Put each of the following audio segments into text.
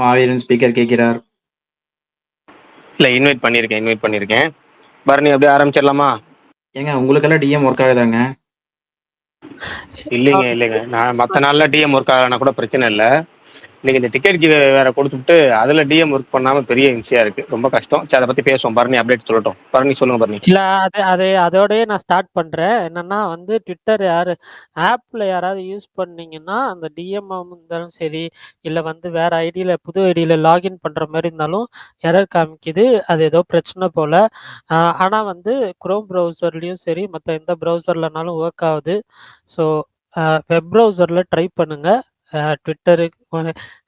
மாவீரன் speaker கேட்கிறார். இல்லை, invite பண்ணியிருக்கேன். பரணி அப்படியே ஆரம்பிச்சிடலாமா? ஏங்க உங்களுக்கெல்லாம் டிஎம் ஒர்க் ஆகுதாங்க? இல்லைங்க. நான் மற்ற நாளில் டிஎம் ஒர்க் ஆகலைன்னா கூட பிரச்சனை இல்லை. இன்னைக்கு இந்த டிக்கெட் வேற கொடுத்துட்டு அதில் டிஎம் ஒர்க் பண்ணாமல் பெரிய இம்சையாக இருக்குது. ரொம்ப கஷ்டம். சரி, அதை பற்றி பேசுவோம். பரணி அப்டேட் சொல்லட்டும். பரணி சொல்லுங்க. பரணி இல்ல, அதோடய நான் ஸ்டார்ட் பண்றேன். என்னன்னா வந்து ட்விட்டர் ஆப்ல யாராவது யூஸ் பண்ணீங்கன்னா அந்த டிஎம் இருந்தாலும் சரி, இல்ல வந்து வேற ஐடியில புது ஐடியில லாகின் பண்ற மாதிரி இருந்தாலும் எரர் காமிக்குது. அது ஏதோ பிரச்சனை போல. ஆனா வந்து குரோம் ப்ரௌசர்லயும் சரி, மற்ற எந்த ப்ரௌசர்லனாலும் ஒர்க் ஆகுது. ஸோ வெப் ப்ரௌசர்ல ட்ரை பண்ணுங்க. ட்விட்டருக்கு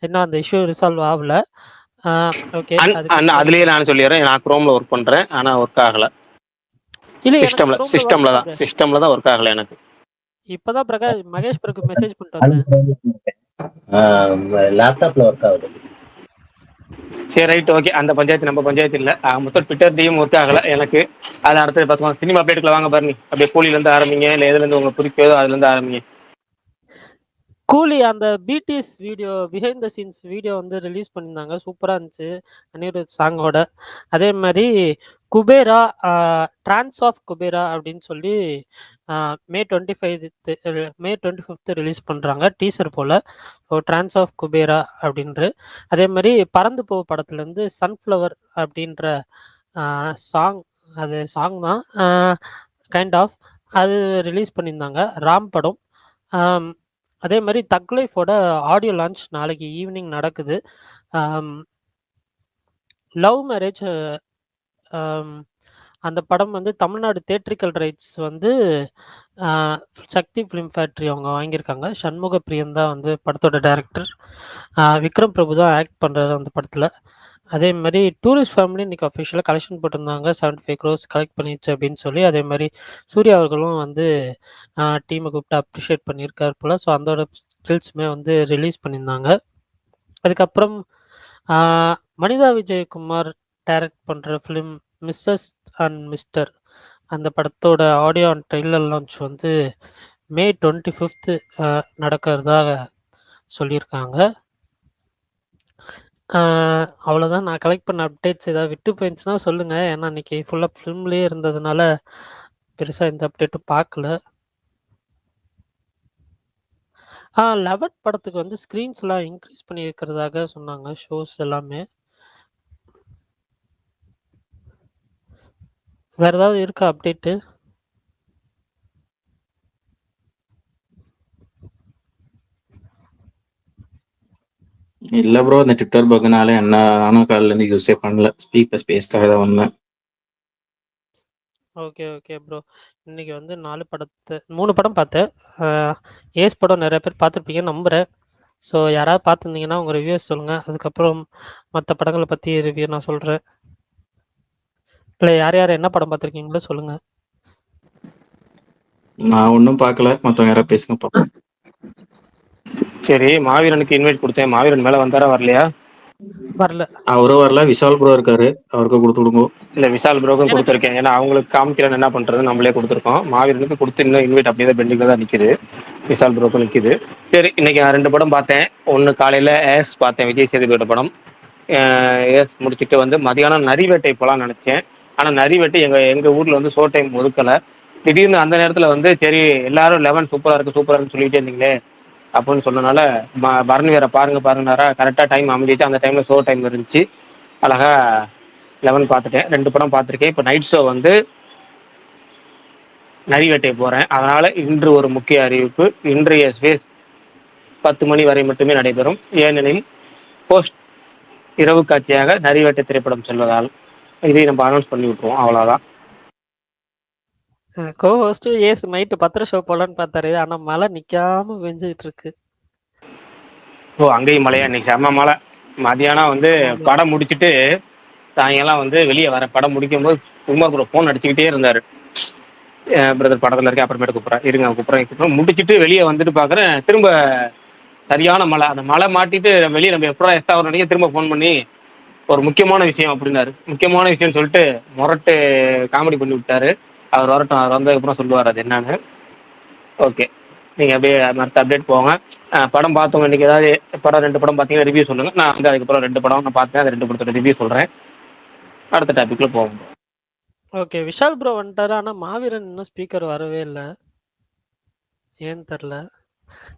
இன்னும் அந்த இஷ்யூ ரிசால்வ் ஆகல. ஓகே, அதுலயே நான் சொல்லிடுறேன். நான் குரோம்ல ஒர்க் பண்றேன், ஆனா ஒர்க் ஆகல. சிஸ்டம்ல தான் ஒர்க் ஆகல எனக்கு. இப்பதான் மகேஷ் பிறகு மெசேஜ் பண்ணிட்டு வந்தேன். லேப்டாப்ல ஒர்க் ஆகுது. சரி, ரைட், ஓகே. அந்த பஞ்சாயத்து நம்ம பஞ்சாயத்து இல்ல. மொத்தம் ட்விட்டர் டிஎம் ஒர்க் ஆகல எனக்கு. அது அடுத்தது பார்த்துக்கலாம். சினிமா அப்டேட்டுக்குள்ள வாங்க பரணி. அப்படியே கூலில இருந்து ஆரம்பிங்க, இல்லை எதுல இருந்து உங்களுக்கு குறிப்போ அதுல இருந்து ஆரம்பிங்க. கூலி அந்த BTS video, behind the scenes video வந்து ரிலீஸ் பண்ணியிருந்தாங்க. சூப்பராக இருந்துச்சு அனிருத் சாங்கோட. அதே மாதிரி குபேரா, ட்ரான்ஸ் ஆஃப் குபேரா அப்படின்னு சொல்லி மே 25 ரிலீஸ் பண்ணுறாங்க, டீசர் போல். ட்ரான்ஸ் ஆஃப் குபேரா அப்படின்ற. அதே மாதிரி பறந்து போ படத்துலேருந்து சன்ஃப்ளவர் அப்படின்ற சாங், அது சாங் தான் கைண்ட் ஆஃப், அது ரிலீஸ் பண்ணியிருந்தாங்க. ராம் படம். அதே மாதிரி தக் லைஃபோட ஆடியோ லான்ச் நாளைக்கு ஈவினிங் நடக்குது. லவ் மேரேஜ் அந்த படம் வந்து தமிழ்நாடு தேட்ரிக்கல் ரைட்ஸ் வந்து சக்தி ஃபிலிம் ஃபேக்ட்ரி அவங்க வாங்கியிருக்காங்க. சண்முக பிரியன் தான் வந்து படத்தோட டைரக்டர். விக்ரம் பிரபு தான் ஆக்ட் பண்ணுறாரு அந்த படத்தில். அதே மாதிரி டூரிஸ்ட் ஃபேமிலி இன்னைக்கு அஃபிஷியலாக கலெக்ஷன் போட்டிருந்தாங்க. 75 crores கலெக்ட் பண்ணிடுச்சு அப்படின்னு சொல்லி. அதே மாதிரி சூர்யா அவர்களும் வந்து டீமை கூப்பிட்டு அப்ரிஷியேட் பண்ணியிருக்காரு போல். ஸோ அதோட ஸ்டில்ஸுமே வந்து ரிலீஸ் பண்ணியிருந்தாங்க. அதுக்கப்புறம் மனிதா விஜயகுமார் டைரக்ட் பண்ணுற ஃபிலிம் மிஸ்ஸஸ் அண்ட் மிஸ்டர், அந்த படத்தோட ஆடியோ அண்ட் ட்ரெய்லர் லான்ச் வந்து மே 25 நடக்கிறதாக சொல்லியிருக்காங்க. அவ்வளோதான் நான் கலெக்ட் பண்ண அப்டேட்ஸ். ஏதாவது விட்டு போயிடுச்சுன்னா சொல்லுங்கள். ஏன்னா இன்னைக்கு ஃபுல்லாக ஃபிலிம்லேயே இருந்ததுனால பெருசாக எந்த அப்டேட்டும் பார்க்கல. 11 படத்துக்கு வந்து ஸ்க்ரீன்ஸ்லாம் இன்க்ரீஸ் பண்ணியிருக்கிறதாக சொன்னாங்க, ஷோஸ் எல்லாமே. வேற ஏதாவது இருக்கா அப்டேட்டு? இல்ல ப்ரோ, இந்த ட்விட்டர் பக்னால என்ன நானும் காலையில இருந்து யூஸே பண்ணல. ஸ்பேஸ்க்காக தான் வந்தேன். Okay bro. இன்னைக்கு வந்து 3 படம் பார்த்தேன். ஏஸ் படம் நிறைய பேர் பார்த்துருப்பீங்கன்னு நம்புகிறேன். ஸோ யாராவது பார்த்துருந்தீங்கன்னா உங்கள் ரிவ்யூஸ் சொல்லுங்கள். அதுக்கப்புறம் மற்ற படங்களை பற்றி ரிவ்யூ நான் சொல்கிறேன். இல்லை, யார் என்ன படம் பார்த்துருக்கீங்களோ சொல்லுங்கள். நான் ஒன்றும் பார்க்கல, மற்றவங்க யாராவது பேசுங்க பார்ப்போம். சரி, மாவீரனுக்கு இன்வைட் கொடுத்தேன். மாவீரன் மேலே வந்தாரா வரலையா? வரல. அவரும் வரல. விஷால் ப்ரோ இருக்காரு, அவருக்கு கொடுத்து விடுங்க. இல்லை, விஷால் ப்ரோக்கும் கொடுத்துருக்கேன். ஏன்னா அவங்களுக்கு காமிக்கிறேன்னு என்ன பண்ணுறது, நம்மளே கொடுத்துருக்கோம். மாவீரனுக்கு கொடுத்து இன்னும் இன்வைட் அப்படியே தான் பெண்டிங்கில் தான் நிற்கிது. விஷால் ப்ரோக்கும் நிற்கிது. சரி, இன்னைக்கு நான் 2 படம் பார்த்தேன். ஒன்று காலையில் ஏஸ் பார்த்தேன், விஜய் சேதுபதியோட படம். ஏஸ் முடிச்சுட்டு வந்து மதியானம் நரிவேட்டை போகலான்னு நினச்சேன். ஆனால் நரிவேட்டை எங்கள் ஊரில் வந்து ஷோ டைம் ஒதுக்கலை. திடீர்னு அந்த நேரத்தில் வந்து சரி எல்லாரும் 11 சூப்பராக இருக்குன்னு சொல்லிட்டே இருந்தீங்களே அப்படின்னு சொன்னனால பரணி வேற பாருங்கனாரா. கரெக்டாக டைம் அமைஞ்சிச்சு. அந்த டைமில் ஷோ டைம் இருந்துச்சு. அழகா 11 பார்த்துட்டேன். 2 படம் பார்த்துருக்கேன். இப்போ நைட் ஷோ வந்து நரிவேட்டை போகிறேன். அதனால் இன்று ஒரு முக்கிய அறிவிப்பு. இன்றைய ஸ்பேஸ் 10 மணி வரை மட்டுமே நடைபெறும். ஏனெனில் போஸ்ட் இரவு காட்சியாக நரிவேட்டை திரைப்படம் செல்வதால் இதை நம்ம அனௌன்ஸ் பண்ணி விட்டுருவோம். அவ்வளோதான். கோஹோஸ்ட் ஏஸ் நைட்டு 10 ஷோ போலான்னு பார்த்தாரு. ஆனால் மழை நிற்காம பெஞ்சிட்டு இருக்கு. அங்கேயும் மழையா? இன்னைக்கு செம்ம மழை. மதியானம் வந்து படம் முடிச்சுட்டு சாயங்காலம் வந்து வெளியே வர படம் முடிக்கும் போது குமார் ப்ரோ ஃபோன் அடிச்சுக்கிட்டே இருந்தார். பிரதர் படத்தில் இருக்கேன், அப்புறமேட்டு கூப்பிட்றேன். முடிச்சுட்டு வெளியே வந்துட்டு பார்க்குறேன், திரும்ப சரியான மழை. அந்த மழை மாட்டிட்டு வெளியே நம்ம எப்படா எஸ்ட் ஆகிற நினைக்க திரும்ப ஃபோன் பண்ணி ஒரு முக்கியமான விஷயம் அப்படின்னாரு. முக்கியமான விஷயம்னு சொல்லிட்டு முரட்டு காமெடி பண்ணி விட்டாரு. அவர் வரட்டும், அவர் வந்ததுக்கப்புறம் சொல்லுவார் அது என்னன்னு. ஓகே, நீங்கள் அப்படியே மற்ற அப்டேட் போங்க. படம் பார்த்தவங்க இன்னைக்கு ஏதாவது படம் 2 படம் பார்த்தீங்கன்னா ரிவ்யூ சொல்லுங்கள். நான் வந்து அதுக்கப்புறம் 2 படம் நான் பார்த்தேன், அது 2 படத்தோட ரிவ்யூ சொல்கிறேன். அடுத்த டாபிக்ல போவோம். ஓகே. விஷால் ப்ரோ வந்துட்டாரு. ஆனா மாவீரன் இன்னும் ஸ்பீக்கர் வரவே இல்ல. ஏன்னு தெரியல.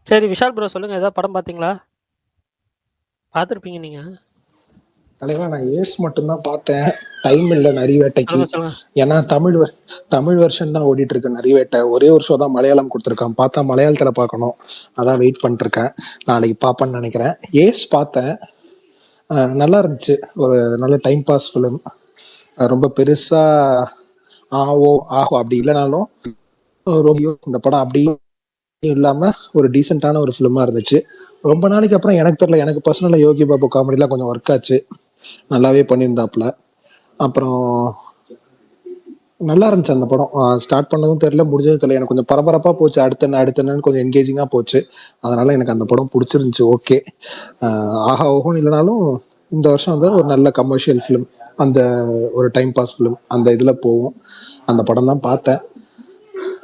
சரி விஷால் ப்ரோ சொல்லுங்க. ஏதாவது படம் பார்த்தீங்களா? பார்த்துருப்பீங்க நீங்க. தலைவா நான் ஏஸ் மட்டும்தான் பார்த்தேன். டைம் இல்லை நரிவேட்டைக்கு. சொல்லுங்க சொல்லுங்க. ஏன்னா தமிழ் வெர்ஷன் தான் ஓடிட்டு இருக்கு நரிவேட்டை. ஒரே ஒரு ஷோ தான் மலையாளம் கொடுத்துருக்கான். பார்த்தா மலையாளத்தில் பார்க்கணும். அதான் வெயிட் பண்ணிட்டு இருக்கேன். நாளைக்கு பார்ப்பேன்னு நினைக்கிறேன். ஏஸ் பார்த்தேன். நல்லா இருந்துச்சு. ஒரு நல்ல டைம் பாஸ் ஃபிலிம். ரொம்ப பெருசா ஆகோ அப்படி இல்லைனாலும் இந்த படம் அப்படி இல்லாம ஒரு டீசென்டான ஒரு ஃபிலிமா இருந்துச்சு. ரொம்ப நாளைக்கு அப்புறம் எனக்கு தெரியல, எனக்கு பர்சனலா யோகி பாபு காமெடிலாம் கொஞ்சம் ஒர்க் ஆச்சு. நல்லாவே பண்ணியிருந்தாப்புல. அப்புறம் நல்லா இருந்துச்சு அந்த படம். ஸ்டார்ட் பண்ணதும் தெரியல, முடிஞ்சதும் தெரியல. எனக்கு கொஞ்சம் பரபரப்பா போச்சு. அடுத்தன்னு கொஞ்சம் என்கேஜிங்கா போச்சு. அதனால எனக்கு அந்த படம் பிடிச்சிருந்துச்சு. ஓகே, ஆஹா ஓஹோன்னு இல்லைனாலும் இந்த வருஷம் வந்து ஒரு நல்ல கமர்ஷியல் ஃபிலிம், அந்த ஒரு டைம் பாஸ் ஃபிலிம் அந்த இதுல போகும். அந்த படம் தான் பார்த்தேன்.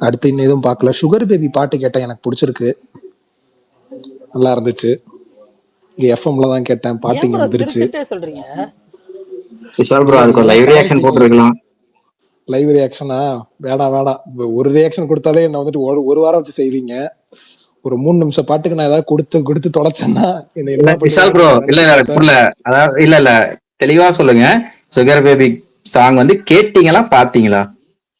அடுத்து இன்னும் எதுவும் பார்க்கல. சுகர் பேபி பாட்டு கேட்டேன், எனக்கு பிடிச்சிருக்கு, நல்லா இருந்துச்சு. எஃப்எம்ல தான் கேட்டேன், பாட்டு இங்க வந்துருச்சு. சொல்றீங்க விஷால் ப்ரோ அதுக்கு ஒரு லைவ் ரியாக்ஷன் போட்டுருக்கலாம். லைவ் ரியாக்ஷனா? வேணாம். ஒரு ரியாக்ஷன் கொடுத்தாலே என்ன வந்துட்டு ஒரு வாரம் வச்சு செய்வீங்க. ஒரு 3 நிமிஷம் பாட்டுக்கு நான் ஏதாவது கொடுத்து தொலைச்சேன்னா என்ன விஷால் ப்ரோ இல்ல அதாவது இல்ல தெளிவா சொல்லுங்க. சுகர் பேபி சாங் வந்து கேட்டீங்களா பாத்தீங்களா?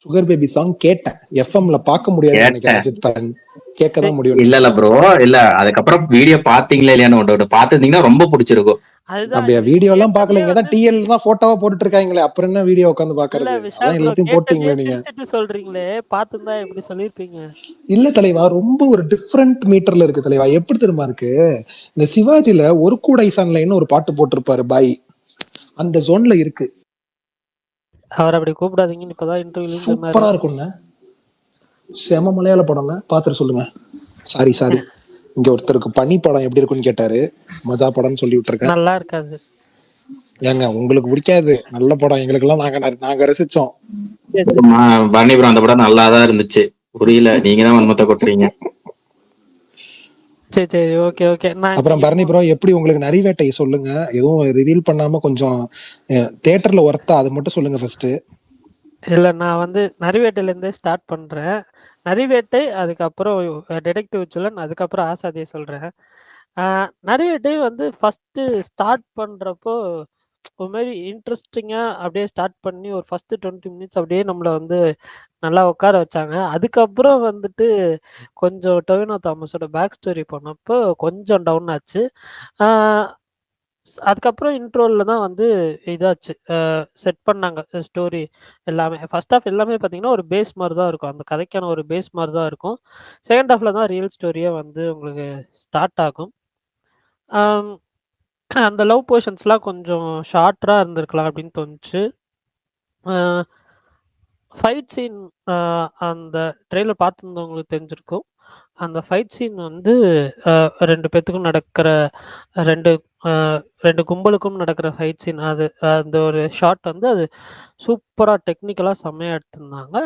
சுகர் பேபி சாங் கேட்டேன். எஃப்எம்ல பார்க்க முடியாது நினைக்கிறேன் அஜித் பரன். கேட்கதான் முடியும். இல்ல ப்ரோ, இல்ல அதுக்கப்புறம் வீடியோ பாத்தீங்களா இல்லையான்னு பாத்துருந்தீங்கன்னா ரொம்ப பிடிச்சிருக்கும். அப்படியா? வீடியோ எல்லாம் பாக்கல. இங்கதான் டிஎல் தான் போட்டோவா போட்டுட்டு இருக்காங்களே, அப்புறம் என்ன வீடியோ உட்காந்து பாக்குறது? அதான் எல்லாத்தையும் போட்டீங்களே நீங்க. சொல்றீங்களே, பாத்துந்தா எப்படி சொல்லிருப்பீங்க? இல்ல தலைவா, ரொம்ப ஒரு டிஃப்ரெண்ட் மீட்டர்ல இருக்கு தலைவா. எப்படி தெரியுமா இருக்கு? இந்த சிவாஜில ஒரு கூடை சன்லைன்னு ஒரு பாட்டு போட்டிருப்பாரு பாய், அந்த ஜோன்ல இருக்கு. அவர் அப்படி கூப்பிடாதீங்கன்னு இப்பதான் இன்டர்வியூல சூப்பரா இருக்கும்ல. செம மலையாள படம்ல, பாத்துட்டு சொல்லுங்க. சாரி இங்க ஒருத்தருக்கு பனி படம் எப்படி இருக்குன்னு கேட்டாரு. மஜா படம்னு சொல்லி விட்டுருக்கேன். நல்லா இருக்காது. ஏங்க உங்களுக்கு பிடிக்காது? நல்ல படம். எங்களுக்கு எல்லாம் நாங்க ரசிச்சோம். பரணி ப்ரோ அந்த படம் நல்லாதான் இருந்துச்சு. புரியல, நீங்க தான் வன்மத்தை கொட்டுறீங்க. சரி ஓகே. அப்புறம் பரணி ப்ரோ எப்படி உங்களுக்கு நரிவேட்டை சொல்லுங்க. எதுவும் ரிவீல் பண்ணாம கொஞ்சம் தியேட்டர்ல ஒர்த்தா அது மட்டும் சொல்லுங்க ஃபர்ஸ்ட். இல்ல, நான் வந்து நரிவேட்டையில இருந்தே ஸ்டார்ட் பண்றேன். நரிவேட்டை, அதுக்கப்புறம் டிடெக்டிவ் விஜுவலன், அதுக்கப்புறம் ஆசாதியை சொல்றேன். நரிவேட்டை வந்து ஃபர்ஸ்ட் ஸ்டார்ட் பண்றப்போ ஒரு மாதிரி இன்ட்ரெஸ்டிங்கா அப்படியே ஸ்டார்ட் பண்ணி ஒரு ஃபர்ஸ்ட் 20 மினிட்ஸ் அப்படியே நம்மள வந்து நல்லா உட்கார வச்சாங்க. அதுக்கப்புறம் வந்துட்டு கொஞ்சம் டொவினோ தாமஸோட பேக் ஸ்டோரி பண்ணப்போ கொஞ்சம் டவுன் ஆச்சு. அதுக்கப்புறம் இன்ட்ரோல தான் வந்து இதாச்சு, செட் பண்ணாங்க ஸ்டோரி எல்லாமே. ஃபர்ஸ்ட் ஹாஃப் எல்லாமே பார்த்தீங்கன்னா ஒரு பேஸ் மாதிரி தான் இருக்கும். அந்த கதைக்கான ஒரு பேஸ் மாதிரி தான் இருக்கும். செகண்ட் ஹாஃப்ல தான் ரியல் ஸ்டோரியே வந்து உங்களுக்கு ஸ்டார்ட் ஆகும். அந்த லவ் போர்ஷன்ஸ்லாம் கொஞ்சம் ஷார்ட்டரா இருந்திருக்கலாம் அப்படின்னு தோணுச்சு. ஃபைட் சீன், அந்த ட்ரெய்லர் பார்த்துருந்தவங்களுக்கு தெரிஞ்சிருக்கும். அந்த ஃபைட் சீன் வந்து 2 பேத்துக்கும் நடக்கிற 2 2 கும்பலுக்கும் நடக்கிற ஃபைட் சீன். அது அந்த ஒரு ஷாட் வந்து அது சூப்பரா டெக்னிக்கலா செம்மையா எடுத்திருந்தாங்க.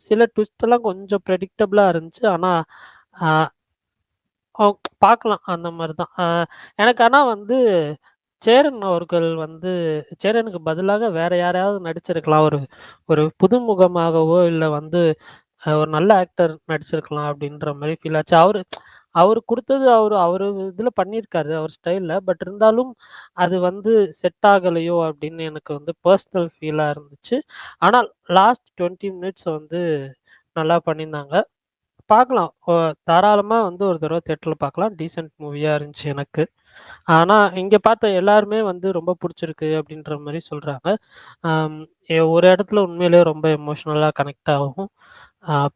சில ட்விஸ்ட்லாம் கொஞ்சம் ப்ரெடிக்டபிளா இருந்துச்சு. ஆனா பார்க்கலாம் அந்த மாரி தான். எனக்கு ஆனா வந்து சேரன் அவர்கள் வந்து சேரனுக்கு பதிலாக வேற யாரையாவது நடிச்சிருக்கலாம். ஒரு ஒரு புதுமுகமாகவோ இல்ல வந்து ஒரு நல்ல ஆக்டர் நடிச்சிருக்கலாம் அப்படின்ற மாரி ஃபீல் ஆச்சு. அவரு குடுத்தது அவரு இதுல பண்ணியிருக்காரு, அவர் ஸ்டைல்ல. பட் இருந்தாலும் அது வந்து செட் ஆகலையோ அப்படின்னு எனக்கு வந்து பர்சனல் ஃபீலா இருந்துச்சு. ஆனால் லாஸ்ட் 20 மினிட்ஸ் வந்து நல்லா பண்ணியிருந்தாங்க. பார்க்கலாம். தாராளமா வந்து ஒரு தடவ தியேட்டர்ல பார்க்கலாம். டீசென்ட் மூவியா இருந்துச்சு எனக்கு. ஆனா, இங்க பார்த்த எல்லாருமே வந்து ரொம்ப புடிச்சிருக்கு அப்படின்ற மாரி சொல்றாங்க. ஆம், ஒரு இடத்துல உண்மையிலேயே ரொம்ப எமோஷனலா கனெக்ட் ஆகும்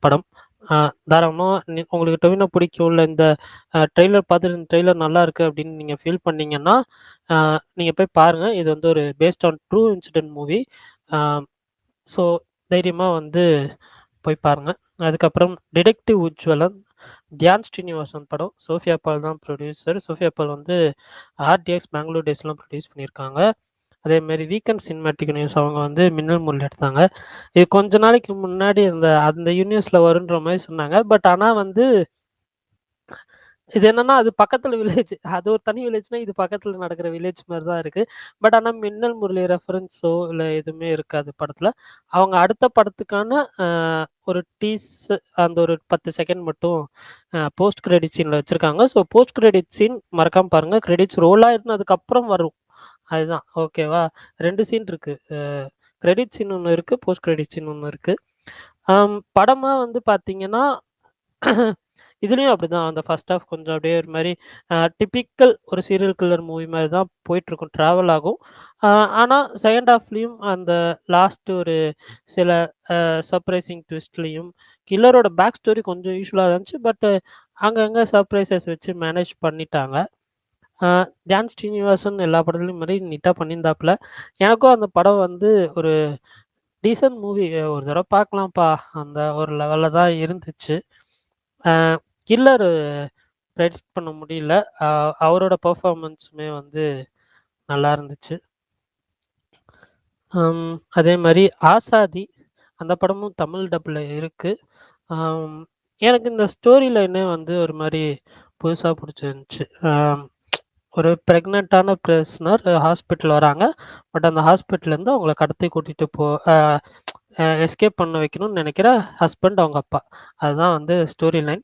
படம். தாராளமா உங்களுக்கு டொவினோ பிடிக்கும், இல்ல இந்த ட்ரெய்லர் பார்த்துட்டு இந்த ட்ரெய்லர் நல்லாயிருக்கு அப்படின்னு நீங்க ஃபீல் பண்ணீங்கன்னா, நீங்க போய் பாருங்க. இது வந்து ஒரு based on true incident movie. Ah so தைரியமா வந்து போய் பாருங்க. அதுக்கப்புறம் டிடெக்டிவ் உஜ்வலன், தியான் ஸ்ரீனிவாசன் படம். சோஃபியா பால் தான் ப்ரொடியூசர். சோஃபியா பால் வந்து ஆர்டிஎக்ஸ், பெங்களூர் டேஸ்லாம் ப்ரொடியூஸ் பண்ணியிருக்காங்க. அதேமாரி வீக்கெண்ட் சினிமேட்டிக் நியூஸ் அவங்க வந்து மின்னல் முரளி எடுத்தாங்க. இது கொஞ்ச நாளைக்கு முன்னாடி அந்த யூனிவர்ஸில் வருன்ற மாதிரி சொன்னாங்க. பட் ஆனால் வந்து இது என்னன்னா, அது பக்கத்துல வில்லேஜ். அது ஒரு தனி வில்லேஜ்னா, இது பக்கத்துல நடக்கிற வில்லேஜ் மாரி தான் இருக்கு. பட் ஆனா மின்னல் முரளி ரெஃபரன்ஸோ, இல்ல எதுவுமே இருக்காது படத்துல. அவங்க அடுத்த படத்துக்கான ஒரு அந்த ஒரு 10 செகண்ட் மட்டும் போஸ்ட் கிரெடிட் சீன்ல வச்சிருக்காங்க. ஸோ போஸ்ட் கிரெடிட் சீன் மறக்காம பாருங்க. கிரெடிட்ஸ் ரோல் ஆயிருந்ததுக்கப்புறம் வரும். அதுதான் ஓகேவா? 2 சீன் இருக்கு. கிரெடிட் சீன் ஒண்ணு இருக்கு. போஸ்ட் கிரெடிட் சீன் ஒண்ணு இருக்கு. படமா வந்து பார்த்தீங்கன்னா இதுலயும் அப்படிதான். அந்த ஃபர்ஸ்ட் ஹாஃப் கொஞ்சம் அப்படியே ஒரு மாரி டிபிக்கல் ஒரு சீரியல் கில்லர் மூவி மாரி தான் போயிட்டுருக்கும். ட்ராவல் ஆகும். அ ஆனா செகண்ட் ஹாஃப்லயும் அந்த லாஸ்ட் ஒரு சில சர்ப்ரைசிங் ட்விஸ்ட்லயும் கில்லரோட பேக் ஸ்டோரி கொஞ்சம் யூசுவலா இருந்துச்சு. பட் அங்கங்க சர்ப்ரைசஸ் வச்சு மேனேஜ் பண்ணிட்டாங்க. அ தியான் ஸ்ரீனிவாசன் எல்லா படத்துலயும் மாரி நீட்டா பண்ணியிருந்தாப்புல. எனக்கும் அந்த படம் வந்து ஒரு டீசென்ட் மூவி. ஒரு தடவ பார்க்கலாம்ப்பா. அந்த ஒரு லெவல்ல தான் இருந்துச்சு. அ கில்லர் பிரெடிக்ட் பண்ண முடியல. அ அவரோட பெர்ஃபார்மன்ஸுமே வந்து நல்லா இருந்துச்சு. அதே மாரி ஆசாதி அந்த படமும் தமிழ் டப்ல இருக்கு. அம் எனக்கு இந்த ஸ்டோரி லைனே வந்து ஒரு மாரி புதுசா புடிச்சிருந்துச்சு. ஒரு பிரெக்னன்ட்டான பெர்சனர் ஹாஸ்பிட்டல் வராங்க. பட் அந்த ஹாஸ்பிட்டல்லேருந்து அவங்கள கடத்தி கூட்டிட்டு அ எஸ்கேப் பண்ண வைக்கணும்னு நெனைக்கிற ஹஸ்பண்ட், அவங்க அப்பா. அதுதான் வந்து ஸ்டோரி லைன்.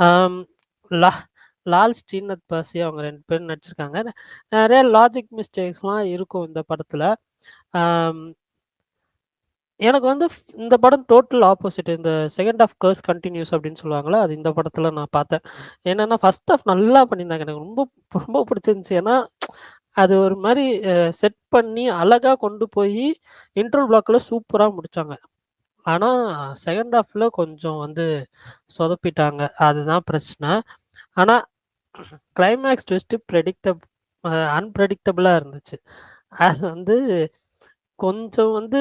ஆம் லா லால், ஸ்ரீநாத் பாசி அவங்க 2 பேரும் நடிச்சிருக்காங்க. நெறைய லாஜிக் மிஸ்டேக்ஸ்லாம் இருக்கும் இந்த படத்துல. ஆம் எனக்கு வந்து இந்த படம் டோட்டல் ஆப்போசிட். இந்த செகண்ட் ஹாஃப் கர்ஸ் கன்டினியூஸ் அப்படின்னு சொல்லுவாங்கல்ல, அது இந்த படத்துல நான் பார்த்தேன். என்னன்னா ஃபர்ஸ்ட் ஹாஃப் நல்லா பண்ணியிருந்தாங்க. எனக்கு ரொம்ப ரொம்ப பிடிச்சிருந்துச்சு. ஏன்னா, அது ஒரு மாரி செட் பண்ணி அழகா கொண்டு போயி இன்ட்ரோ பிளாக்ல சூப்பரா முடிச்சாங்க. ஆனா, செகண்ட் ஹாஃப்ல கொஞ்சம் வந்து சொதப்பிட்டாங்க. அதுதான் பிரச்சனை. ஆனா, கிளைமாக்ஸ் ட்விஸ்ட் அன்பிரெடிக்டபிளா இருந்துச்சு. அது வந்து கொஞ்சம் வந்து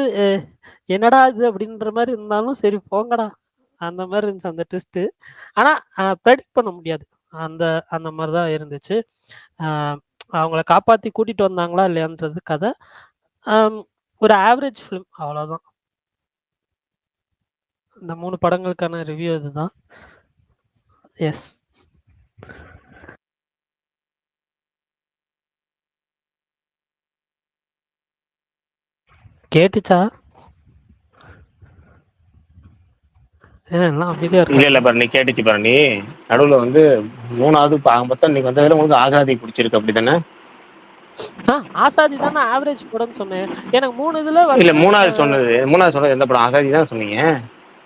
என்னடா இது அப்படின்ற மாரி இருந்தாலும், சரி போங்கடா அந்த மாரி இருந்துச்சு அந்த ட்விஸ்ட்டு. ஆனா, பிரெடிக்ட் பண்ண முடியாது. அந்த அந்த மாரி தான் இருந்துச்சு. அ அவங்கள காப்பாத்தி கூட்டிட்டு வந்தாங்களா இல்லையான்றது கத. அம் ஒரு ஆவரேஜ் ஃபிலிம் அவ்வளோதான். இந்த 3 படங்களுக்கான ரிவ்யூ இதுதான். எஸ். கேட்டுச்சா? ஏன் எல்லாம் அமைதியா இல்ல இல்ல இருக்காங்க? பரணி, கேட்டுச்சு பரணி. நடுவுல வந்து 3வது ஆக மொத்தம் இன்னைக்கு வந்ததுல உங்களுக்கு ஆசாதி பிடிச்சிருக்கு அப்படித்தானே? ஆசாதி தானே ஆவரேஜ் படம்னு சொன்னேன். எனக்கு 3 இதுல இல்ல வந்து 3வது சொன்னது எந்த படம்? ஆசாதி தான் சொன்னீங்க.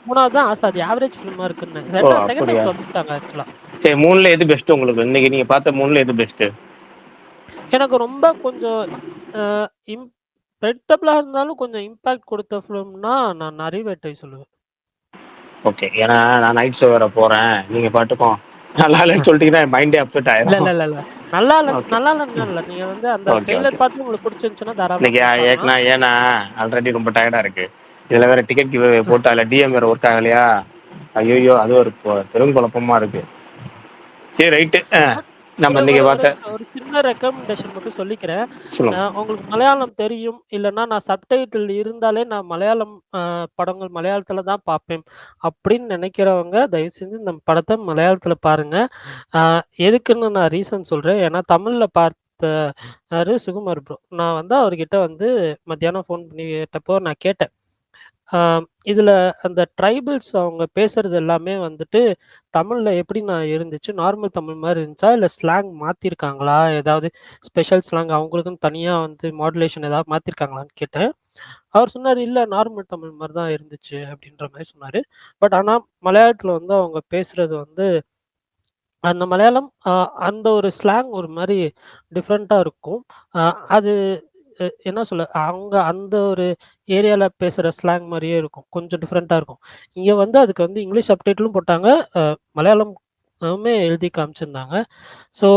3வது தான் ஆசாதி ஆவரேஜ் ஃபிலிமா இருக்குன்னேன். ஓ செகண்ட் அப்படியா? ஹாஃப் சொதப்பிட்டாங்க ஆக்சுவலா. சரி, 3ல எது பெஸ்ட் உங்களுக்கு? இன்னைக்கு நீங்க பார்த்த 3ல எது பெஸ்ட்? எனக்கு ரொம்ப கொஞ்சம் அ இம் பிரெடிக்டபிளா இருந்தாலும் கொஞ்சம் இம்பாக்ட் குடுத்த ஃபிலிம்னா, நான் நரிவேட்டை சொல்லுவேன். ஓகே. ஏன்னா நான் நைட் ஷோ வேற போறேன். நீங்க பாட்டுக்கும் நல்லா இல்லைன்னு சொல்லிட்டீங்கன்னா என் மைண்டே அப்செட் இல்ல, ஆயிரும். இல்ல, இல்ல, இல்ல. நல்லா இல்ல ஓகே. நல்லா இல்லன்னு இல்ல. நீங்க வந்து அந்த ஓகே ஓகே. ட்ரெய்லர் பார்த்து உங்களுக்கு புடிச்சிருந்துச்சுன்னா தாராளமா இன்னைக்கு போய் பார்க்கலாம். ஏன்னா ஆல்ரெடி ரொம்ப டயர்டா இருக்கு. இதுல வேற டிக்கெட் போட்டு அதுல டிஎம் வேற ஒர்க் ஆகலையா? ஐயோ, அது ஒரு பெரும் குழப்பமா இருக்கு. சரி, ரைட்டு. நம்ம ஒரு இன்னைக்கு ஒரு ஒரு பார்த்த நிமிஷம். ஒரு சின்ன ரெக்கமெண்டேஷன் மட்டும் சொல்லிக்கிறேன். சொல்லுங்க. உங்களுக்கு மலையாளம் தெரியும், இல்லன்னா நான் சப்டைட்டில் இருந்தாலே நான் மலையாளம் படங்கள் மலையாளத்தில தான் பார்ப்பேன். அப்படின்னு நினைக்கிறவங்க, தயவு செஞ்சு இந்த படத்த மலையாளத்தில பாருங்க. அ எதுக்குன்னு நான் ரீசன் சொல்றேன். ஏன்னா தமிழ்ல பார்த்தாரு சுகுமார் ப்ரோ. நான் வந்து அவர்கிட்ட வந்து மத்தியானம் ஃபோன் பண்ணி கேட்டப்போ நான் கேட்டேன். ஆ இதுல அந்த ட்ரைபல்ஸ் அவங்க பேசுறது எல்லாமே வந்துட்டு தமிழ்ல எப்படி நான் இருந்துச்சு? நார்மல் தமிழ் மாரி இருந்துச்சா? இல்ல ஸ்லாங் மாத்திருக்காங்களா? ஏதாவது ஸ்பெஷல் ஸ்லாங் அவங்களுக்குன்னு தனியா வந்து மாடுலேஷன் ஏதாவது மாத்திருக்காங்களான்னு கேட்டேன். அவர் சொன்னாரு, "இல்ல நார்மல் தமிழ் மாரி தான் இருந்துச்சு." அப்படின்ற மாரி சொன்னாரு. பட் ஆனா மலையாளத்துல வந்து அவங்க பேசுறது வந்து அந்த மலையாளம் அந்த ஒரு ஸ்லாங் ஒரு மாரி டிஃப்ரெண்ட்டா இருக்கும். அ அது என்ன சொல்ல, அவங்க அந்த ஒரு ஏரியால பேசுற ஸ்லாங் மாரியே இருக்கும். கொஞ்சம் டிஃப்ரெண்ட்டா இருக்கும். இங்க வந்து அதுக்கு வந்து இங்கிலீஷ் சப்டைட்டிலும் போட்டாங்க. அ மலையாளம் எழுதி காமிச்சிருந்தாங்க. ஸோ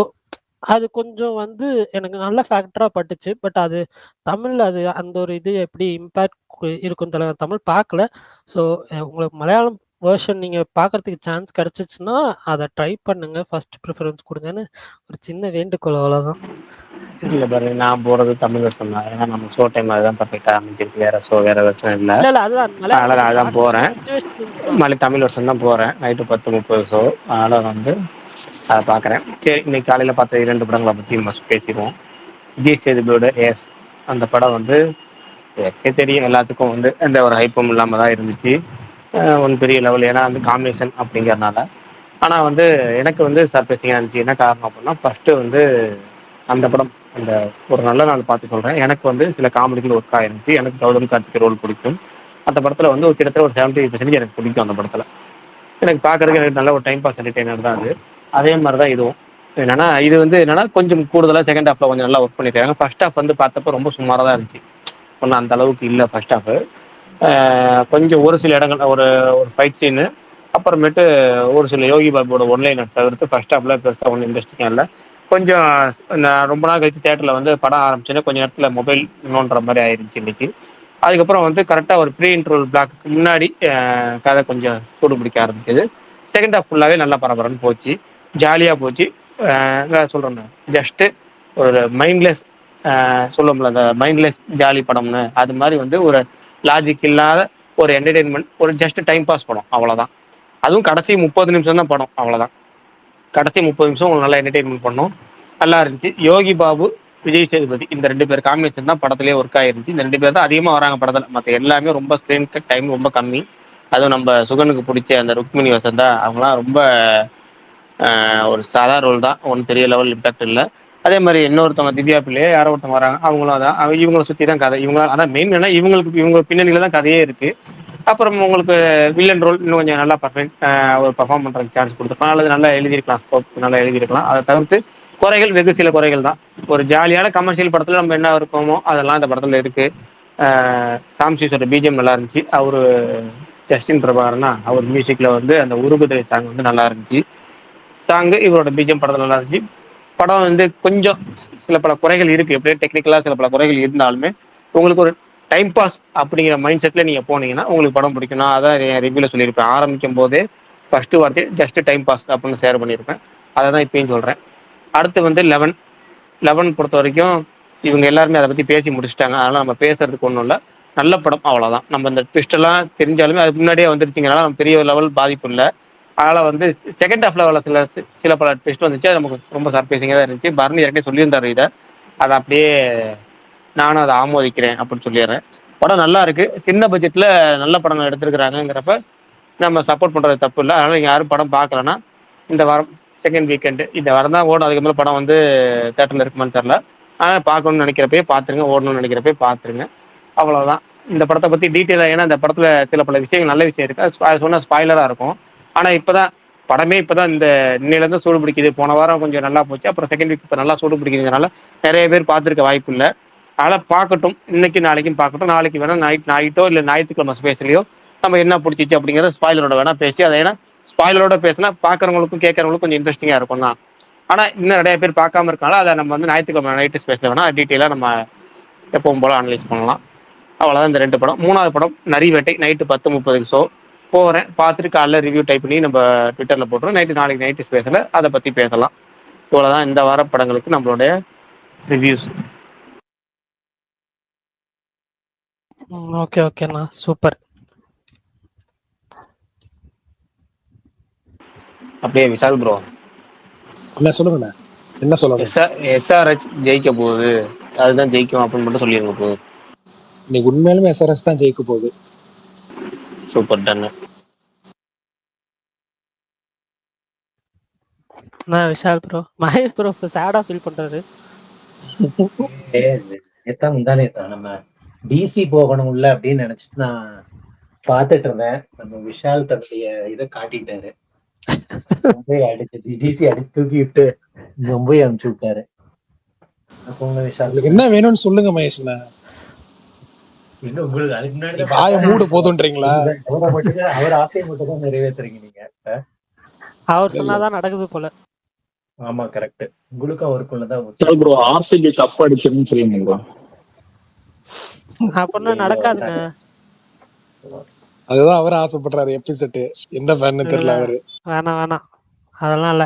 அது கொஞ்சம் வந்து எனக்கு நல்ல ஃபேக்டரா பட்டுச்சு. பட் அது தமிழ்ல அது அந்த ஒரு இது எப்படி இம்பாக்ட் இருக்குன்னு தெரியல. நான் தமிழ் பார்க்கல. ஸோ உங்களுக்கு மலையாளம் வெர்ஷன் நீங்க பார்க்கறதுக்கு சான்ஸ் கிடைச்சுச்சுன்னா, அத ட்ரை பண்ணுங்க. ஃபர்ஸ்ட் ப்ரிஃபரன்ஸ் குடுங்கன்னு ஒரு சின்ன வேண்டுகோள் அவ்வளோதான். இல்ல பாரு, நான் போறது தமிழ் வெர்ஷன் தான். ஏன்னா நம்ம ஷோ டைம் அதுதான் பர்ஃபெக்ட்டா அமைஞ்சிருக்கு. வேற ஷோ வேற வெர்ஷன் இல்ல. இல்ல, இல்ல. அதுதான் மலையாளம் அதனால நான் வெர்ஷன் அதான் பார்க்கணும். போறேன். சிச்சுவேஷன் இருந்துச்சுன்னா. தமிழ் வெர்ஷன் தான் போறேன். Night 10:30 show. அதனால வந்து அதை பார்க்குறேன். சரி, இன்னைக்கு காலையில் பார்த்த 2 படங்களை பற்றி நம்ம பேசிடுவோம். விஜய் சேதுபதியோட எஸ், அந்த படம் வந்து எனக்கே தெரியும் எல்லாத்துக்கும் வந்து எந்த ஒரு ஹைப்பும் இல்லாமல் தான் இருந்துச்சு. ஒன்றும் பெரிய லெவல், ஏன்னா வந்து காம்பினேஷன் அப்படிங்கிறனால. ஆனால் வந்து எனக்கு வந்து சர்ப்ரைசிங்காக இருந்துச்சு. என்ன காரணம் அப்படின்னா, ஃபஸ்ட்டு வந்து அந்த படம், அந்த ஒரு நல்ல நாள் பார்த்து சொல்கிறேன், எனக்கு வந்து சில காமெடிகள் ஒர்க் ஆயிருந்துச்சு. எனக்கு கௌதம் கார்த்திக் ரோல் பிடிக்கும். அந்த படத்தில் வந்து ஒரு கிட்டத்தட்ட ஒரு 70% எனக்கு பிடிக்கும். அந்த படத்தில் எனக்கு பார்க்கறதுக்கு எனக்கு நல்ல ஒரு டைம் பாஸ் என்டர்டெய்னர் தான் அது. அதே மாதிரி தான் இதுவும். என்னன்னா இது வந்து என்னன்னா கொஞ்சம் கூடுதலாக செகண்ட் ஹாஃப்ல கொஞ்சம் நல்லா ஒர்க் பண்ணியிருக்காங்க. ஃபர்ஸ்ட் ஹாஃப் வந்து பார்த்தப்ப ரொம்ப சுமாராக தான் இருந்துச்சு. ஒன்றும் அந்த அளவுக்கு இல்லை ஃபர்ஸ்ட் ஹாஃப். கொஞ்சம் ஒரு சில இடங்கள் ஒரு ஒரு ஃபைட் சீனு, அப்புறமேட்டு ஒரு சில யோகி பாபுவோட ஒன்லைனர் தவிர்த்து ஃபர்ஸ்ட் ஹாஃப்ல பெருசாக ஒன்றும் இன்ட்ரெஸ்டிங்காக இல்லை. கொஞ்சம் நான் ரொம்ப நாள் கழிச்சு தேட்டரில் வந்து படம் ஆரம்பிச்சோன்னே கொஞ்சம் நேரத்தில் மொபைல் நோண்டுற மாதிரி ஆயிருந்துச்சு இன்னைக்கு. அதுக்கப்புறம் வந்து கரெக்டாக ஒரு ப்ரீ இன்ட்ரோல் பிளாக்கு முன்னாடி கதை கொஞ்சம் சூடு பிடிக்க ஆரம்பிச்சது. செகண்ட் ஹாஃப் ஃபுல்லாகவே நல்லா பரபரன்னு போச்சு, ஜாலியாக போச்சு. சொல்கிறேன், ஜஸ்ட்டு ஒரு மைண்ட்லெஸ், சொல்லுவோம்ல அந்த மைண்ட்லெஸ் ஜாலி படம்னு, அது மாதிரி வந்து ஒரு லாஜிக் இல்லாத ஒரு என்டர்டெயின்மெண்ட், ஒரு ஜஸ்ட் டைம் பாஸ் படம், அவ்வளோதான். அதுவும் கடைசி 30 நிமிஷம் தான் படம், அவ்வளோதான். கடைசி 30 நிமிஷம் உங்களுக்கு நல்லா என்டர்டெயின்மெண்ட் பண்ணோம், நல்லா இருந்துச்சு. யோகி பாபு, விஜய் சேதுபதி இந்த 2 பேர் காம்பினேஷன் தான் படத்திலேயே ஒர்க் ஆயிருந்துச்சு. இந்த 2 பேர் தான் அதிகமாக வராங்க படத்தில், மற்ற எல்லாமே ரொம்ப ஸ்க்ரீன் டைம் ரொம்ப கம்மி. அதுவும் நம்ம சுகனுக்கு பிடிச்ச அந்த ருக்மிணி வசந்தா அவங்களாம் ரொம்ப ஒரு சாதா ரோல் தான், ஒன்றும் பெரிய லெவல் இம்பாக்ட் இல்லை. அதே மாதிரி இன்னொருத்தவங்க திவ்யா பிள்ளையே யாரோ ஒருத்தவங்க வராங்க, அவங்களும் அதான் இவங்களை சுற்றி தான் கதை. இவங்க அதான் மெயின் என்ன, இவங்களுக்கு இவங்க பின்னணியில் தான் கதையே இருக்குது. அப்புறம் உங்களுக்கு வில்லன் ரோல் இன்னும் கொஞ்சம் நல்லா ஒரு பர்ஃபார்ம் பண்ணுறதுக்கு சான்ஸ் கொடுத்துருக்கலாம், அல்லது நல்லா எழுதியிருக்கலாம், ஸ்கோப் நல்லா எழுதியிருக்கலாம். அதை தவிர்த்து குறைகள் வெகு சில குறைகள் தான். ஒரு ஜாலியான கமர்ஷியல் படத்தில் நம்ம என்ன இருக்கோமோ அதெல்லாம் இந்த படத்தில் இருக்குது. சாம்சிஸோட பிஜிஎம் நல்லா இருந்துச்சு. அவர் ஜஸ்டின் பிரபாகரனா, அவர் மியூசிக்கில் வந்து அந்த உருகுதை சாங் வந்து நல்லா இருந்துச்சு. சாங்கு இவரோட பிஜிஎம் படத்தில் நல்லா இருந்துச்சு. படம் வந்து கொஞ்சம் சில பல குறைகள் இருக்குது, எப்படியே டெக்னிக்கலாக சில பல குறைகள் இருந்தாலுமே உங்களுக்கு ஒரு டைம் பாஸ் அப்படிங்கிற மைண்ட் செட்டில் நீங்கள் போனீங்கன்னா உங்களுக்கு படம் பிடிக்கும். நான் அதான் என் ரிவ்யூவில் சொல்லியிருப்பேன், ஆரம்பிக்கும் போதே ஃபஸ்ட்டு வார்த்தை ஜஸ்ட் டைம் பாஸ் அப்படின்னு ஷேர் பண்ணியிருப்பேன். அதை தான் இப்பயும் சொல்கிறேன். அடுத்து வந்து 11 பொறுத்த வரைக்கும் இவங்க எல்லாருமே அதை பற்றி பேசி முடிச்சுட்டாங்க, அதனால் நம்ம பேசுறதுக்கு ஒன்றும் இல்லை. நல்ல படம், அவ்வளோதான். நம்ம இந்த ட்விஸ்டெல்லாம் தெரிஞ்சாலுமே அதுக்கு முன்னாடியே வந்துருச்சுங்கனால நம்ம பெரிய லெவல் பாதிப்பு இல்லை. அதனால் வந்து செகண்ட் ஹாஃப்ல உள்ள சில பல ட்விஸ்ட் வந்துச்சு, அது நமக்கு ரொம்ப சர்ப்ரைசிங்காக தான் இருந்துச்சு. பரணி ஏற்கனவே சொல்லியிருந்தாரு இதை, அதை அப்படியே நானும் அதை ஆமோதிக்கிறேன் அப்படின்னு சொல்லிடுறேன். படம் நல்லா இருக்கு, சின்ன பட்ஜெட்டில் நல்ல படங்கள் எடுத்துருக்கிறாங்கிறப்ப நம்ம சப்போர்ட் பண்ணுறது தப்பு இல்லை. அதனால் நீங்கள் யாரும் படம் பார்க்கலன்னா இந்த வாரம் செகண்ட் வீக்கெண்டு இந்த வாரம் தான் ஓடும். அதுக்கு மேலே படம் வந்து தேட்டரில் இருக்குமான்னு தெரில. ஆனால் பார்க்கணும்னு நினைக்கிறப்பே பார்த்துருங்க, ஓடணும்னு நினைக்கிறப்பே பார்த்துருங்க, அவ்வளோதான். இந்த படத்தை பற்றி டீட்டெயிலாக, ஏன்னா இந்த படத்தில் சில பல விஷயங்கள் நல்ல விஷயம் இருக்குது, அது சொன்னால் ஸ்பாய்லராக இருக்கும். ஆனால் இப்போ தான் படமே இப்போ தான் இந்த இன்னையிலேருந்து சூடு பிடிக்குது. போன வாரம் கொஞ்சம் நல்லா போச்சு, அப்புறம் செகண்ட் வீக் இப்போ நல்லா சூடு பிடிக்குதுங்கிறனால நிறைய பேர் பார்த்துருக்க வாய்ப்பு இல்லை. அதனால் பார்க்கட்டும், இன்னைக்கு நாளைக்கும் பார்க்கட்டும். நாளைக்கு வேணால் நைட்டோ இல்லை ஞாயிற்றுக்கிழமை ஸ்பேஸ்லையோ நம்ம என்ன பிடிச்சிச்சு அப்படிங்கிறத ஸ்பாய்லரோட வேணால் பேசி, அதை ஏன்னா ஸ்பாய்லரோட பேசினா பார்க்குறவங்களுக்கும் கேட்குறவங்களுக்கும் கொஞ்சம் இன்ட்ரெஸ்டிங்காக இருக்கும் தான். ஆனால் இன்னும் நிறைய பேர் பார்க்காம இருக்காங்க, அதை நம்ம வந்து ஞாயிற்றுக்கிழமை நைட்டு ஸ்பேஸில் வேணால் டீட்டெயிலாக நம்ம எப்பவும் போல் அனலைஸ் பண்ணலாம். அவ்வளோதான் இந்த 2 படம். 3வது படம் நரிவேட்டை, நைட்டு 10:30 ஷோ போகிறேன், பார்த்துட்டு காலைல ரிவ்யூ டைப் பண்ணி நம்ம ட்விட்டரில் போட்டுருவோம். நாளைக்கு நைட்டு ஸ்பேஸில் அதை பற்றி பேசலாம். இவ்வளோதான் இந்த வார படங்களுக்கு நம்மளுடைய ரிவ்யூஸ். ஓகே ஓகேண்ணா, சூப்பர். அப்படியே விஷால் ப்ரோ, என்ன சொல்லுங்கண்ணே, என்ன சொல்லணும்? எஸ்ஆர்ஹெச் ஜெயிக்க போகுது, அதுதான் ஜெயிக்கும் அப்படின்னு மட்டும் சொல்லிடுங்க போகுது. இன்னைக்கு உண்மையிலுமே எஸ்ஆர்எஸ் தான் ஜெயிக்க போகுது. சூப்பர் டன்னு. நான் விஷால் ப்ரோ. மகேஷ் ப்ரோ சேடா ஃபீல் பண்றாரு. நம்ம டிசி போகணும்ல அப்படின்னு நினைச்சிட்டு நான் பாத்துட்டு இருந்தேன். நம்ம விஷால் தன்னுடைய இதை காட்டிட்டாரு, மும்பை அடிச்சு டிசி அடிச்சு தூக்கி விட்டு மும்பை அனுப்பிச்சு விட்டாரு. என்ன வேணும்னு சொல்லுங்க மகேஷ்ண்ணா. இன்னும் உங்களுக்கு அதுக்கு முன்னாடி வாய மூடு போதுன்றீங்களா? அவர் ஆசையை மட்டும் தான் நிறைவேற்றுறீங்க நீங்க. அவர் சொன்னாதான் நடக்குது போல. ஆமா கரெக்ட், உங்களுக்கும் அவருக்குள்ளதான் ப்ரோ ஆர்சிபி கப் அடிச்சிருன்னு சொல்லுங்க ப்ரோ. அப்படின்னா நடக்காதுங்க. அதுதான் அவர் ஆசைப்படுறாரு. எபிசெட் என்ன ஃபேன்னு தெரியல அவரு. வேணாம் அதெல்லாம் இல்ல,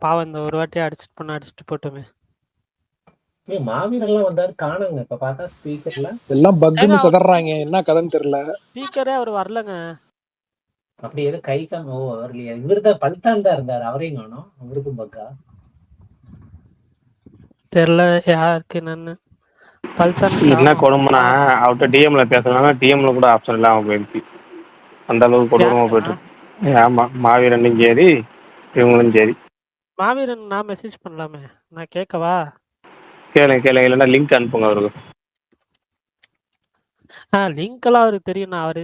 பாவம் இந்த ஒரு வாட்டி அடிச்சுட்டு போட்டுமே. மாவீரெல்லாம் வந்தாரு காணுங்க, இப்ப பார்த்தா ஸ்பீக்கர்ல எல்லாம் பக்குன்னு சதறாங்க, என்ன கதைன்னு தெரியல. ஸ்பீக்கரே அவர் வரலங்க. அப்படி எதுவும் கை காம வரலையா? இவருதான் பல்தான் தான் இருந்தாரு, அவரையும் காணோம். அவருக்கும் பக்கா தெரியல யாருக்கு என்னன்னு. பல்தான் என்ன கொடுமைனா அவர்கிட்ட டிஎம்ல பேசுறாங்க, டிஎம்ல கூட ஆப்ஷன் இல்லாம போயிடுச்சு. அந்த அளவுக்கு கொடூரமா போயிட்டு இருக்கு. ஆமா, மாவீரனும் சரி இவங்களும் சரி. மாவீரன் நான் மெசேஜ் பண்ணலாமே, நான் கேட்கவா? கேளுங்க இல்லைன்னா லிங்க் அனுப்புங்க அவருக்கு. லிங்க் எல்லாம் அவருக்கு தெரியும், நான் அவரு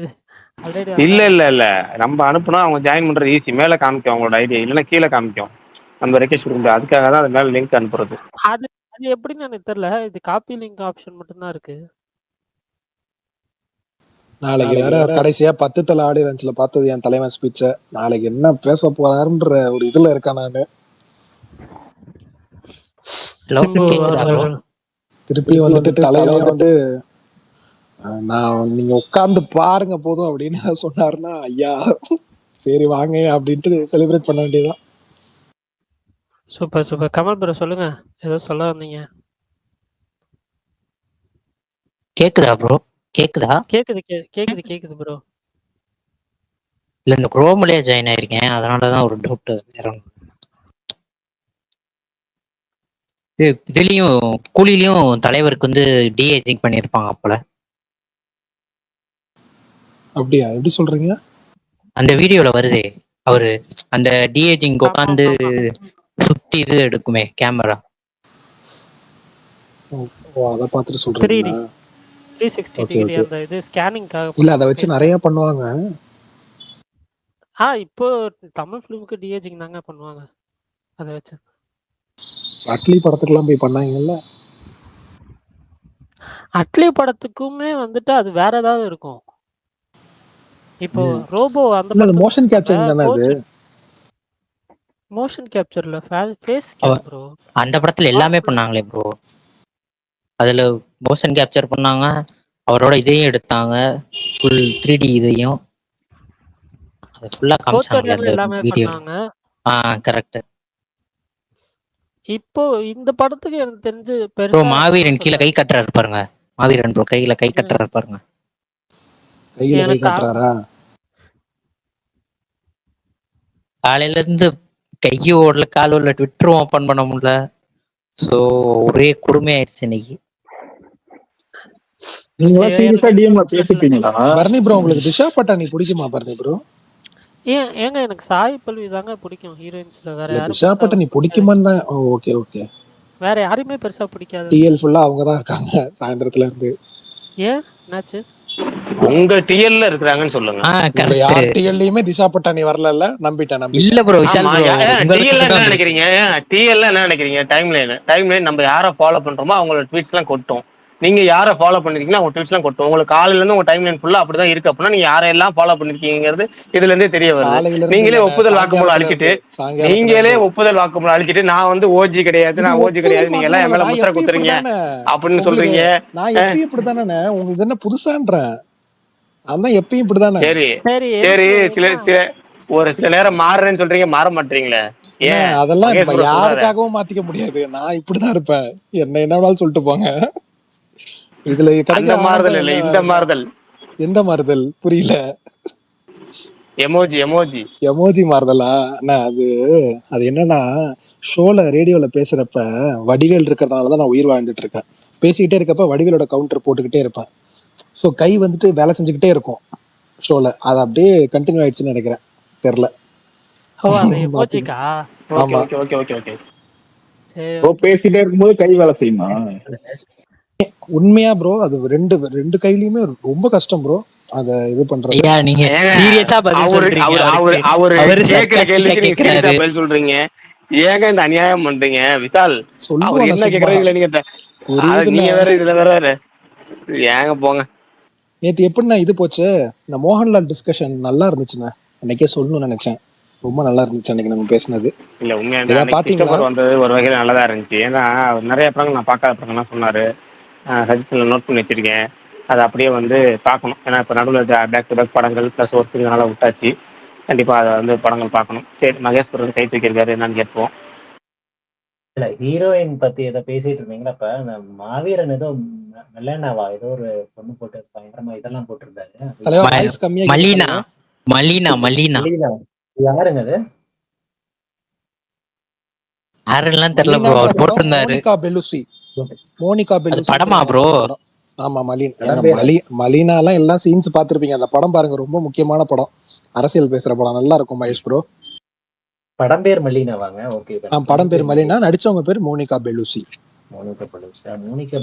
ஆல்ரெடி இல்ல நம்ம அனுப்புனா அவங்க ஜாயின் பண்றது ஈஸி. மேல காமிக்கும் அவங்களோட ஐடியா, இல்லைன்னா கீழே காமிக்கும். நம்ம ரெக்வெஸ்ட் கொடுக்க முடியாது, அதுக்காக தான் அது மேல லிங்க் அனுப்புறது. அது அது எப்படின்னு எனக்கு தெரியல. இது காப்பி லிங்க் ஆப்ஷன் மட்டும்தான் இருக்கு. நாளைக்கு வேற கடைசியா 10 தலை ஆடியன்ஸ்ல பார்த்தது என் தலைவன் ஸ்பீச்ச. நாளைக்கு என்ன பேச போறாருன்ற ஒரு இதுல இருக்கேன் நானு. திருப்பி வந்துட்டு தலைவன் வந்துட்டு நான் நீங்க உட்கார்ந்து பாருங்க போதும் அப்படின்னு சொன்னாருன்னா, ஐயா சரி வாங்க அப்படின்ட்டு செலிப்ரேட் பண்ண வேண்டியதுதான். சூப்பர் கமல் ப்ரோ சொல்லுங்க, ஏதோ சொல்ல வந்தீங்க. கேக்குதா ப்ரோ? கேக்குதா? கேக்குது ப்ரோ. இல்ல, இந்த குரோம்லயே ஜாயின் ஆயிருக்கேன், அதனாலதான் ஒரு டவுட். இதுலயும் கூலிலையும் தலைவருக்கு வந்து டிஏஜிங் பண்ணிருப்பாங்க போல. அப்படியா? எப்படி சொல்றீங்க? அந்த வீடியோல வருதே, அவரு அந்த டிஏஜிங் உட்காந்து சுத்தி இது எடுக்குமே கேமரா. அத பாத்துட்டு சொல்றீங்களா? 360 டிகிரி அந்த இது ஸ்கேனிங்காக. இல்ல, அத வச்சு நிறைய பண்ணுவாங்க. இப்போ தமிழ் ஃபிலிமுக்கு டிஏஜிங் தாங்க பண்ணுவாங்க அத வச்சு. அட்லி படத்துக்குலாம் போய் பண்ணாங்கல்ல. அட்லி படத்துக்குமே வந்துட்டு அது வேற ஏதாவது இருக்கும். இப்போ ரோபோ அந்த படத்துல மோஷன் கேப்சர் தானே அது. மோஷன் கேப்சர்ல ஃபேஸ் கேம் ப்ரோ. அந்த படத்துல எல்லாமே பண்ணாங்களே ப்ரோ. அதுல மோஷன் கேப்சர் பண்ணாங்க, அவரோட இதையும் எடுத்தாங்க, ஃபுல் 3D இதையும் ஃபுல்லா காமிச்சாங்க அந்த வீடியோ. கரெக்ட். இப்போ இந்த படத்துக்கு எனக்கு தெரிஞ்சு ப்ரோ மாவீரன் கீழே கை கட்டுறாரு பாருங்க. மாவீரன் ப்ரோ கையில கை கட்டுறாரு பாருங்க. கையில கை கட்டுறாரா? காலையில இருந்து கையும் ஓடல, கால் ஓடல, ட்விட்டரும் ஓபன் பண்ண முடியல. சோ ஒரே கொடுமை ஆயிடுச்சு இன்னைக்கு. நீங்க சீரியஸா டிஎம்ல பேசிட்டீங்களா? பர்னி ப்ரோ, உங்களுக்கு திஷா பட்டானி பிடிக்குமா பர்னி ப்ரோ? ஏங்க எனக்கு சாய் பல்லவி தாங்க பிடிக்கும் ஹீரோயின்ஸ்ல. வேற யாரும் திஷா பட்டானி பிடிக்குமான்னு தான். ஓகே வேற யாருமே பெருசா பிடிக்காது. டிஎல் ஃபுல்லா அவங்க தான் இருக்காங்க சாயந்திரத்துல இருந்து. ஏன் என்னாச்சு? உங்க டிஎல்ல இருக்காங்கன்னு சொல்லுங்க. யார் டிஎல்லையுமே திஷா பட்டானி வரல. நம்பிட்டேன். இல்ல ப்ரோ, டிஎல்ல என்ன நினைக்கிறீங்க? டிஎல்ல என்ன நினைக்கிறீங்க? டைம்லைன் நம்ம யாரை ஃபாலோ பண்றோமோ அவங்களோட ட்வீட்ஸ் எல்லாம் கொட்டும். நீங்க யாரை ஃபாலோ பண்ணிருக்கீங்களோ அவங்க ட்வீட்ஸ் எல்லாம் கொட்டும். உங்களுக்கு காலையில இருந்து உங்க டைம்லைன் ஃபுல்லா அப்படிதான் இருக்கு அப்படின்னா நீங்க யாரெல்லாம் ஃபாலோ பண்ணிருக்கீங்கிறது இதுல இருந்தே தெரிய வருது. நீங்களே ஒப்புதல் வாக்குமூலம் அழிச்சிட்டு நான் வந்து ஓஜி கிடையாது, நான் ஓஜி கிடையாது, நீங்க எல்லாம் என் மேல முத்திர குத்துறீங்க அப்படின்னு சொல்றீங்க. நான் எப்பயும் இப்படித்தானே, உங்களுக்கு என்ன புதுசான்றேன்? அதான் எப்பயும் இப்படிதானே. சரி ஒரு சில நேரம் மாறுறேன்னு சொல்றீங்க, மாற மாட்டீங்களே. அதெல்லாம் யாருக்காகவும் மாத்திக்க முடியாது. நான் இப்படிதான் இருப்பேன், என்ன வேணாலும் சொல்லிட்டு போங்க. இதுல கிடைக்கிற மாறுதல் இல்ல, இந்த மாறுதல். எந்த மாறுதல்? புரியல. எமோஜி மாறுதலா? அது என்னன்னா, ஷோல ரேடியோல பேசுறப்ப வடிவேல் இருக்கிறதுனாலதான் நான் உயிர் வாழ்ந்துட்டு இருக்கேன். பேசிக்கிட்டே இருக்கப்ப வடிவேலோட கவுண்டர் போட்டுக்கிட்டே இருப்பேன். ஸோ கை வந்துட்டு வேலை செஞ்சுக்கிட்டே இருக்கும் ஷோல. அது அப்படியே கண்டினியூ ஆயிடுச்சுன்னு நினைக்கிறேன், தெரியல. பேசிட்டே இருக்கும்போது கை வேலை செய்யுமா? உண்மையா ப்ரோ, அது ரெண்டு கையிலயுமே ரொம்ப கஷ்டம் ப்ரோ அத இது பண்றது. நீங்க சீரியஸா பதில் சொல்றீங்க? அவரு கேக்குற கேள்விக்கு நீங்க சீரியஸா பதில் சொல்றீங்க. ஏங்க இந்த அநியாயம் பண்றீங்க விசால்? அவர் என்ன கேக்குறீங்களா நீங்க வேற இதுல வேற ஏங்க போங்க. நேத்து எப்படின்னா இது போச்சு, இந்த மோகன்லால் டிஸ்கஷன் நல்லா இருந்துச்சுண்ணே. அன்னைக்கே சொல்லணும்னு நினைச்சேன், ரொம்ப நல்லா இருந்துச்சு அன்னைக்கு நம்ம பேசினது. இல்ல உண்மையா பாத்தீங்களா? வந்தது ஒரு வகையில நல்லதா இருந்துச்சு. ஏன்னா நிறைய படங்கள் நான் பார்க்காத படங்கள்லாம் சொன்னாரு, சஜஷன்ல நோட் பண்ணி வச்சிருக்கேன். அதை அப்படியே வந்து பார்க்கணும். ஏன்னா இப்போ நடுவில் பேக் டு பேக் படங்கள் ப்ளஸ் ஒர்க்குங்கனால விட்டாச்சு. கண்டிப்பா அதை வந்து படங்கள் பார்க்கணும். சரி, மகேஷ் வந்து கை தூக்கியிருக்காரு, என்னன்னு கேட்போம். இல்ல ஹீரோயின் பத்தி ஏதோ பேசிட்டு இருந்தீங்களா? அப்ப இந்த மாவீரன் ஏதோ மெல்லனாவா ஏதோ ஒரு பொண்ணு போட்டு பயங்கரமா இதெல்லாம் போட்டிருந்தாரு. மலீனா மலீனா மலீனா மலீனா யாருங்க அது? யாருலாம் தெரியல ப்ரோ, மலினான்ற அவர் படம் போட்டிருந்தாரு. மோனிகா பெலுசி. மோனிகா அது பெலுசின்ற படமா ப்ரோ? ஒரு படம். ஆமா மலின். ஏங்க படம் பேரு மலினாலாம் எல்லாம் சீன்ஸ் பார்த்திருப்பீங்க. அந்த படம் பாருங்க, ரொம்ப முக்கியமான படம். அரசியல் பேசுற படம், நல்லா இருக்கும் மகேஷ் ப்ரோ. படம் பேர் மலீனாவாங்க? ஓகே. படம் பேர் மலினா, நடிச்சவங்க பேர் மோனிகா பெலுசி. மோனிகா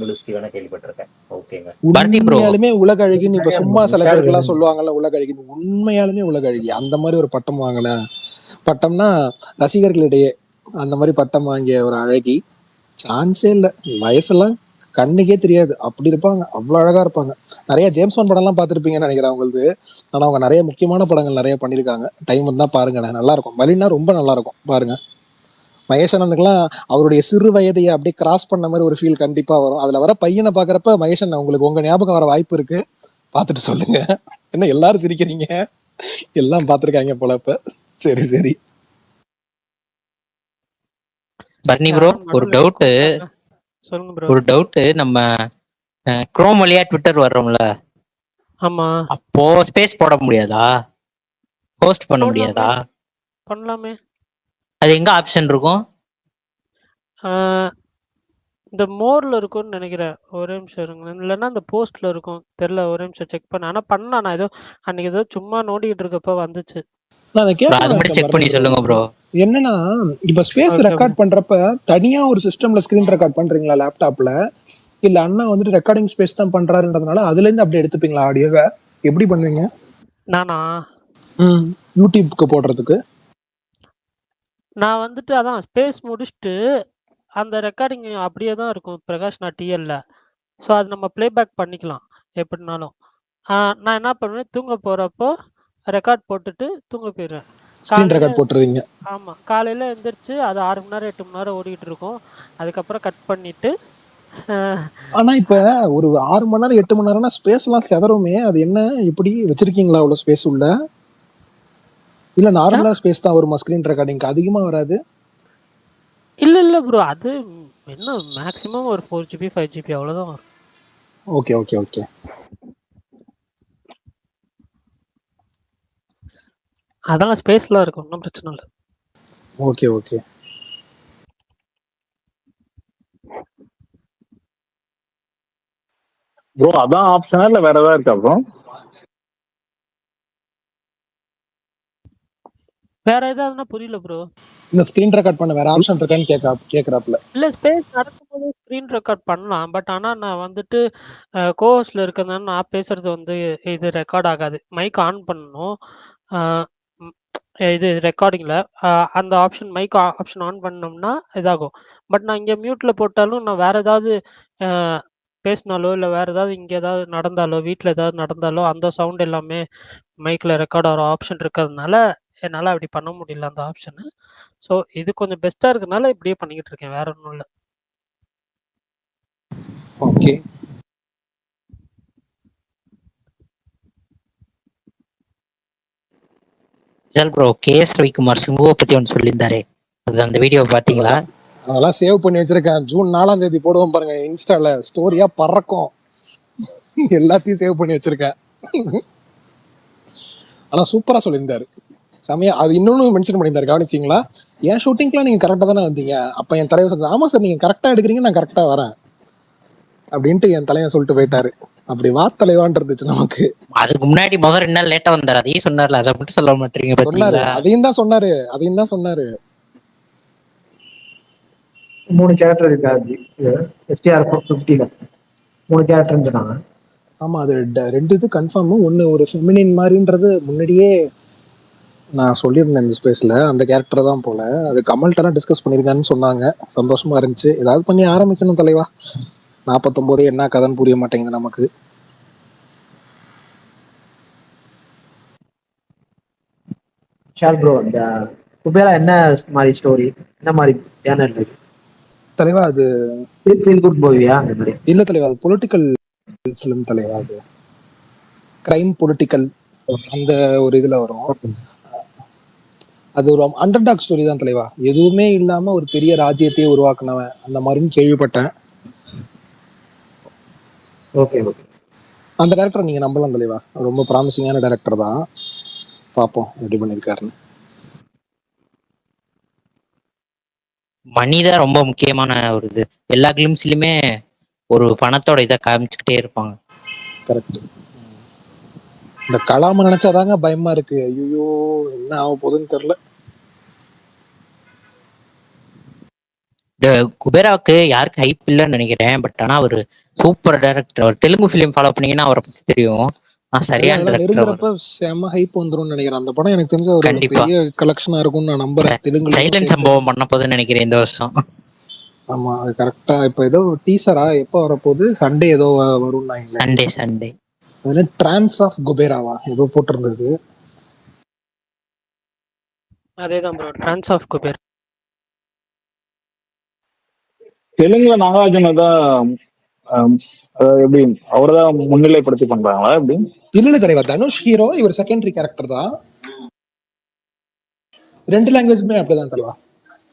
பெலுஸ்கி வேணா கேள்விப்பட்டிருக்கேன். ஓகேங்க. பரணி ப்ரோ, உண்மையாலுமே உலக அழகின்னு இப்ப சும்மா சில விஷால் பேருக்கெல்லாம் வேணும். சொல்லுவாங்கல்ல உலக அழகின்னு, உண்மையாலுமே உலக அழகி. அந்த மாதிரி ஒரு பட்டம் வாங்கின பட்டம்னா ரசிகர்களிடையே அந்த மாதிரி பட்டம் வாங்கிய ஒரு அழகி சான்ஸே இல்லை. வயசெல்லாம் கண்ணுக்கே தெரியாது, அப்படி இருப்பாங்க, அவ்வளவு அழகா இருப்பாங்க. நிறைய ஜேம்ஸ் பாண்ட் படம் எல்லாம் பார்த்திருப்பீங்கன்னு நினைக்கிறேன் அவங்களுக்கு. ஆனா அவங்க நிறைய முக்கியமான படங்கள் நிறைய பண்ணியிருக்காங்க. டைம் இருந்தா பாருங்க, நல்லா இருக்கும். மலினா ரொம்ப நல்லா இருக்கும், பாருங்க. மகேஷனுக்குலாம் அவருடைய சிறு வயதையை அப்படியே கிராஸ் பண்ண மாதிரி ஒரு ஃபீல் கண்டிப்பா வரும். அதுல வர பையனை பாக்குறப்ப மகேஷன் உங்களுக்கு உங்க ஞாபகம் வர வாய்ப்பு இருக்கு, பார்த்துட்டு சொல்லுங்க. என்ன எல்லாரும் சிரிக்கிறீங்க? எல்லாம் பார்த்திருக்காங்க போல இப்ப. சரி சரி. பரணி ப்ரோ, ஒரு நடுவில் டவுட். சொல்லுங்க ப்ரோ. ஒரு டவுட், நம்ம குரோம் வழியா ட்விட்டர் வர்றோம்ல, ஆமா, அப்போ ஸ்பேஸ் போட முடியாதா? போஸ்ட் பண்ண போடலாமே முடியாதா? பண்ணலாமே. அது எங்க ஆப்ஷன் இருக்கும்? ஆஹ் இந்த மோர்ல இருக்கும்னு நினைக்கிறேன். ஒரே நிமிஷம் இருங்க, இல்லைன்னா இந்த போஸ்ட்ல இருக்கும், தெரியல. ஒரே நிமிஷம் செக் பண்ண. ஆனா பண்ணலாம், நான் ஏதோ அன்னைக்கு ஏதோ சும்மா நோண்டிக்கிட்டு இருக்கப்ப வந்துச்சு. நான் அதை ப்ரோ அது கேட்கணும்னு மட்டும் நினைச்சேன் செக் பரணி பண்ணி ப்ரோ. சொல்லுங்க ப்ரோ. என்னன்னா, இப்ப ஸ்பேஸ் ஓகே ப்ரோ. ரெக்கார்ட் பண்றப்ப தனியா ஒரு சிஸ்டம்ல ஸ்கிரீன் ரெக்கார்ட் பண்றீங்களா லேப்டாப்ல, இல்ல அண்ணா வந்துட்டு ரெக்கார்டிங் ஸ்பேஸ் தான் பண்றாருன்றதுனால அதுல இருந்து அப்படியே எடுத்துப்பீங்களா ஆடியோவை? எப்படி பண்ணுவீங்க? நானா யூடியூப்க்கு போடுறதுக்கு நான் வந்துட்டு அதான் ஸ்பேஸ் முடிச்சுட்டு அந்த ரெக்கார்டிங் அப்படியே தான் இருக்கும் பிரகாஷ் நான் டிஎல்ல. ஸோ அது நம்ம ப்ளேபேக் பண்ணிக்கலாம் எப்படினாலும். நான் என்ன பண்ணுவேன், தூங்க போகிறப்போ ரெக்கார்ட் போட்டுட்டு தூங்க போயிடுவேன். ஸ்கிரீன் காலையில் ரெக்கார்ட் போட்டுருவீங்க. ஆமாம், காலையில் எழுந்திரிச்சு அது 6 மணி நேரம் 8 மணி நேரம் ஓடிக்கிட்டு இருக்கும். அதுக்கப்புறம் கட் பண்ணிவிட்டு ஆனா இப்ப ஒரு 6 மணி நேரம் 8 மணி நேரம்னா ஸ்பேஸ் எல்லாம் செதறுமே, அது என்ன, எப்படி வச்சிருக்கீங்களா அவ்வளவு ஸ்பேஸ் உள்ள? இல்ல நார்மலா ஸ்பேஸ் தான் வருமா ஸ்கிரீன் ரெக்கார்டிங், அதிகமா வராது? இல்லை இல்லை ப்ரோ, அது என்ன மேக்ஸிமம் ஒரு 4 GB 5 GB அவ்வளோதான் வரும். Okay okay okay. அதெல்லாம் ஸ்பேஸ்லாம் இருக்கும், ஒன்றும் பிரச்சனை இல்லை. Okay okay. ப்ரோ அதான் ஆப்ஷனா இல்ல வேற ஏதாவது இருக்கா ப்ரோ? வேற ஏதாவதுன்னா புரியல ப்ரோ. இந்த ஸ்கிரீன் ரெக்கார்ட் பண்ண வேற ஆப்ஷன் இருக்கான்னு கேக்குறாப்ல. இல்லை, ஸ்பேஸ் நடக்கும்போது ஸ்க்ரீன் ரெக்கார்ட் பண்ணலாம். பட் ஆனால் நான் வந்துட்டு கோஹோஸ்டில் இருக்கிறதுனால நான் பேசுறது வந்து இது ரெக்கார்ட் ஆகாது. மைக் ஆன் பண்ணணும். அஹ் ம், இது ரெக்கார்டிங்கில் அந்த ஆப்ஷன் மைக் ஆப்ஷன் ஆன் பண்ணோம்னா இதாகும். பட் நான் இங்கே மியூட்டில் போட்டாலும் நான் வேற ஏதாவது அஹ், பேசினாலோ இல்லை வேற ஏதாவது இங்கே ஏதாவது நடந்தாலோ வீட்டில் ஏதாவது நடந்தாலோ அந்த சவுண்ட் எல்லாமே மைக்கில் ரெக்கார்ட் ஆகிற ஆப்ஷன் இருக்கிறதுனால என்னால் அப்படி பண்ண முடியல அந்த ஆப்ஷனு. ஸோ இது கொஞ்சம் பெஸ்ட்டாக இருக்கனால இப்படியே பண்ணிக்கிட்டு இருக்கேன், வேற ஒன்றும் இல்லை. ஓகே. ப்ரோ, கேஎஸ் ரவிக்குமார் சிம்புவை பத்தி ஒன்று சொல்லியிருந்தாரு, அது அந்த வீடியோ பாத்தீங்களா? அதெல்லாம் சேவ் பண்ணி வச்சிருக்கேன். ஜூன் 4ஆம் தேதி போடுவோம் பாருங்க, இன்ஸ்டால ஸ்டோரியா பறக்கும். எல்லாத்தையும் சேவ் பண்ணி வச்சிருக்கேன். ஆனா சூப்பரா சொல்லியிருந்தாரு, சமயம். அது இன்னொன்னு மென்ஷன் பண்ணியிருந்தாரு, கவனிச்சிங்களா? என் ஷூட்டிங்லாம் நீங்க கரெக்டா தானே வந்தீங்க. அப்ப என் தலைவர் சொன்னார், ஆமா சார் நீங்க கரெக்டா எடுக்கிறீங்க, நான் கரெக்டா வரேன் அப்படின்ட்டு என் தலைவன் சொல்லிட்டு போயிட்டாரு. அப்படி வா தலைவான் இருந்துச்சு நமக்கு. அதுக்கு முன்னாடி முதல் 2 நாள் லேட்டா வந்தாரு, அதையும் சொன்னார்ல, அதை மட்டும் சொல்ல மாட்டீங்க சொன்னாரு, பாத்தீங்களா? அதையும் தான் சொன்னாரு. 3 கேரக்டர் இருக்காது STR 50ல 3 கேரக்டர் சொன்னாங்க. ஆமா, அது 2 இது கன்ஃபார்ம். ஒன்னு ஒரு ஃபெமினின் மாதிரின்றது முன்னாடியே நான் சொல்லியிருந்தேன் இந்த ஸ்பேஸ்ல, அந்த கேரக்டர் தான் போல. அது கமல்கிட்ட டிஸ்கஸ் பண்ணியிருக்கான்னு சொன்னாங்க. சந்தோஷமா இருந்துச்சு. ஏதாவது பண்ணி ஆரம்பிக்கணும் தலைவா. 49 என்ன கதைன்னு புரிய மாட்டேங்குது நமக்கு. ஷால் ப்ரோ, இந்த குபேரா என்ன மாதிரி ஸ்டோரி, என்ன மாதிரி ஜேர்னல் இருக்கு தலைவா? அது ஃபீல் குட் மூவியா அந்த மாதிரி? இல்ல தலைவா, அது பொலிட்டிக்கல் ஃபிலிம் தலைவா. அது கிரைம் பொலிட்டிக்கல் அந்த ஒரு இதுல வரும். அது ஒரு அண்டர்டாக் ஸ்டோரி தான் தலைவா. எதுவுமே இல்லாம ஒரு பெரிய ராஜ்யத்தையே உருவாக்குனவன் அந்த மாதிரின்னு கேள்விப்பட்டேன். Okay okay. அந்த டைரக்டர் நீங்க நம்பலாம் தலைவா, ரொம்ப ப்ராமிசிங்கான டைரக்டர் தான். பார்ப்போம் எப்படி பண்ணியிருக்காருன்னு. மணி தான் ரொம்ப முக்கியமான ஒரு இது. எல்லா கிளிம்ஸ்லயுமே ஒரு பணத்தோட இதை காமிச்சுக்கிட்டே இருப்பாங்க. கரெக்ட். இந்த கலாம நினைச்சாதாங்க பயமா இருக்கு. ஐயோ என்ன ஆக போகுதுன்னு தெரியல. இந்த குபேராவுக்கு யாருக்கு ஹைப் இல்லைன்னு நினைக்கிறேன். பட் ஆனா அவர் சூப்பர் டைரக்டர். அவர் தெலுங்கு ஃபிலிம் ஃபாலோ பண்ணீங்கன்னா அவரை பத்தி தெரியும். சரியான டைரக்டர். நெருங்குறப்ப செம ஹைப் வந்துரும்னு நினைக்கிறேன். அந்த படம் எனக்கு தெரிஞ்ச ஒரு பெரிய கலெக்ஷனா இருக்கும்னு நான் நம்புறேன். தெலுங்கு சைலண்ட் சம்பவம் பண்ண போதுன்னு நினைக்கிறேன் இந்த வருஷம். ஆமா அது கரெக்டா. இப்ப ஏதோ டீசரா எப்போ வரப்போகுது? சண்டே ஏதோ வரும். சண்டே அதுல டிரான்ஸ் ஆஃப் குபேராவா ஏதோ போட்டிருந்தது. அதேதான் ப்ரோ, டிரான்ஸ் ஆஃப் குபேர். தெலுங்குல நாகார்ஜுன தான் எப்படி அவர்தான் முன்னிலைப்படுத்தி பண்றாங்களா எப்படி? இல்ல தலைவா, தனுஷ் ஹீரோ, இவர் செகண்டரி கேரக்டர் தான். 2 லாங்குவேஜ்மே அப்படிதான் தலைவா,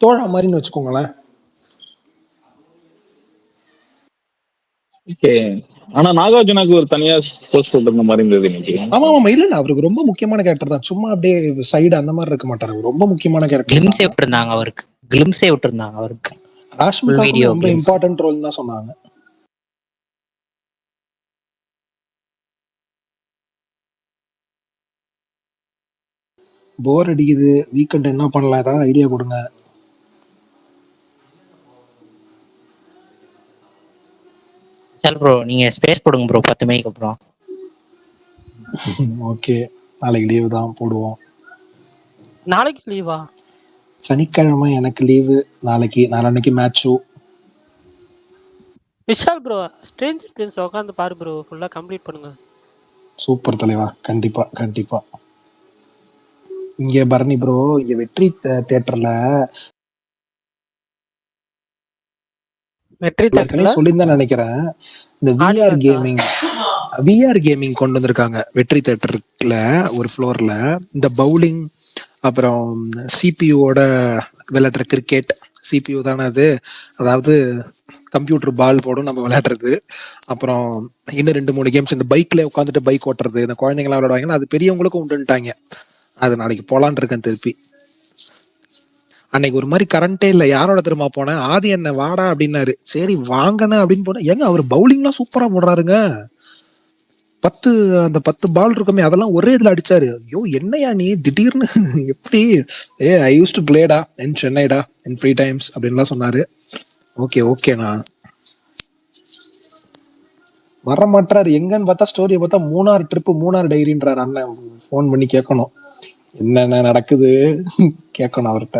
தோழா மாதிரின்னு வச்சுக்கோங்களேன். ஓகே. ஆனா நாகார்ஜுனாக்கு ஒரு தனியா போஸ்ட் இருந்த மாதிரி இருந்தது. ஆமா ஆமா, இல்ல அவருக்கு ரொம்ப முக்கியமான கேரக்டர் தான். சும்மா அப்படியே சைடு அந்த மாதிரி இருக்க மாட்டாரு. ரொம்ப முக்கியமான கேரக்டர். கிளிம்ஸே விட்டுருந்தாங்க அவருக்கு. ராஷ்மிகாவுக்கு ரொம்ப இம்பார்ட்டன்ட் ரோல் தான் சொன்னாங்க. போர் அடிக்குது, வீக்கெண்ட் என்ன பண்ணலாம், ஏதாவது ஐடியா கொடுங்க. சரி ப்ரோ, நீங்க ஸ்பேஸ் போடுங்க ப்ரோ 10 மணிக்கு அப்புறம். ஓகே, நாளைக்கு லீவு தான், போடுவோம். நாளைக்கு லீவா? சனிக்கிழமை எனக்கு லீவு. நாளைக்கு match. Vishal bro, Stranger things உட்காந்து பாரு ப்ரோ, ஃபுல்லா கம்ப்ளீட் பண்ணுங்க. சூப்பர் தலைவா, கண்டிப்பா கண்டிப்பா. இங்க பரணி ப்ரோ, இங்க வெற்றி தியேட்டர்ல சொல்லியிருந்தா நினைக்கிறேன், இந்த விஆர் கேமிங் கொண்டு வந்திருக்காங்க வெற்றி தியேட்டர்ல ஒரு ஃப்ளோர்ல. இந்த பவுலிங், அப்புறம் சிபியூவோட விளையாடுற கிரிக்கெட், சிபியூ தானே அது, அதாவது கம்ப்யூட்டர் பால் போடும் நம்ம விளையாடுறது. அப்புறம் இன்னும் 2-3 கேம்ஸ், இந்த பைக்ல உட்காந்துட்டு பைக் ஓட்டுறது, இந்த குழந்தைங்களாம் விளையாடுவாங்கன்னா அது பெரியவங்களுக்கும் உண்டுன்ட்டாங்க. அது நாளைக்கு போலான் இருக்கேன் திருப்பி. அன்னைக்கு ஒரு மாதிரி கரண்டே இல்லை, யாரோட திரும்ப போனேன், ஆதி என்ன வாடா அப்படின்னாரு. சரி வாங்கண்ணே அப்படின்னு போனேன். ஏங்க அவர் பவுலிங்லாம் சூப்பரா போடுறாருங்க. 10 பால் இருக்குமே, அதெல்லாம் ஒரே இதுல அடிச்சாரு. ஐயோ என்னையா நீ திடீர்னு எப்படி? ஐ யூஸ் டு பிளேடா இன் சென்னைடா இன் ஃப்ரீ டைம்ஸ் அப்படின்லாம் சொன்னாரு. ஓகேண்ணா. வர மாட்டாரு எங்கன்னு பார்த்தா, ஸ்டோரியை பார்த்தா மூணார் ட்ரிப்பு, மூணார் டைரின்றாரு அண்ணன். ஃபோன் பண்ணி கேட்கணும் என்னென்ன நடக்குது, கேட்கணும் அவர்கிட்ட.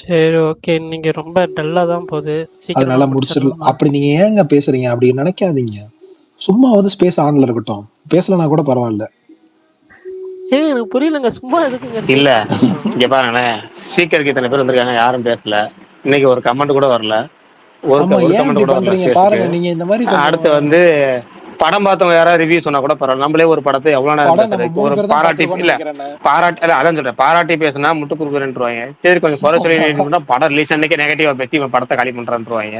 சரி ஓகே, நீங்க ரொம்ப டல்லா தான் போகுது, அதனால முடிச்சிடலாம். அப்படி நீங்க ஏங்க பேசுறீங்க? அப்படி நினைக்காதீங்க, சும்மாவது ஸ்பேஸ் ஆன்ல இருக்கட்டும், பேசலனா கூட பரவாயில்ல. எனக்கு புரியலங்க, சும்மா எதுக்குங்க? இல்ல இங்க பாருங்களேன், ஸ்பீக்கருக்கு இத்தனை பேர் வந்திருக்காங்க, யாரும் பேசல. இன்னைக்கு ஒரு கமெண்ட் கூட வரல, ஒரு கமெண்ட் கூட வரல. நீங்க இந்த மாதிரி அடுத்து வந்து படம் பார்த்தவங்க யாராவது ரிவ்யூ சொன்னா கூட பரவாயில்ல. நம்மளே ஒரு படத்தை எவ்வளவு நேரம் ஒரு பாராட்டி பேசினா முட்டு குறுக்குறேன்றாங்க. சரி கொஞ்சம் குறை சொல்லி படம் ரிலீஸ் அன்னைக்கு நெகட்டிவா பேசி இவன் படத்தை காலி பண்றான்றாங்க.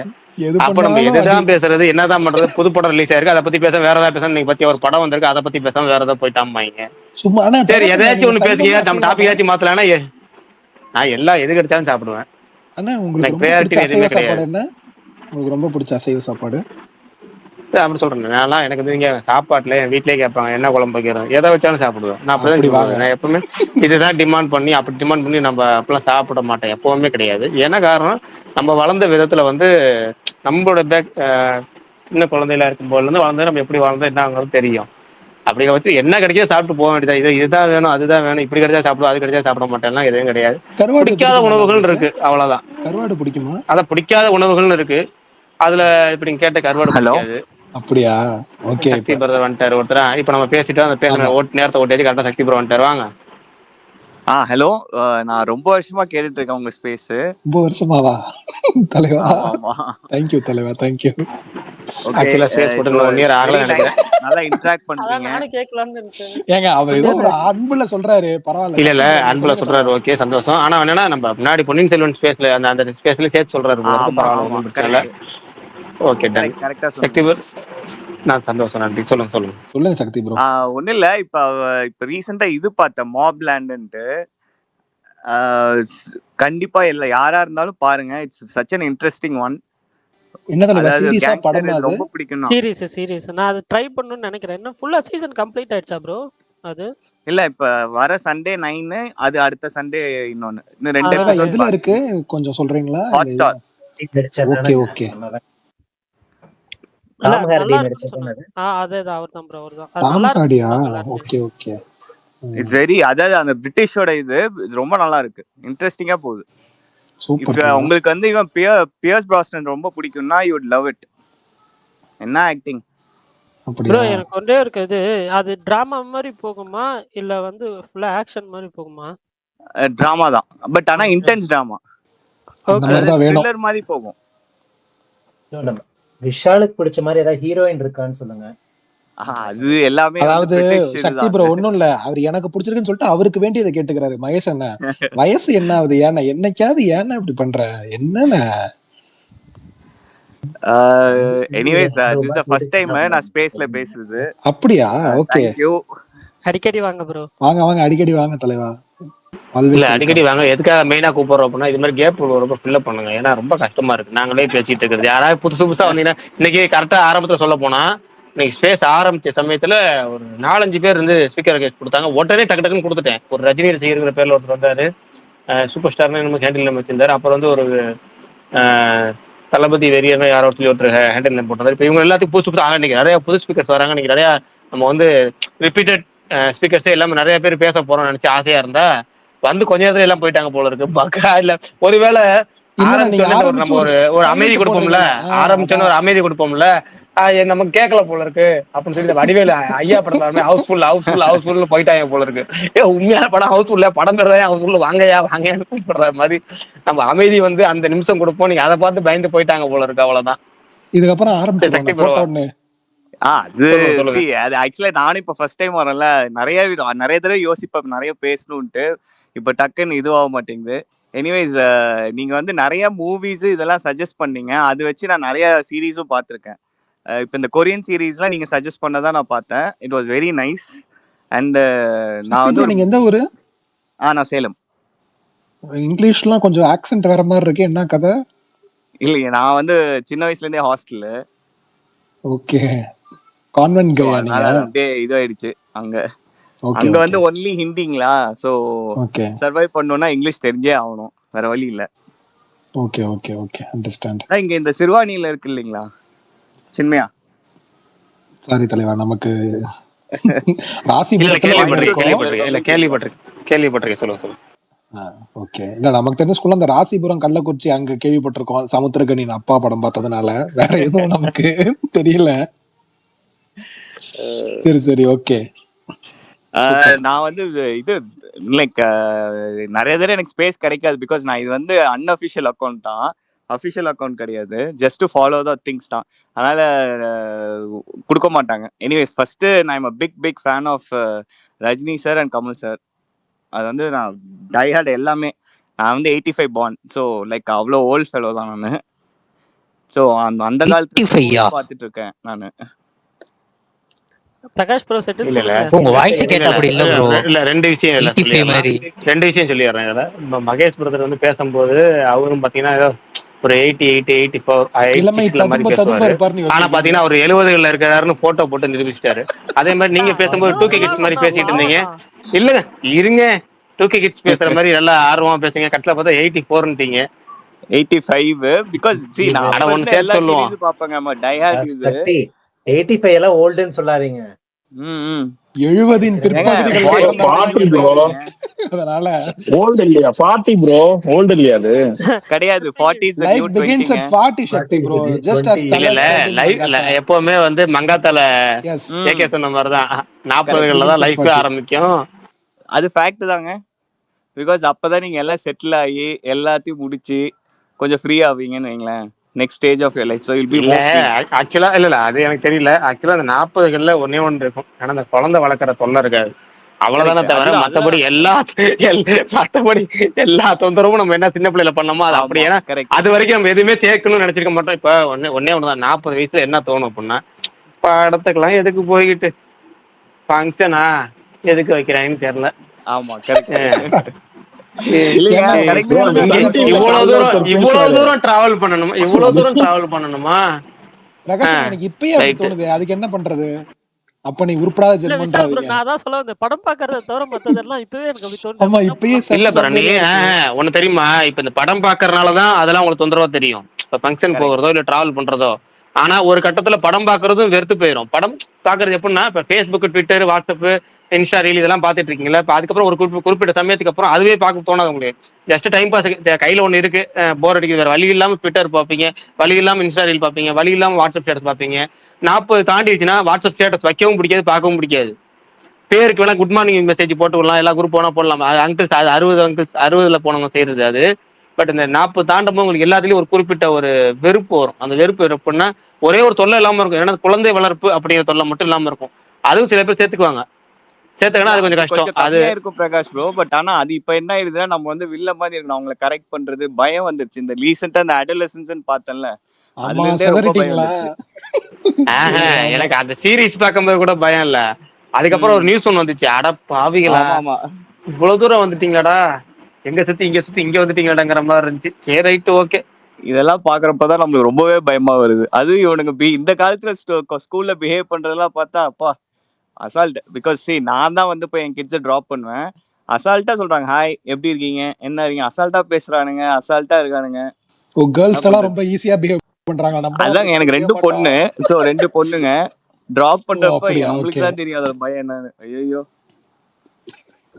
அப்ப நம்ம எதுதான் பேசுறது, என்னதான் பண்றது? புது படம் ரிலீஸ் ஆயிருக்கு, அதை பத்தி பேச வேற ஏதாவது பேச, நீங்க பத்தி ஒரு படம் வந்திருக்கு அதை பத்தி பேசாம வேற ஏதாவது போயிட்டாமாங்க. சரி எதாச்சும் ஒண்ணு பேசுங்க, நம்ம டாபிக் ஏதாச்சும் மாத்தலாம்னா நான் எல்லாம் எது கிடைச்சாலும் சாப்பிடுவேன். உங்களுக்கு ரொம்ப பிடிச்ச அசைவ சாப்பாடு அப்படி சொல்றேன். நான் எனக்கு வந்து இங்க சாப்பாட்டுல என் வீட்லயே கேட்பாங்க என்ன குழம்பு வைக்கிறோம், எதை வச்சாலும் சாப்பிடுவேன். நான் அப்படிதான் நான் எப்பவுமே இதுதான் டிமாண்ட் பண்ணி நம்ம அப்பெல்லாம் சாப்பிட மாட்டேன், எப்பவுமே கிடையாது. ஏன்னா காரணம், நம்ம வளர்ந்த விதத்துல வந்து நம்மளோட சின்ன குழந்தையில இருக்கும் போதுல இருந்து வளர்ந்து நம்ம எப்படி வளர்ந்தோம் என்னங்கிறது தெரியும். அப்படி வச்சு என்ன கிடைக்கோ சாப்பிட்டு போக வேண்டியதா. இதுதான் வேணும் அதுதான் வேணும், இப்படி கிடைச்சா சாப்பிடுவோம் அது கிடைச்சா சாப்பிட மாட்டேன்லாம் எதுவும் கிடையாது. பிடிக்காத உணவுகள் இருக்கு, அவ்வளவுதான். கருவாடு பிடிக்குமா? அதான் பிடிக்காத உணவுகள் இருக்கு. அதுல இப்ப நீங்க கேட்ட கருவாடு பிடிக்காது. அப்படியா? ஓகே. சக்தி பிரதர் வந்துட்டாரு ஒருத்தர். இப்ப நம்ம பேசிட்டு அந்த பேசின நேரத்தை ஓட்டியாச்சு, கரெக்டா சக்தி பிரதர் வந்துட்டாரு. வாங்க. ஹலோ, நான் ரொம்ப வருஷமா கேட்டுட்டு இருக்கேன் உங்க ஸ்பேஸ். ரொம்ப வருஷமாவா தலைவா? ஆமா, थैंक यू தலைவா, थैंक यू. ஆக்சுவலா ஸ்பேஸ் போட்டு 1 இயர் ஆகல நினைக்கிறேன். நல்லா இன்டராக்ட் பண்றீங்க. நானே கேட்கலாம்னு நினைச்சேன். ஏங்க அவர் ஏதோ ஒரு அன்புல சொல்றாரு, பரவாயில்லை. இல்ல அன்புல சொல்றாரு, ஓகே சந்தோஷம். ஆனா என்னன்னா நம்ம முன்னாடி பொன்னியின் செல்வன் ஸ்பேஸ்ல அந்த ஸ்பேஸ்ல சேர்த்து சொல்றாரு, பரவாயில்ல. Okay done. கரெக்டா சக்தி சொன்னீங்க. நான் சந்தோஷம், நன்றி. சொல்லுங்க. சொல்லுங்க சக்தி ப்ரோ. ஒன்றும் இல்லை, இப்போ ரீசெண்டாக இது பார்த்தேன், மாப் லேண்டுன்ட்டு. கண்டிப்பா இல்லை, யாரா இருந்தாலும் பாருங்க. It's such an interesting one. என்ன தலைவா, அதாவது சீரியஸா கேங்ஸ்டர் படமா இது அது? ரொம்ப பிடிக்கும்னா. சீரிஸ் நான் அது ட்ரை பண்ணணும்னு நினைக்கிறேன். இன்னும் ஃபுல்லா சீசன் கம்ப்ளீட் ஆயிடுச்சா ப்ரோ அது? இல்ல, இப்ப வர சண்டே 9, அது அடுத்த சண்டே இன்னொன்னு. இன்னும் 2 அதான் தலைவா எபிசோட் எதுல பாக்கி. இருக்கு கொஞ்சம் சொல்றீங்களா? Hot star. Okay okay. இல்ல டாம் ஹார்டி நல்லா இருக்குன்னு நடிச்சது சொன்னாங்க. அதேதான், அவர்தான் ப்ரோ, அவர்தான். அது டாம் நல்லா ஹார்டியா? இருக்குன்னு சொன்னாங்க எல்லாருமே. Okay okay. இட்ஸ் வெரி, அதாவது அந்த பிரிட்டிஷோட இது ரொம்ப நல்லா இருக்கு, இன்ட்ரெஸ்டிங்கா போகுது. சூப்பர் இப்ப தலைவா. உங்களுக்கு வந்து இவன் பியர்ஸ் பிராஸ்டன் ரொம்ப பிடிக்கும்னா யூ வுட் லவ் இட். என்ன ஆக்டிங். ப்ரோ அப்படியா? எனக்கு ஒன்றே இருக்குது, அது டிராமா மாதிரி போகுமா இல்ல வந்து ஃபுல்லா ஆக்ஷன் மாதிரி போகுமா? டிராமா தான், பட் ஆனா Okay. Intense drama. அந்த ஓகே. மாதிரி தான் வேணும். த்ரில்லர் மாதிரி போகும். நம்ம விஷாலுக்கு பிடிச்ச மாதிரி ஏதாவது ஹீரோயின் இருக்கான்னு சொல்லுங்க. அது எல்லாமே வந்து அதாவது பிரிட்டிஷ் சக்தி இதுதான். ப்ரோ ஒண்ணும் இல்ல, அவர் எனக்கு பிடிச்சிருக்குன்னு சொல்லிட்டு அவருக்கு வேண்டியதை கேட்டுக்கிறாரு. மகேஷ் அண்ணா வயசு என்ன ஆகுது, ஏன்னா என்னைக்காவது ஏன்னா இப்படி பண்ற என்னன்னு? Anyways, this is the first time நான் ஸ்பேஸ்ல பேசுறது. அப்படியா? ஓகே. Thank you. அடிக்கடி வாங்க ப்ரோ. வாங்க வாங்க, அடிக்கடி வாங்க தலைவா. இல்ல ஆல்வேஸ் அடிக்கடி வெல்கம். வாங்க. எதுக்காக மெயினா கூப்பிடுறோம் அப்படின்னா, இது மாதிரி கேப் ரொம்ப ஃபில்அப் பண்ணுங்க. ஏன்னா ரொம்ப கஷ்டமா இருக்கு நாங்களே பேசிட்டு இருக்கிறது. யாராவது புதுசா வந்தீங்கன்னா, இன்னைக்கு கரெக்டா ஆரம்பத்துல சொல்ல போனா, இன்னைக்கு ஸ்பேஸ் ஆரம்பிச்ச சமயத்துல ஒரு 4-5 பேர் வந்து ஸ்பீக்கர் கேஸ் கொடுத்தாங்க. உடனே டக்குன்னு கொடுத்துட்டேன். ஒரு ரஜினி ரசிகர்ங்கிற பேர்ல ஒருத்தர் வந்தாரு, சூப்பர் ஸ்டார்னு நம்ம ஹேண்டில் நேம் வச்சிருந்தாரு. அப்புறம் வந்து ஒரு தளபதி வெறியன்னு யாரோ ஒருத்தர் ஹேண்டில் நேம் போட்டாரு. இப்போ இவங்க எல்லாத்துக்கும் புதுசு இன்னைக்கு நிறைய புது ஸ்பீக்கர்ஸ் வராங்க. இன்னைக்கு நிறைய நம்ம வந்து ரிப்பீட்டட் ஸ்பீக்கர்ஸே எல்லாமே நிறைய பேர் பேச போறோம்னு நினைச்சு ஆசையா இருந்தா வந்து கொஞ்ச நேரத்துல எல்லாம் போயிட்டாங்க போல இருக்கு. பக்கா இல்ல, ஒருவேளை இல்லண்ணா, நீங்க ஆரம்பிச்சோடனே ஆரம்பிச்சு நம்ம ஒரு ஒரு அமைதி சைலண்ட் கொடுப்போம்ல, போடுறீங்கல்ல, ஆரம்பிச்சோன்னு அதான். ஒரு அமைதி கொடுப்போம்ல, நமக்கு கேட்கல போல இருக்கு அப்படின்னு சொல்லி வடிவேலு ஐயா படத்துல ஹவுஸ்ஃபுல் போயிட்டாங்க போல இருக்கு. உண்மையான படம் ஹவுஸ்ஃபுல்ல, படம் பேர் தான் ஹவுஸ்ஃபுல், வாங்கயான்னு கூப்பிடுற மாதிரி நம்ம அமைதி வந்து அந்த நிமிஷம் கொடுப்போம். நீங்க அதை பார்த்து பயந்து போயிட்டாங்க போல இருக்கு. அவ்வளவுதான். இதுக்கப்புறம் சரி, ஆரம்பிச்சிருவாங்க சக்தி போட்ட ப்ரோ உடனே. அது சொல்லுங்க. அது ஆக்சுவலா நானும் இப்ப ஃபர்ஸ்ட் டைம் வரேன்ல, நிறைய தடவை யோசிப்பேன் நிறைய பேசணும்ட்டு. இப்ப டக்குன்னு இதுவாக மாட்டேங்குது. எனிவேஸ், நீங்க வந்து நிறைய மூவிஸ் இதெல்லாம் சஜஸ்ட் பண்ணீங்க. அது வச்சு நான் நிறைய சீரீஸும் பார்த்துருக்கேன். இப்போ இந்த கொரியன் சீரீஸ்லாம் நீங்க சஜஸ்ட் பண்ணதான் நான் பார்த்தேன். It was very nice. And நான் சக்தி வந்து ப்ரோ, ஒரு நீங்க எந்த ஊரு? நான் சேலம். இங்கிலீஷ்லாம் கொஞ்சம் ஆக்சென்ட் வேற மாதிரி இருக்கு, என்ன கதை? இல்லையே, நான் வந்து சின்ன வயசுல இருந்தே ஹாஸ்டல்ல. ஓகே. கான்வென்ட் ஸோ கையா அதனால நீங்க? அது அப்படியே இதாயிடுச்சு. அங்க ஓகே அங்க ஓகே வந்து ஒன்லி ஹிந்திங்களா, ஸோ ஓகே சர்வைவ் பண்ணணும்னா இங்கிலீஷ் தெரிஞ்சே ஆகணும், வேற வழி இல்லை. Okay okay okay, understand. இங்க இந்த சிறுவாணியில இருக்கு இல்லைங்களா, சின்மயா. சாரி தலைவா, நமக்கு இல்ல ராசிபுரத்துல ஒண்ணு இருக்கும். கேள்விப்பட்டிருக்கேன். சொல்லுங்க. ஓகே. இல்ல, நமக்கு தெரிஞ்ச ஸ்கூல்ல அந்த ராசிபுரம் கள்ளக்குறிச்சி அங்க கேள்விப்பட்டிருக்கோம், சமுத்திரகனின் அப்பா படம் பார்த்ததுனால. வேற எதுவும் நமக்கு தெரியல. சரி சரி, ஓகே. நான் வந்து இது லைக் நிறைய தடவை எனக்கு ஸ்பேஸ் கிடைக்காது, பிகாஸ் நான் இது வந்து அன்அஃபிஷியல் அக்கௌண்ட் தான், அஃபிஷியல் அக்கௌண்ட் கிடையாது. Just to follow the things தான், அதனால கொடுக்க மாட்டாங்க. எனிவேஸ், ஃபர்ஸ்ட் நான் big fan of Rajini sir and Kamal sir. அது வந்து நான் டைஹார்ட் எல்லாமே. நான் வந்து 85 பார்ன், ஸோ லைக் அவ்வளோ ஓல்ட் ஃபெலோ தான் நான். ஸோ அந்த காலத்துல பார்த்துட்டு இருக்கேன் நான். பிரகாஷ் ப்ரோ செட்டில் இல்ல சொல்லுங்க. உங்க வாய்ஸ் கேட்ட அப்படி இல்ல ப்ரோ. இல்ல ரெண்டு விஷயம் இல்ல 85 மாதிரி. ரெண்டு விஷயம் சொல்லிடுறேன். இதுல மகேஷ் பிரதர் வந்து பேசும்போது அவரும் பாத்தீங்கன்னா ஏதோ ஒரு 88, 84, இளமை 86 மாதிரி ததும்ப ததும்ப பேசுவாரு. இருப்பாருன்னு ஆனா யோசிச்சிருக்கீங்க. பாத்தீங்கன்னா அவர் 70களில் இருக்கிறாருன்னு போட்டோ போட்டு நிரூபிச்சிட்டாரு. அதே மாதிரி நீங்க பேசும்போது 2K கிட்ஸ் மாதிரி பேசிட்டு இருந்தீங்க. இல்லங்க இருங்க, 2K கிட்ஸ் பேசுற மாதிரி நல்லா ஆர்வமா பேசுங்க. கட்ல பார்த்தா 84ன்ட்டீங்க. 85 பிகாஸ் see நான் அப்ப இருந்த எல்லா சீரிஸ் பாப்பேங்க, டைஹார்ட் இது. 85 எல்லாம் ஓல்டுன்னு சொல்லாதீங்க. 70 பிற்பகுதிகள் அதனால ஓல்ட் இல்லையா 40 ப்ரோ, ஓல்ட் இல்லையா அது? கிடையாது, 40 is the life new begins 20. at 40 Shakti bro, just as இல்ல இல்ல எப்பவுமே வந்து மங்காத்தால ஏகே சொன்ன மாதிரி தான் 40களில் தான் லைஃபே ஆரம்பிக்கும். அது ஃபேக்ட் தாங்க, பிகாஸ் அப்பதான் நீங்க எல்லாம் செட்டில் ஆகி எல்லாத்தையும் முடிச்சு கொஞ்சம் ஃப்ரீ ஆவீங்கன்னு வைங்களேன், next stage of your life. So will be more free. ஆக்சுவலா இல்ல அது எனக்கு தெரியல. ஆக்சுவலா அந்த 40களில் ஒண்ணே ஒன்று இருக்கும், ஆனா அந்த குழந்தை வளர்க்குற தொல்லை இருக்காது. அவ்வளவுதானே கரெக்ட். தவிர அதுதான் மத்தபடி மத்தபடி எல்லா தொந்தரவும் நம்ம என்ன சின்ன பிள்ளைல பண்ணோமோ அது அப்படி. ஆமா ஏன்னா கரெக்ட். அது வரைக்கும் நம்ம எதுவுமே சேர்க்கணும்னு நினைச்சிருக்க மாட்டோம். இப்ப ஒண்ணுதான் 40 வயசுல என்ன தோணும் அப்படின்னா, படத்துக்கெல்லாம் எதுக்கு போய்கிட்டு, ஃபங்க்ஷனா எதுக்கு வைக்கிறாங்கன்னு தெரியல. ஆமா கரெக்ட். இல்லைங்க ஏன்னா கரெக்ட் ப்ரோ தான் அந்த உண்மையாலுமே நீங்க. எனக்கு சன்டிவில இவ்வளவு காலைல தூரம் ஒருத்தர் இவ்வளவு பேசுவாரு. தூரம் டிராவல் பண்ணணுமா? இவ்வளவு தூரம் டிராவல் பண்ணணுமா? பிரகாஷன் எனக்கு இப்பயே அப்படி ரைட்டு. தோணுது. அதுக்கு என்ன பண்றது? அப்ப நீ உருப்படாத இல்ல விஷால் ப்ரோ, ஜென்மன்றாதீங்க. நான் அதான் சொல்ல வந்தேன். படம் பார்க்கறத தவிர மத்ததெல்லாம் இப்பவே எனக்கு அப்படி தோணுது. ஆமா அப்ப என்ன இப்பயே பண்ணலாம்? இல்ல செம்ம பரணி, சோம்பேறியா இருக்கு. ஒண்ணு தெரியுமா, இப்ப இந்த படம் பாக்குறதுனாலதான் அதெல்லாம் உங்களுக்கு தொந்தரவா தெரியும். இப்ப ஃபங்க்ஷன் கரெக்ட். போகிறதோ இல்ல டிராவல் பண்றதோ. ஆனா ஒரு கட்டத்துல படம் பாக்குறதும் வெறுத்து போயிடும். படம் பாக்குறது எப்படின்னா, இப்ப Facebook, Twitter, WhatsApp, Insta reel இதெல்லாம் பாத்துட்டு இருக்கீங்களா, இப்ப அதுக்கப்புறம் ஒரு குறிப்பிட்ட சமயத்துக்கு அப்புறம் அதுவே பார்க்க தோணாது உங்களுக்கு. ஜஸ்ட் டைம் பாஸ், கையில ஒண்ணு இருக்கு, போர் அடிக்குது, வேற வழி இல்லாம ட்விட்டர் பாப்பீங்க, வழி இல்லாம இன்ஸ்டா ரீல் பாப்பீங்க, வழி இல்லாம வாட்ஸ்அப் ஸ்டேட்டஸ் பாப்பீங்க. 40 தாண்டிடுச்சுன்னா வாட்ஸ்அப் ஸ்டேட்டஸ் வைக்கவும் பிடிக்காது, பார்க்கவும் பிடிக்காது. பேருக்கு வேணா குட் மார்னிங் மெசேஜ் போட்டு விடலாம், எல்லா குரூப் போனா போடலாம். அங்கிள்ஸ் 60 அங்கிள்ஸ் 60ல போனவங்க செய்யறது அது. பட் இந்த 40 தாண்டும் உங்களுக்கு எல்லாத்துலயும் ஒரு குறிப்பிட்ட ஒரு வெறுப்பு வரும். அந்த வெறுப்பு எப்படின்னா, ஒரே ஒரு தொல்லை இல்லாம இருக்கும். ஏன்னா குழந்தை வளர்ப்பு அப்படிங்கிற தொல்லை மட்டும் இல்லாம இருக்கும். அதுவும் சில பேர் சேர்த்துக்குவாங்க. இல்ல சேர்த்துக்கன்னா அது அது கொஞ்சம் கஷ்டம் கொஞ்சம் அது. கம்மியா இருக்கும் பிரகாஷ் ப்ரோ. பட் ஆனா அது இப்ப என்ன ஆயிடுதுன்னா நம்ம வந்து வில்ல மாதிரி இருக்கணும். அவங்கள கரெக்ட் பண்றது பயம் வந்துருச்சு. இந்த ரீசெண்டா இந்த அடலசன்ஸ் பார்த்தேன்ல, ஆமா அதுல இருந்தே ரொம்ப பயம் செதறிட்டீங்களா? வந்துருச்சு. ஆமா. எனக்கு அந்த சீரீஸ் பார்க்கும்போது கூட பயம் இல்ல. அதுக்கப்புறம் ம். ஒரு நியூஸ் ஒன்று வந்துச்சு, அட பாவிகளா, ஆமா ஆமா. இவ்வளவு தூரம் வந்துட்டீங்களாடா, எங்க சுத்தி இங்க வந்துட்டீங்களாடாங்கிற மாதிரி இருந்துச்சு. சரி ரைட்டு ஓகே. இதெல்லாம் பாக்குறப்பதான் நம்மளுக்கு ரொம்பவே பயமா வருது. அதுவும் இவனுங்க இந்த காலத்துல ஸ்கூல்ல பிஹேவ் பண்றதெல்லாம் பார்த்தா அப்பா அசால்ட். பிகாஸ் நான் தான் வந்து போய் என் கிட்ஸை ட்ராப் பண்ணுவேன். அசால்ட்டா சொல்றாங்க ஹாய் எப்படி இருக்கீங்க என்ன இருக்கீங்க, அசால்ட்டா பேசுறானுங்க, அசால்ட்டா இருக்கானுங்க. ஓ என்ன கேர்ள்ஸ் எல்லாம் பண்றது? ரொம்ப ஈஸியா பிஹேவ் பண்றாங்க. நம்மலாம் அப்படி அதாங்க எனக்கு பண்ணிருக்கவே 2 மாட்டோம். பொண்ணு. ஸோ 2 பொண்ணுங்க. டிராப் ஓ பண்றப்ப அப்படியா? நம்மளுக்கு ஓகே. தான் தெரியும் அதோட பயம் என்னன்னு. ஐயோ.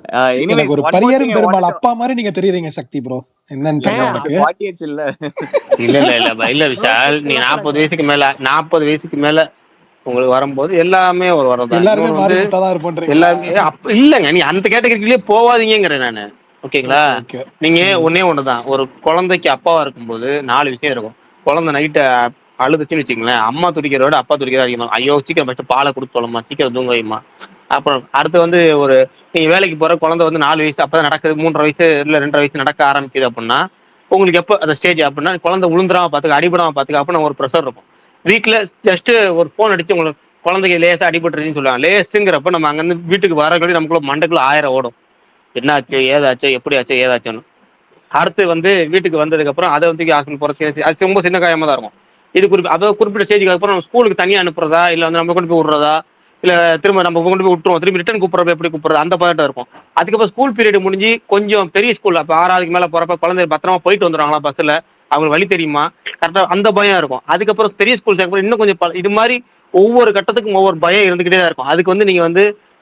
எனக்கு எனிவேஸ் ஒரு ஒன் மோர் திங் பரியரும் ஐ பெருமாள் வாண்டட் டு. அப்பா மாதிரி நீங்க தெரியுறீங்க சக்தி ப்ரோ. என்னன்னு ஏங்க தெரியல ஏன் உங்களுக்கு எனக்கு. 40 ஏஜ் இல்ல? இல்ல ப்ரோ விஷால், நீ 50 40 ப்ளஸ். வயசுக்கு மேல 40 வயசுக்கு மேல உங்களுக்கு வரும்போது எல்லாமே ஒரு வரதான். எல்லாருமே இன்னொன்று மாறி வந்து முத்தா தான் இருப்போன்றீங்களா? எல்லாமே இல்லைங்க, நீ அந்த கேட்டகரியிலேயே போவாதீங்கிறேன் நான். ஓகேங்களா? Okay okay. நீங்க ம். ஒன்னே ஒண்ணுதான், ஒரு குழந்தைக்கு அப்பாவா இருக்கும்போது 4 விஷயம் இருக்கும். குழந்தை நைட்டு அழுதுச்சுன்னு வச்சுங்களேன், அம்மா துடிக்கிறத விட அப்பா துடிக்கிறத அதிகமா, ஐயோ சீக்கிரம் ஃபர்ஸ்ட் பாலை கொடுத்து தொலைமா, சீக்கிரம் தூங்க வைமா. அப்புறம் அடுத்து வந்து ஒரு, நீங்க வேலைக்கு போற குழந்தை வந்து 4 வயசு அப்பதான் நடக்குது, 3.5 வயசு இல்ல 2.5 வயசு நடக்க ஆரம்பிக்குது அப்படின்னா, உங்களுக்கு எப்போ அந்த ஸ்டேஜ் அப்படின்னா, குழந்தை விழுந்துடாம பாத்துக்க, அடிபடாம பாத்துக்க அப்படின்னு ஒரு ப்ரெஷர் இருக்கும். வீட்டுல ஜஸ்ட் ஒரு போன் அடிச்சு உங்களுக்கு குழந்தைக்கு லேசா அடிபட்டுருச்சுன்னு சொல்லுவாங்க. லேசுங்கிறப்ப நம்ம அங்கிருந்து வீட்டுக்கு வரக்கூடிய நமக்குள்ள மண்டைக்குள்ள 1000 ஓடும். என்னாச்சு ஏதாச்சு எப்படி ஆச்சு ஏதாச்சுன்னு. அடுத்து வந்து வீட்டுக்கு வந்ததுக்கு அப்புறம் அதை வந்து ஹாஸ்பிட்டல் போற கேஸ், அது ரொம்ப சின்ன காயமா தான் இருக்கும். இது அதாவது குறிப்பிட்ட ஸ்டேஜுக்கு அப்புறம் நம்ம ஸ்கூலுக்கு தனியா அனுப்புறதா இல்ல வந்து நம்ம கொண்டு போய் விடுறதா, இல்ல திரும்ப நம்ம கொண்டு போய் விட்டுருவோம், திரும்பி ரிட்டர்ன் கூப்பிடுறப்ப எப்படி கூப்பிடுறது, அந்த பதட்டம் இருக்கும். அதுக்கப்புறம் ஸ்கூல் பீரியட் முடிஞ்சு கொஞ்சம் பெரிய ஸ்கூல், அப்ப 6வது மேல போறப்ப குழந்தை பத்திரமா போயிட்டு வந்துடுவாங்களா பஸ்ல, அவங்களுக்கு வழி தெரியுமா, கரெக்டா அந்த பயம் இருக்கும். அதுக்கப்புறம் பெரிய ஸ்கூல் சேர்க்க இன்னும் கொஞ்சம் இது மாதிரி ஒவ்வொரு கட்டத்துக்கும் ஒவ்வொரு பயம் இருந்துகிட்டே தான் இருக்கும். அதுக்கு வந்து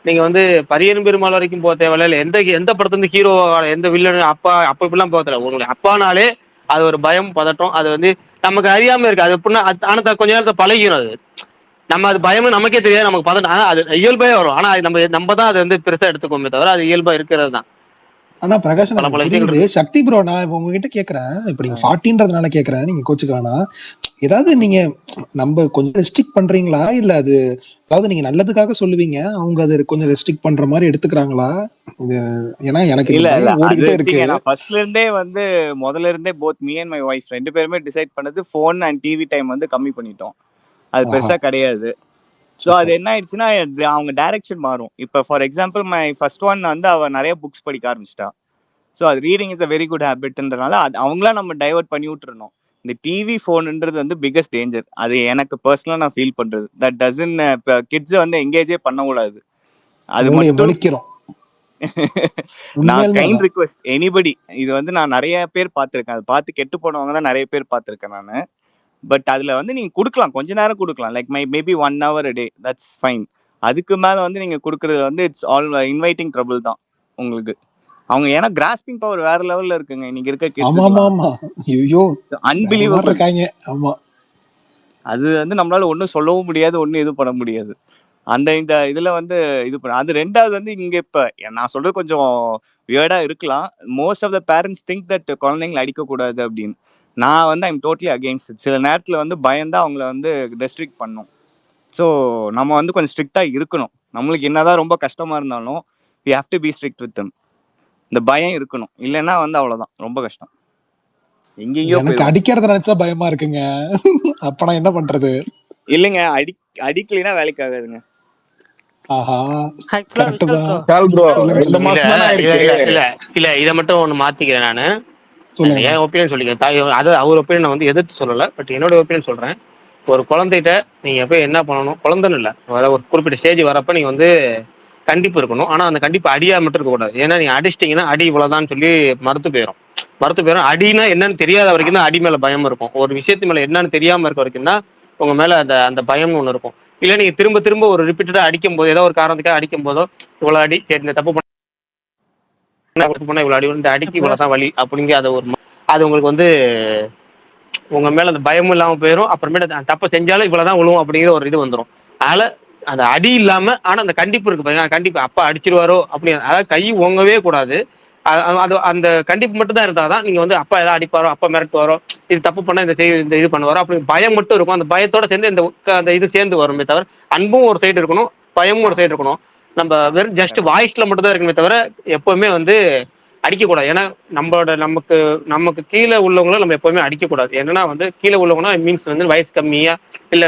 நீங்க வந்து பரியரும் பெருமாள் வரைக்கும் போக தேவையில்ல, இல்ல எந்த எந்த படத்துல இருந்து ஹீரோ, எந்த வில்லன் அப்பா அப்ப இப்படிலாம் போக தேவை. உங்களுடைய அப்பானாலே அது ஒரு பயம் பதட்டம், அது வந்து நமக்கு அறியாம இருக்கு. அது எப்படின்னா ஆனா கொஞ்ச நேரத்தை பழகிடும் அது. நம்ம அது பயம்னு நமக்கே தெரியாது, நமக்கு பதட்டம், ஆனா அது இயல்பே வரும். ஆனா அது நம்ம தான் அதை வந்து பெருசா எடுத்துக்கோமே தவிர அது இயல்பா இருக்கிறது தான். ஆனா பிரகாஷன் பல எனக்கு பல விஷயங்கள் புரியுது. இருக்கு. சக்தி ப்ரோ நான் இப்ப உங்ககிட்ட கேக்குறேன். இப்ப நீங்க 40ன்றதுனால கேக்குறேன். நீங்க கோச்சுக்க வேணாம். ஏதாவது நீங்க நம்ம கொஞ்சம் ரெஸ்ட்ரிக்ட் பண்றீங்களா? இல்ல அது அதாவது நீங்க நல்லதுக்காக சொல்லுவீங்க. அவங்க அது கொஞ்சம் ரெஸ்ட்ரிக்ட் பண்ற மாதிரி எடுத்துக்கிறாங்களா? இது ஏன்னா எனக்கு இந்த இல்ல இல்ல பயம் அது ஓடிக்கிட்டே இருக்கு. நான் ஃபர்ஸ்ட்ல இருந்தே வந்து முதல்ல இருந்தே both me and my wife 2 பேருமே டிசைட் பண்ணது ஃபோன் அண்ட் டிவி டைம் வந்து கம்மி பண்ணிட்டோம். அது ஆஹா பெருசா கிடையாது. ஸோ அது சூப்பர். என்ன ஆயிடுச்சுன்னா அவங்க டைரக்ஷன் மாறும். இப்போ for example my first one வந்து அவ நிறைய புக்ஸ் படிக்க ஆரம்பிச்சிட்டா. ஸோ அது reading is a very good ஹேபிட்ன்றனால அது அவங்களா நம்ம டைவர்ட் பண்ணி விட்டுறணும். இந்த டிவி ஃபோனுன்றது வந்து பிக்கஸ்ட் டேஞ்சர். அது எனக்கு பர்சனலாக நான் ஃபீல் பண்றது. தட் டசன் இப்போ கிட்ஸை வந்து எங்கேஜே பண்ணக்கூடாது. அது மூளையை மட்டும் வலிக்கிறோம். நான் உண்மையாலுமே கைண்ட் அதான். ரிக்வெஸ்ட் எனிபடி, இது வந்து நான் நிறைய பேர் பார்த்துருக்கேன். அது பார்த்து கெட்டு போனவங்க தான் நிறைய பேர் பார்த்துருக்கேன் நான். பட் அதுல வந்து நீங்க கொடுக்கலாம், கொஞ்ச நேரம் கொடுக்கலாம், like maybe 1 hour a day, that's fine. அதுக்கு மேல வந்து நீங்க கொடுக்கறது வந்து இட்ஸ் ஆல் இன்வைட்டிங் ட்ரபிள் தான் உங்களுக்கு. அவங்க ஏன்னா கிராஸ்பிங் பவர் வேற லெவல்ல இருக்குங்க இன்னைக்கு இருக்க ஆமா ஆமா கிட்ஸுக்குலாம். ஆமா. ஐயோ வேற மாதிரி அன்பிலீவபிள். இருக்காங்க. ஆமா. அது வந்து நம்மளால ஒன்றும் சொல்லவும் முடியாது, ஒன்றும் இது பண்ண முடியாது. இந்த இதுல வந்து இது பண்ண அது. 2வது வந்து இங்க இப்ப நான் சொல்றது கொஞ்சம் வியர்டா இருக்கலாம். Most of the parents think that குழந்தைங்களை அடிக்கக்கூடாது அப்படின்னு. நான் வந்து ஐம் டோட்டலி அகெயின்ஸ்ட். சில நேரத்துல வந்து பயந்தா அவங்கள வந்து ரெஸ்ட்ரிக்ட் பண்ணும். ஸோ நம்ம வந்து கொஞ்சம் ஸ்ட்ரிக்டா இருக்கணும். நம்மளுக்கு என்னதான் ரொம்ப கஷ்டமா இருந்தாலும் we have to be strict with them. இந்த பயம் இருக்கணும், இல்லைன்னா வந்து அவ்வளவுதான், ரொம்ப கஷ்டம், எங்கெங்கயோ எனக்கு போயிடும். அடிக்கிறத நினைச்சா பயமா இருக்குங்க. அப்ப நான் என்ன பண்றது? இல்லைங்க, அடிக்கலைன்னா வேலைக்கு ஆகாதுங்க. ஆஹா, ஆக்சுவலா கரெக்ட் விஷால் தான். ப்ரோ சால் ப்ரோ சொல்லுங்க 2 சொல்லுங்க மாசம் தானே இல்ல இருக்கு. இல்ல இல்ல இல்ல இதை மட்டும் ஒண்ணு மாத்திக்கிறேன் நானு. சொல்லுங்க. என் ஒப்பீனியன் சொல்லிக்கிறேன். அது அவர் ஒப்பீனியன் வந்து எதிர்த்து சொல்லல, பட் என்னோட ஒப்பீனியன் சொல்றேன். ஒரு குழந்தைகிட்ட நீங்க போய் என்ன பண்ணணும், குழந்தைன்னு இல்லை, ஒரு குறிப்பிட்ட ஸ்டேஜ் வரப்ப நீங்க வந்து கண்டிப்பு இருக்கணும். ஆனா அந்த கண்டிப்பு அடியா மட்டும் இருக்கக்கூடாது. ஏன்னா நீங்க அடிச்சிட்டீங்கன்னா அடி இவ்வளவுதான் சொல்லி மறுத்து போயிடும். அடினா என்னன்னு தெரியாத வரைக்கும் தான் அடி மேல பயம் இருக்கும். ஒரு விஷயத்து மேல என்னன்னு தெரியாம இருக்க வரைக்கும் தான் உங்க மேல அந்த அந்த பயம்னு ஒண்ணு இருக்கும். இல்ல நீங்க திரும்ப திரும்ப ஒரு ரிப்பீட்டடா அடிக்கும் போது, ஏதோ ஒரு காரணத்துக்காக அடிக்கும் போதோ, இவ்வளவு அடி, சரி இந்த தப்பு பண்ண இவ்வளவு அடி, இந்த அடிக்கு ப்ரோ இவ்வளவுதான் வலி அப்படிங்கிற அது உங்களுக்கு வந்து உங்க மேல அந்த பயமும் இல்லாம போயிடும். அப்புறமேட்டு தப்ப செஞ்சாலும் இவ்வளவுதான் விழுவும் அப்படிங்கிற ஒரு இது வந்துடும். அதனால அந்த அடி இல்லாம ஆனா அந்த கண்டிப்பு இருக்கு பாருங்க, கண்டிப்பு அப்பா அடிச்சிருவாரோ அப்படி, அதாவது கை ஓங்கவே கூடாது. அது அந்த கண்டிப்பு மட்டும் தான் இருந்தாதான் நீங்க வந்து அப்பா ஏதாவது அடிப்பாரோ, அப்பா மிரட்டுவாரோ, இது தப்பு பண்ணா இந்த இது பண்ணுவாரோ அப்படி பயம் மட்டும் இருக்கும். அந்த பயத்தோட சேர்ந்து அந்த இது சேர்ந்து வருமே தவிர, அன்பும் ஒரு சைடு இருக்கணும், பயமும் ஒரு சைடு இருக்கணும். நம்ம வெறும் ஜஸ்ட் வாய்ஸ்ல மட்டும் தான் இருக்குமே தவிர எப்பவுமே வந்து அடிக்கக்கூடாது. ஏன்னா நமக்கு கீழே உள்ளவங்களும் நம்ம எப்பவுமே அடிக்கக்கூடாது. என்னன்னா வந்து கீழே உள்ளவங்கன்னா மீன்ஸ் வந்து வயசு கம்மியா இல்லை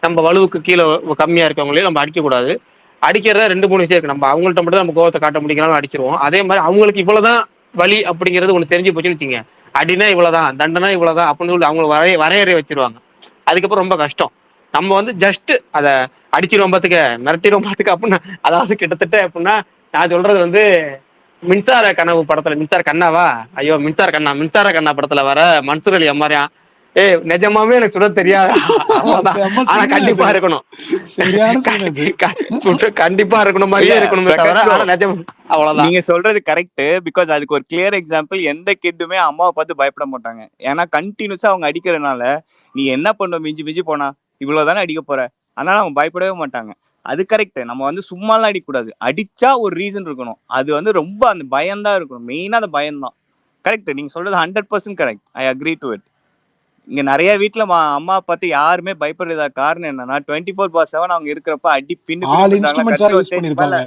நம்ம வலுவுக்கு கீழே கம்மியா இருக்கவங்களையும் நம்ம அடிக்கக்கூடாது. அடிக்கிறத 2-3 விஷயம் இருக்கு. நம்ம அவங்கள்ட்ட மட்டும் தான் நம்ம கோவத்தை காட்ட முடிக்கலாம், அடிச்சிருவோம். அதே மாதிரி அவங்களுக்கு இவ்வளவுதான் வலி அப்படிங்கிறது ஒன்று தெரிஞ்சு போச்சுன்னு வச்சுங்க, அடினா இவ்வளவுதான், தண்டனா இவ்வளவுதான் அப்படின்னு சொல்லி அவங்க வரையறை வச்சிருவாங்க. அதுக்கப்புறம் ரொம்ப கஷ்டம். நம்ம வந்து ஜஸ்ட் அதை அடிச்சிருவோம் பார்த்துக்க, மிரட்டிடுவோம் பார்த்துக்க அப்படின்னு, அதாவது கிட்டத்தட்ட எப்படின்னா, நான் சொல்றது வந்து மின்சார கனவு படத்துல, மின்சார கண்ணாவா, ஐயோ மின்சார கண்ணா படத்துல வர மன்சூர் அலி அம்மாரியா, நிஜமாவே எனக்கு சுட தெரியாது, அவ்வளவுதான். செம்ம ஆனா சீன் கண்டிப்பா அது. இருக்கணும், சரியான சீன் அது. கண்டிப்பா இருக்கணும் மாதிரியே இல்ல இருக்கணுமே தவிர, பிரகாஷ் ப்ரோ, ஆனா நிஜம் அவ்வளவுதான். நீங்க சொல்றது கரெக்ட். பிகாஸ் அதுக்கு ஒரு கிளியர் எக்ஸாம்பிள், எந்த கிட்டுமே அம்மாவை பார்த்து பயப்பட மாட்டாங்க. ஏன்னா கண்டினியூஸா அவங்க அடிக்கிறதுனால நீ என்ன பண்ணுவ, மிஞ்சி மிஞ்சி போனா இவ்வளவுதானே அடிக்க போற, அதனால அவங்க பயப்படவே மாட்டாங்க. அது கரெக்ட். நம்ம வந்து சும்மாலாம் அடிக்கக்கூடாது, அடிச்சா ஒரு ரீசன் இருக்கணும். அது வந்து ரொம்ப அந்த பயம்தான் இருக்கணும், மெயினா அந்த பயம்தான். கரெக்ட், நீங்க சொல்றது 100% correct. I agree to it. இங்க நிறைய வீட்டுல அம்மா பார்த்து யாருமே பயப்படுறதா காரணம் என்னன்னா 24/7 அவங்க இருக்கிறப்ப அடி பின்னு பின்னு ஆல் பின்றாங்களா, இன்ஸ்ட்ருமெண்ட்ஸா கடைசி ஒரு யூஸ் ஸ்டேஜ்க்கு மேல பண்ணிருப்பாங்க.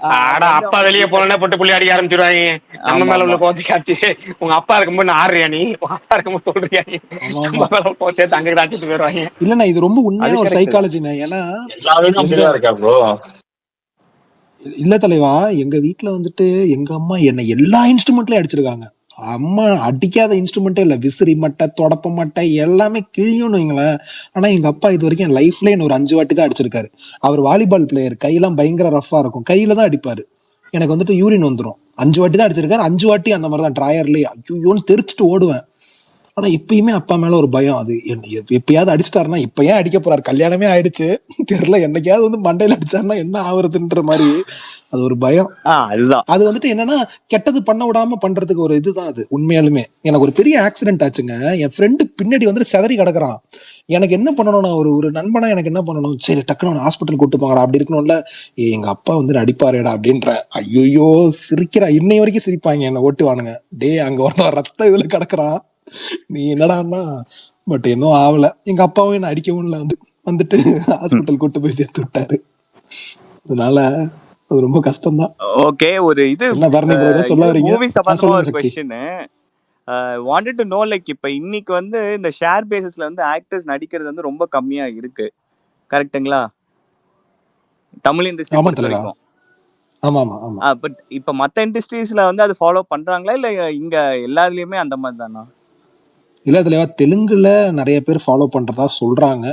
அது ஆடா வந்து அப்பா அவங்களுக்கு வெளியே வீட்டுல போனோடனே பொட்டு புள்ளி அடிக்க ஆரம்பிச்சிருவாங்க. நம்ம ஆமா மேல உள்ள ஆமா கோத்தி காட்டி, உங்க அப்பா இருக்கும்போது ஆடுறியா நீ, உங்க அப்பா இருக்கும்போது சொல்றியா நீ, ஆமா ஆமா. நம்ம மேல சேர்த்து அங்கே அடிச்சுட்டு போயிடுவாங்க. இல்லண்ணா, இது ரொம்ப அது உண்மையான ஒரு கரெக்ட் தான். சைக்காலஜிண்ணே. ஏன்னா எல்லா வீடும் எங்க அப்படிதான் இருக்கா ப்ரோ? இல்ல தலைவா, எங்க வீட்டுல வந்துட்டு எங்க அம்மா என்ன எல்லா இன்ஸ்ட்ருமெண்ட்லயும் அடிச்சிருக்காங்க. அம்மா அடிக்காத இன்ஸ்ட்ருமெண்ட்டே இல்ல, விசிறி மட்டை, தொடப்ப மட்டை எல்லாமே கிழியும்னு வைங்களேன். ஆனா எங்க அப்பா இது வரைக்கும் என் லைஃப்ல என்ன ஒரு 5 வாட்டி தான் அடிச்சிருக்காரு. அவர் வாலிபால் பிளேயர், கையெல்லாம் பயங்கர ரஃபா இருக்கும், கையில தான் அடிப்பாரு. எனக்கு வந்துட்டு யூரின் வந்துடும். 5 வாட்டி தான் அடிச்சிருக்காரு. 5 வாட்டி அந்த மாதிரி தான் டிராயர்லயே ஐயோன்னு தெரிச்சுட்டு ஓடுவேன். ஆனா இப்பயுமே அப்பா மேல ஒரு பயம். அது எப்பயாவது அடிச்சிட்டாருன்னா, இப்ப ஏன் அடிக்க போறாரு, கல்யாணமே ஆயிடுச்சு தெரியல, என்னைக்காவது வந்து மண்டையில அடிச்சாருன்னா என்ன ஆகுறதுன்ற மாதிரி அது ஒரு பயம். அதுதான். அது வந்துட்டு என்னன்னா, கெட்டது பண்ண விடாம பண்றதுக்கு ஒரு இதுதான் அது. உண்மையாலுமே எனக்கு ஒரு பெரிய ஆக்சிடென்ட் ஆச்சுங்க. என் ஃப்ரெண்டு பின்னாடி வந்துட்டு செதறி கிடக்குறான். எனக்கு என்ன பண்ணணும், நான் ஒரு நண்பனா எனக்கு என்ன பண்ணணும், சரி டக்குனு ஹாஸ்பிட்டல் கூட்டு போங்கடா அப்படி இருக்கணும்ல. எங்க அப்பா வந்து அடிப்பாருடா அப்படின்ற. ஐயோ சிரிக்கிறான், இன்னை வரைக்கும் சிரிப்பாங்க, என்ன ஓட்டுவானுங்க. டே அங்க ஒருத்தன் ரத்த இதுல கிடக்குறான், நீ என்னடான்னா. பட் இன்னும் ஆகல. எங்க அப்பாவும் என்ன அடிக்கவும் இல்லை, வந்துட்டு ஹாஸ்பிட்டல் கூட்டு போய் சேர்த்து விட்டாரு. அதனால அது ரொம்ப கஷ்டம்தான். ஓகே, ஒரு இது என்ன பரணி ப்ரோ ஏதோ சொல்ல வரீங்க? மூவி சம்பந்தமா சொல்லுங்க ஒரு Sakthi. Question wanted to know. Like இப்ப இன்னைக்கு வந்து இந்த ஷேர் பேசிஸ்ல வந்து ஆக்டர்ஸ் நடிக்கிறது வந்து ரொம்ப கம்மியா இருக்கு, கரெக்ட்டுங்களா? தமிழ் இண்டஸ்ட்ரி ஆமா பொறுத்த தலைவா. வரைக்கும். ஆமா ஆமா ஆமா. பட் இப்ப மத்த இண்டஸ்ட்ரீஸ்ல வந்து அது ஃபாலோ பண்றாங்களா, இல்ல இங்க எல்லாத்துலயுமே அந்த மாதிரி தானா? இல்ல தலைவா, தெலுங்குல நிறைய பேர் ஃபாலோ பண்றதா சொல்றாங்க.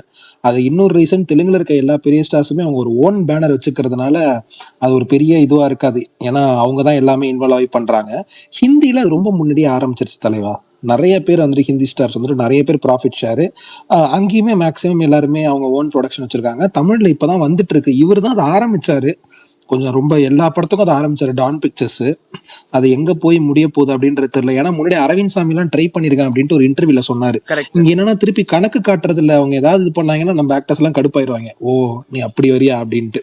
அது இன்னொரு ரீசன், தெலுங்குல இருக்க எல்லா பெரிய ஸ்டார்ஸுமே அவங்க ஒரு ஓன் பேனர் வச்சுக்கிறதுனால அது ஒரு பெரிய இதுவா இருக்காது. ஏன்னா அவங்க தான் எல்லாமே இன்வால்வ் ஆகி பண்றாங்க. ஹிந்தியில அது ரொம்ப முன்னாடியே ஆரம்பிச்சிருச்சு தலைவா. நிறைய பேர் வந்துட்டு ஹிந்தி ஸ்டார்ஸ் வந்துட்டு நிறைய பேர் ப்ராஃபிட் ஷேரு அங்கேயுமே மேக்ஸிமம் எல்லாருமே அவங்க ஓன் ப்ரொடக்ஷன் வச்சிருக்காங்க. தமிழ்ல இப்பதான் வந்துட்டு இருக்கு. இவர் தான் அதை ஆரம்பிச்சாரு. கொஞ்சம் ரொம்ப எல்லா படத்துக்கும் அதை ஆரம்பிச்சாரு, டான் பிக்சர்ஸ். அது எங்க போய் முடிய போகுது அப்படின்றது தெரியல. ஏன்னா முன்னாடி அரவிந்த் சாமி எல்லாம் ட்ரை பண்ணிருக்கேன் அப்படின்ட்டு ஒரு இன்டர்வியூல சொன்னாரு. கரெக்ட். இங்க என்னன்னா திருப்பி கணக்கு காட்டுறது இல்ல, அவங்க ஏதாவது இது பண்ணாங்கன்னா நம்ம ஆக்டர்ஸ் எல்லாம் கடுப்பாயிருவாங்க, ஓ நீ அப்படி வரியா அப்படின்ட்டு.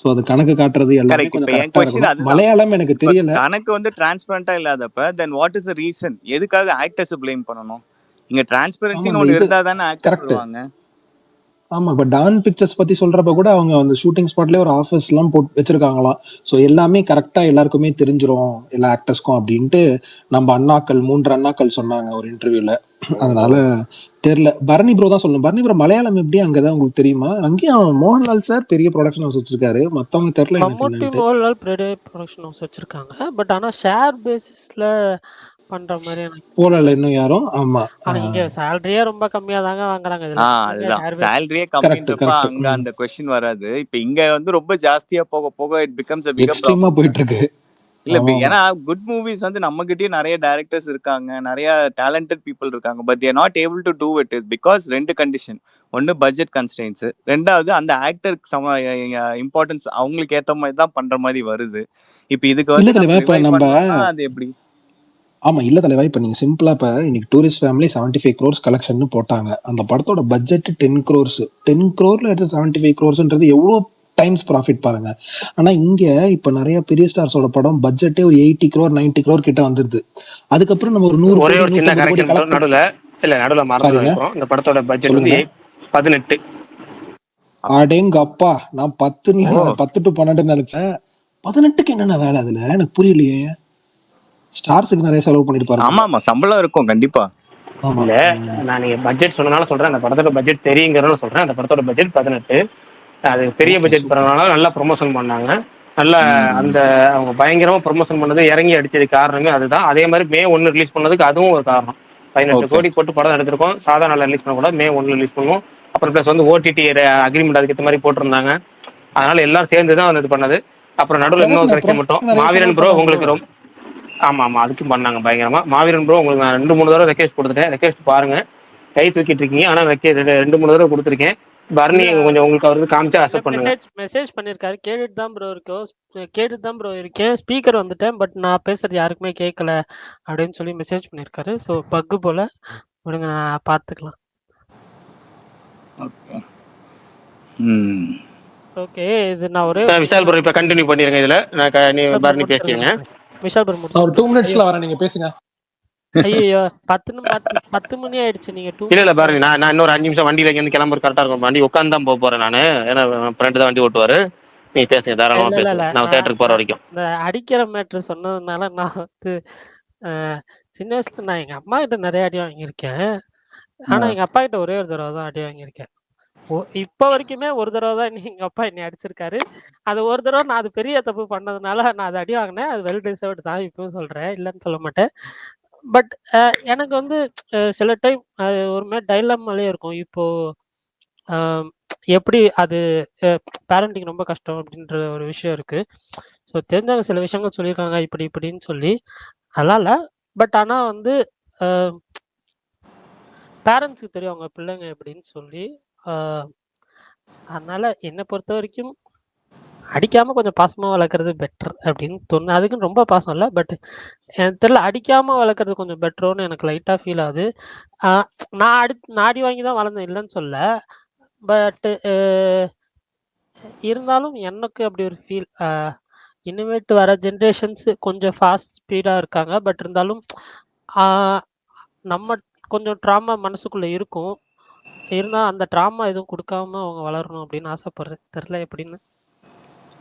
சோ அது கணக்கு காட்டுறது எல்லாமே கரெக்ட். இப்ப கொஞ்சம் என் கரெக்டா கொஸ்டின் இருக்கணும். அதுதான். மலையாளம் எனக்கு இப்ப தெரியல. கணக்கு வந்து டிரான்ஸ்பரண்டா இல்லாதப்ப then what is the reason? எதுக்காக ஆக்டர்ஸ் ப்ளேம் பண்ணணும்? இங்க ஆமா டிரான்ஸ்பரன்சின்னு இந்த ஒண்ணு இது இருந்தா தானே ஆக்டர்ஸ் கரெக்ட். வருவாங்க. ஆமா, இப்ப டான் பிக்சர்ஸ் பத்தி சொல்றப்ப கூட அவங்க அந்த ஷூட்டிங் ஸ்பாட்லயே ஒரு ஆஃபீஸ் எல்லாம் போட்டு வச்சிருக்காங்களாம். ஸோ எல்லாமே கரெக்டா எல்லாருக்குமே தெரிஞ்சிரும் எல்லா ஆக்டர்ஸ்க்கும் அப்படின்ட்டு நம்ம அண்ணாக்கள் 3 அண்ணாக்கள் சொன்னாங்க ஒரு இன்டர்வியூல. அதனால தெரியல. பரணி ப்ரோ தான் சொல்லணும். பரணி ப்ரோ மலையாளம் எப்படி அங்கதான் உங்களுக்கு தெரியுமா? அங்கேயும் மோகன்லால் சார் பெரிய ப்ரொடக்ஷன் ஹவுஸ் வச்சிருக்காரு, மத்தவங்க தெரியல எனக்கு மம்முட்டி என்னன்ட்டு. மோகன்லால் பெரிய ப்ரொடக்ஷன் ஹவுஸ் வச்சிருக்காங்க. பட் ஆனா ஷேர் பேசிஸ்ல பண்ற மாதிரி எனக்கு போல இன்னும் யாரும். ஆமா, ஆனா இங்க சேலரியே ரொம்ப கம்மியா தாங்க வாங்குறாங்க. இதுல அதுதான் ஷேர் பேசிஸ் சேலரியே கரெக்ட் கம்மின்றப்ப கரெக்ட். அங்க அந்த கொஸ்டின் வராது. இப்ப இங்க வந்து ரொம்ப ஜாஸ்தியா போக போக it becomes a bigger எக்ஸ்ட்ரீமா problem. போயிட்டு இருக்கு. இல்ல ஆமா ஆமா. ஏன்னா குட் மூவிஸ் வந்து நம்ம கிட்டயும் நிறைய டைரக்டர்ஸ் இருக்காங்க, நிறைய டேலண்டட் பீப்புள் இருக்காங்க. But there not able to do it is because 2 condition. ஒன்னு பட்ஜெட் கன்ஸ்ட்ரெயின்ஸ், ரெண்டாவது அந்த ஆக்டருக்கு சம இம்பார்ட்டன்ஸ் அவங்களுக்கு ஏத்த மாதிரி தான் பண்ற மாதிரி வருது. இப்ப இதுக்கு இல்ல வந்து தலைவா, நம்ம இப்ப ரிவைவ் நம்ம பண்ணோம்னா அது எப்படி? ஆமா இல்ல தலைவா, இப்ப நீங்க சிம்பிளா இப்ப இன்னைக்கு டூரிஸ்ட் ஃபேமிலி 75 crores கலெக்ஷன் போட்டாங்க. அந்த படத்தோட பட்ஜெட் 10 crores. 10 crore எடுத்து 75 crores எவ்வளவு டைம்ஸ் ப்ராஃபிட் பாருங்க. ஆனா இங்க இப்ப நிறைய பெரிய ஸ்டார்ஸோட படம் பட்ஜெட்டே ஒரு 80 crore 90 crore கிட்ட வந்துருது. அதுக்கப்புறம் நம்ம ஒரு 100 ஒரே கோடி ஒரு சின்ன 150 கோடி கரெக்ஷன் கலெக்ட் நடுவில் மறந்து சாரிங்க நினைக்கிறோம். இந்த படத்தோட பட்ஜெட் வந்து சொல்லுங்க. 18. அடேங்க அப்பா, நான் 10 to 12 நினைச்சேன். 18க்கு என்னென்ன வேலை அதுல எனக்கு புரியலையே. ஸ்டார்ஸுக்கு நிறைய செலவு பண்ணிருப்பாரு. ஆமா ஆமா, சம்பளம் இருக்கும் கண்டிப்பா. ஆமா. இல்ல, நான் நீங்க பட்ஜெட் சொன்னனால சொல்றேன். அந்த படத்தோட பட்ஜெட் தெரியுங்கிறனால சொல்றேன். அந்த படத்தோட பட்ஜெட் 18. அது பெரிய ஓகே பட்ஜெட் சூப்பர். படம்னால நல்லா ப்ரொமோஷன் பண்ணாங்க. நல்லா அந்த அவங்க பயங்கரமா ப்ரொமோஷன் பண்ணது, இறங்கி அடிச்சதுக்கு காரணமே அதுதான். அதே மாதிரி May 1 ரிலீஸ் பண்ணதுக்கு அதுவும் ஒரு காரணம். 18 கோடி போட்டு படம் எடுத்திருக்கோம். சாதா நாளில் ரிலீஸ் பண்ணக்கூடாது, May 1 ரிலீஸ் பண்ணுவோம். அப்புறம் ப்ளஸ் வந்து ஓடிடி அக்ரிமெண்ட் அதுக்கேற்ற மாதிரி போட்டிருந்தாங்க. அதனால எல்லாம் சேர்ந்து தான் வந்து இது பண்ணது. அப்புறம் நடுவில் இன்னொரு கரெக்ஷன் மட்டும், மாவீரன் ப்ரோ உங்களுக்கு ரொம்ப ஆமா அதுக்கும் பண்ணாங்க பயங்கரமா. மாவீரன் ப்ரோ உங்களுக்கு நான் 2-3 தடவை ரெக்வெஸ்ட் கொடுத்துட்டேன். ரெக்வெஸ்ட் பாருங்க, கை தூக்கிட்டு இருக்கீங்க. ஆனா 2-3 தடவை கொடுத்துருக்கேன். பரணி கொஞ்சம் உங்களுக்கு அவருக்கு காமிச்சு அக்செப்ட் பண்ணுங்க. மெசேஜ் பண்ணிருக்காரு. கேட்டுட்டு தான் ப்ரோ இருக்கேன். ஸ்பீக்கர் வந்துட்டேன், பட் நான் பேசுறது யாருக்குமே கேட்கல அப்படின்னு சொல்லி மெசேஜ் பண்ணிருக்காரு. ஸோ பக்கு போல விடுங்க, நான் பார்த்துக்கலாம். ஓகே, இது நான் ஒரே விஷால் ப்ரோ இப்ப கண்டினியூ பண்ணிருங்க. இதுல நீ பரணி பேசுங்க. விஷால் ப்ரோ ஒரு 2 minutesல வரேன், நீங்க பேசுங்க. ஐயோ 10 மணி ஆயிடுச்சு. நீங்க இல்ல பாருங்க, நான் இன்னொரு 5 நிமிஷம் வண்டியில இருந்து கிளம்புற கரெக்டா இருக்கும். வண்டி உட்காந்து தான் போக போறேன் நானு. ஏன்னா ஃப்ரெண்டு தான் வண்டி ஓட்டுவாரு. நீ பேசுங்க, தாராளமா பேசுங்க. நான் தியேட்டருக்கு போற வரைக்கும். இந்த அடிக்கிற மேட்ரு சொன்னதுனால நான் வந்து சின்ன வயசுல நான் எங்க அம்மா கிட்ட நிறைய அடி வாங்கியிருக்கேன். ஆனா எங்க அப்பா கிட்ட ஒரே ஒரு தடவை தான் அடி வாங்கியிருக்கேன். இப்ப வரைக்குமே ஒரு தடவை தான் எங்க அப்பா என்னை அடிச்சிருக்காரு. அது ஒரு தடவை நான் அது பெரிய தப்பு பண்ணதுனால நான் அது அடி வாங்கினேன். அது வெல் டிசர்வ்டு தான், இப்பவும் சொல்றேன், இல்லைன்னு சொல்ல மாட்டேன். பட் எனக்கு வந்து சில டைம் ஒரு மாதிரி டைலமாலே இருக்கும். இப்போ எப்படி அது பேரண்டிங் ரொம்ப கஷ்டம் அப்படின்ற ஒரு விஷயம் இருக்கு. ஸோ தெரிஞ்சவங்க சில விஷயங்கள் சொல்லியிருக்காங்க இப்படி இப்படின்னு சொல்லி, அதெல்லாம் இல்லை. பட் ஆனால் வந்து பேரண்ட்ஸுக்கு தெரியும் அவங்க பிள்ளைங்க எப்படின்னு சொல்லி. அதனால என்னை பொறுத்த வரைக்கும் அடிக்காம கொஞ்சம் பாசமா வளர்க்குறது பெட்டர் அப்படின்னு தோணுது. அதுக்குன்னு ரொம்ப பாசம் இல்லை, பட் எனக்கு தெரியல, அடிக்காம வளர்க்குறது கொஞ்சம் பெட்டரோன்னு எனக்கு லைட்டாக ஃபீல் ஆகுது. நான் அடி வாங்கி தான் வளர்ந்தேன், இல்லைன்னு சொல்ல. பட் இருந்தாலும் எனக்கு அப்படி ஒரு ஃபீல். இனிமேட்டு வர ஜென்ரேஷன்ஸ் கொஞ்சம் ஃபாஸ்ட் ஸ்பீடாக இருக்காங்க. பட் இருந்தாலும் நம்ம கொஞ்சம் ட்ராமா மனசுக்குள்ளே இருக்கும். இருந்தால் அந்த ட்ராமா எதுவும் கொடுக்காம அவங்க வளரணும் அப்படின்னு ஆசைப்படுறேன். தெரில எப்படின்னு.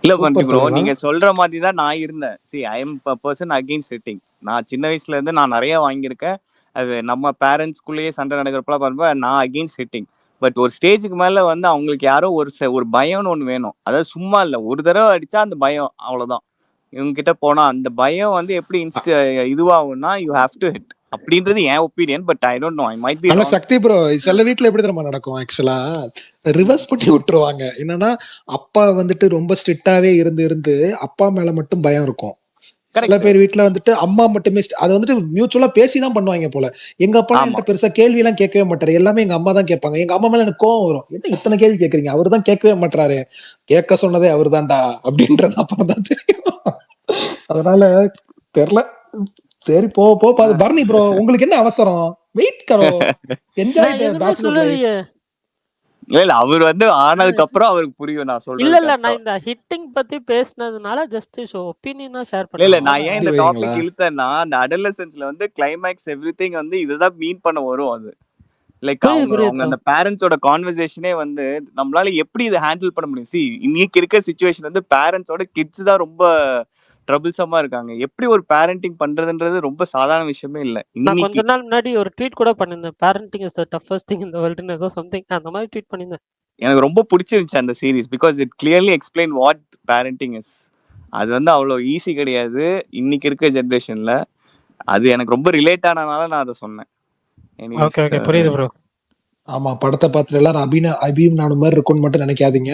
இல்ல பண்டி ப்ரோ, நீங்க சொல்ற மாதிரி தான் நான் இருந்தேன். I am person against hitting. நான் சின்ன வயசுல இருந்து நான் நிறைய வாங்கியிருக்கேன். அது நம்ம பேரண்ட்ஸ்குள்ளேயே சண்டை நடக்கிறப்பெல்லாம் பார்ப்பேன், நான் அகெயின்ஸ்ட் ஹிட்டிங். பட் ஒரு ஸ்டேஜுக்கு மேல வந்து அவங்களுக்கு யாரோ ஒரு பயம்னு ஒன்று வேணும். அதாவது சும்மா இல்லை, ஒரு தடவை அடிச்சா அந்த பயம் அவ்வளவுதான். இவங்க கிட்ட போனா அந்த பயம் வந்து எப்படி இதுவாகும்னா யூ ஹேவ் டு ஹிட் அப்படின்றது என் opinion. But I don't know, I might be wrong. Sakthi bro, சில வீட்ல எப்படி தெரியுமா நடக்கும், ஆக்சுவலா ரிவர்ஸ் பண்ணி விட்டுருவாங்க. என்னன்னா அப்பா வந்துட்டு ரொம்ப ஸ்ட்ரிக்டாவே இருந்து அப்பா மேல மட்டும் பயம் இருக்கும். சில பேர் வீட்டுல வந்துட்டு அம்மா மட்டுமே அது வந்துட்டு மியூச்சுவலா பேசிதான் பண்ணுவாங்க போல. எங்க அப்பா என்கிட்ட பெருசா கேள்வி எல்லாம் கேட்கவே மாட்டாரு, எல்லாமே எங்க அம்மா தான் கேட்பாங்க. எங்க அம்மா மேல எனக்கு கோவம் வரும், என்ன இத்தனை கேள்வி கேட்கறீங்க, அவரு தான் கேட்கவே மாட்டாரு, கேட்க சொன்னதே அவரு தான்டா அப்படின்றது அப்புறம் தான் தெரியும். அதனால தெரியல, சரி போ பரணி ப்ரோ, உங்களுக்கு என்ன அவசரம், வெயிட் கரோ, என்ஜாய் தி பேச்சுலர் லைஃப். இல்ல அவர் வந்து ஆனதுக்கு அப்புறம் அவருக்கு புரியும் நான் சொல்றது. இல்ல நான் இந்த ஹிட்டிங் பத்தி பேசினதுனால ஜஸ்ட் ஒபினியனா ஷேர் பண்ணேன். இல்ல நான் ஏன் இந்த டாபிக் இழுத்தேன்னா, அந்த அடலசன்ஸ்ல வந்து கிளைமேக்ஸ் எவ்ரிதிங் வந்து இதுதான் மீன் பண்ண வரும். அது லைக் புரியுது அவங்க புரியுது அவங்க ப்ரோ. அந்த பேரண்ட்ஸோட கான்வர்சேஷனே வந்து நம்மளால எப்படி இதை ஹேண்டில் பண்ண முடியும்? இன்னைக்கு இருக்க சுச்சுவேஷன் வந்து பேரண்ட்ஸோட கிட்ஸ் தான் ரொம்ப ட்ரபிள்சமா இருக்காங்க. எப்படி ஒரு பேரண்டிங் பண்றதுன்றது ரொம்ப சாதாரண விஷயமே இல்ல நான் இன்னைக்கு. கொஞ்ச நாள் முன்னாடி ஒரு ட்வீட் கூட பண்ணியிருந்தேன். Parenting is the toughest thing in the வேர்ல்டுன்னு ஏதோ சம்திங் அந்த மாதிரி ட்வீட் பண்ணியிருந்தேன். எனக்கு ரொம்ப பிடிச்சிருந்துச்சு அந்த series because it clearly explain what parenting is. அது வந்து அவ்வளோ ஈஸி கிடையாது இன்னைக்கு இருக்க ஜென்ரேஷன்ல. அது எனக்கு ரொம்ப ரிலேட் ஆனதுனால நான் அதை சொன்னேன். ஓகே ஓகே புரியுது ப்ரோ. ஆமா, படத்தை பார்த்துட்டு எல்லாரும் அபியும் நானும் மாதிரி இருக்கும்னு மட்டும் நினைக்காதீங்க.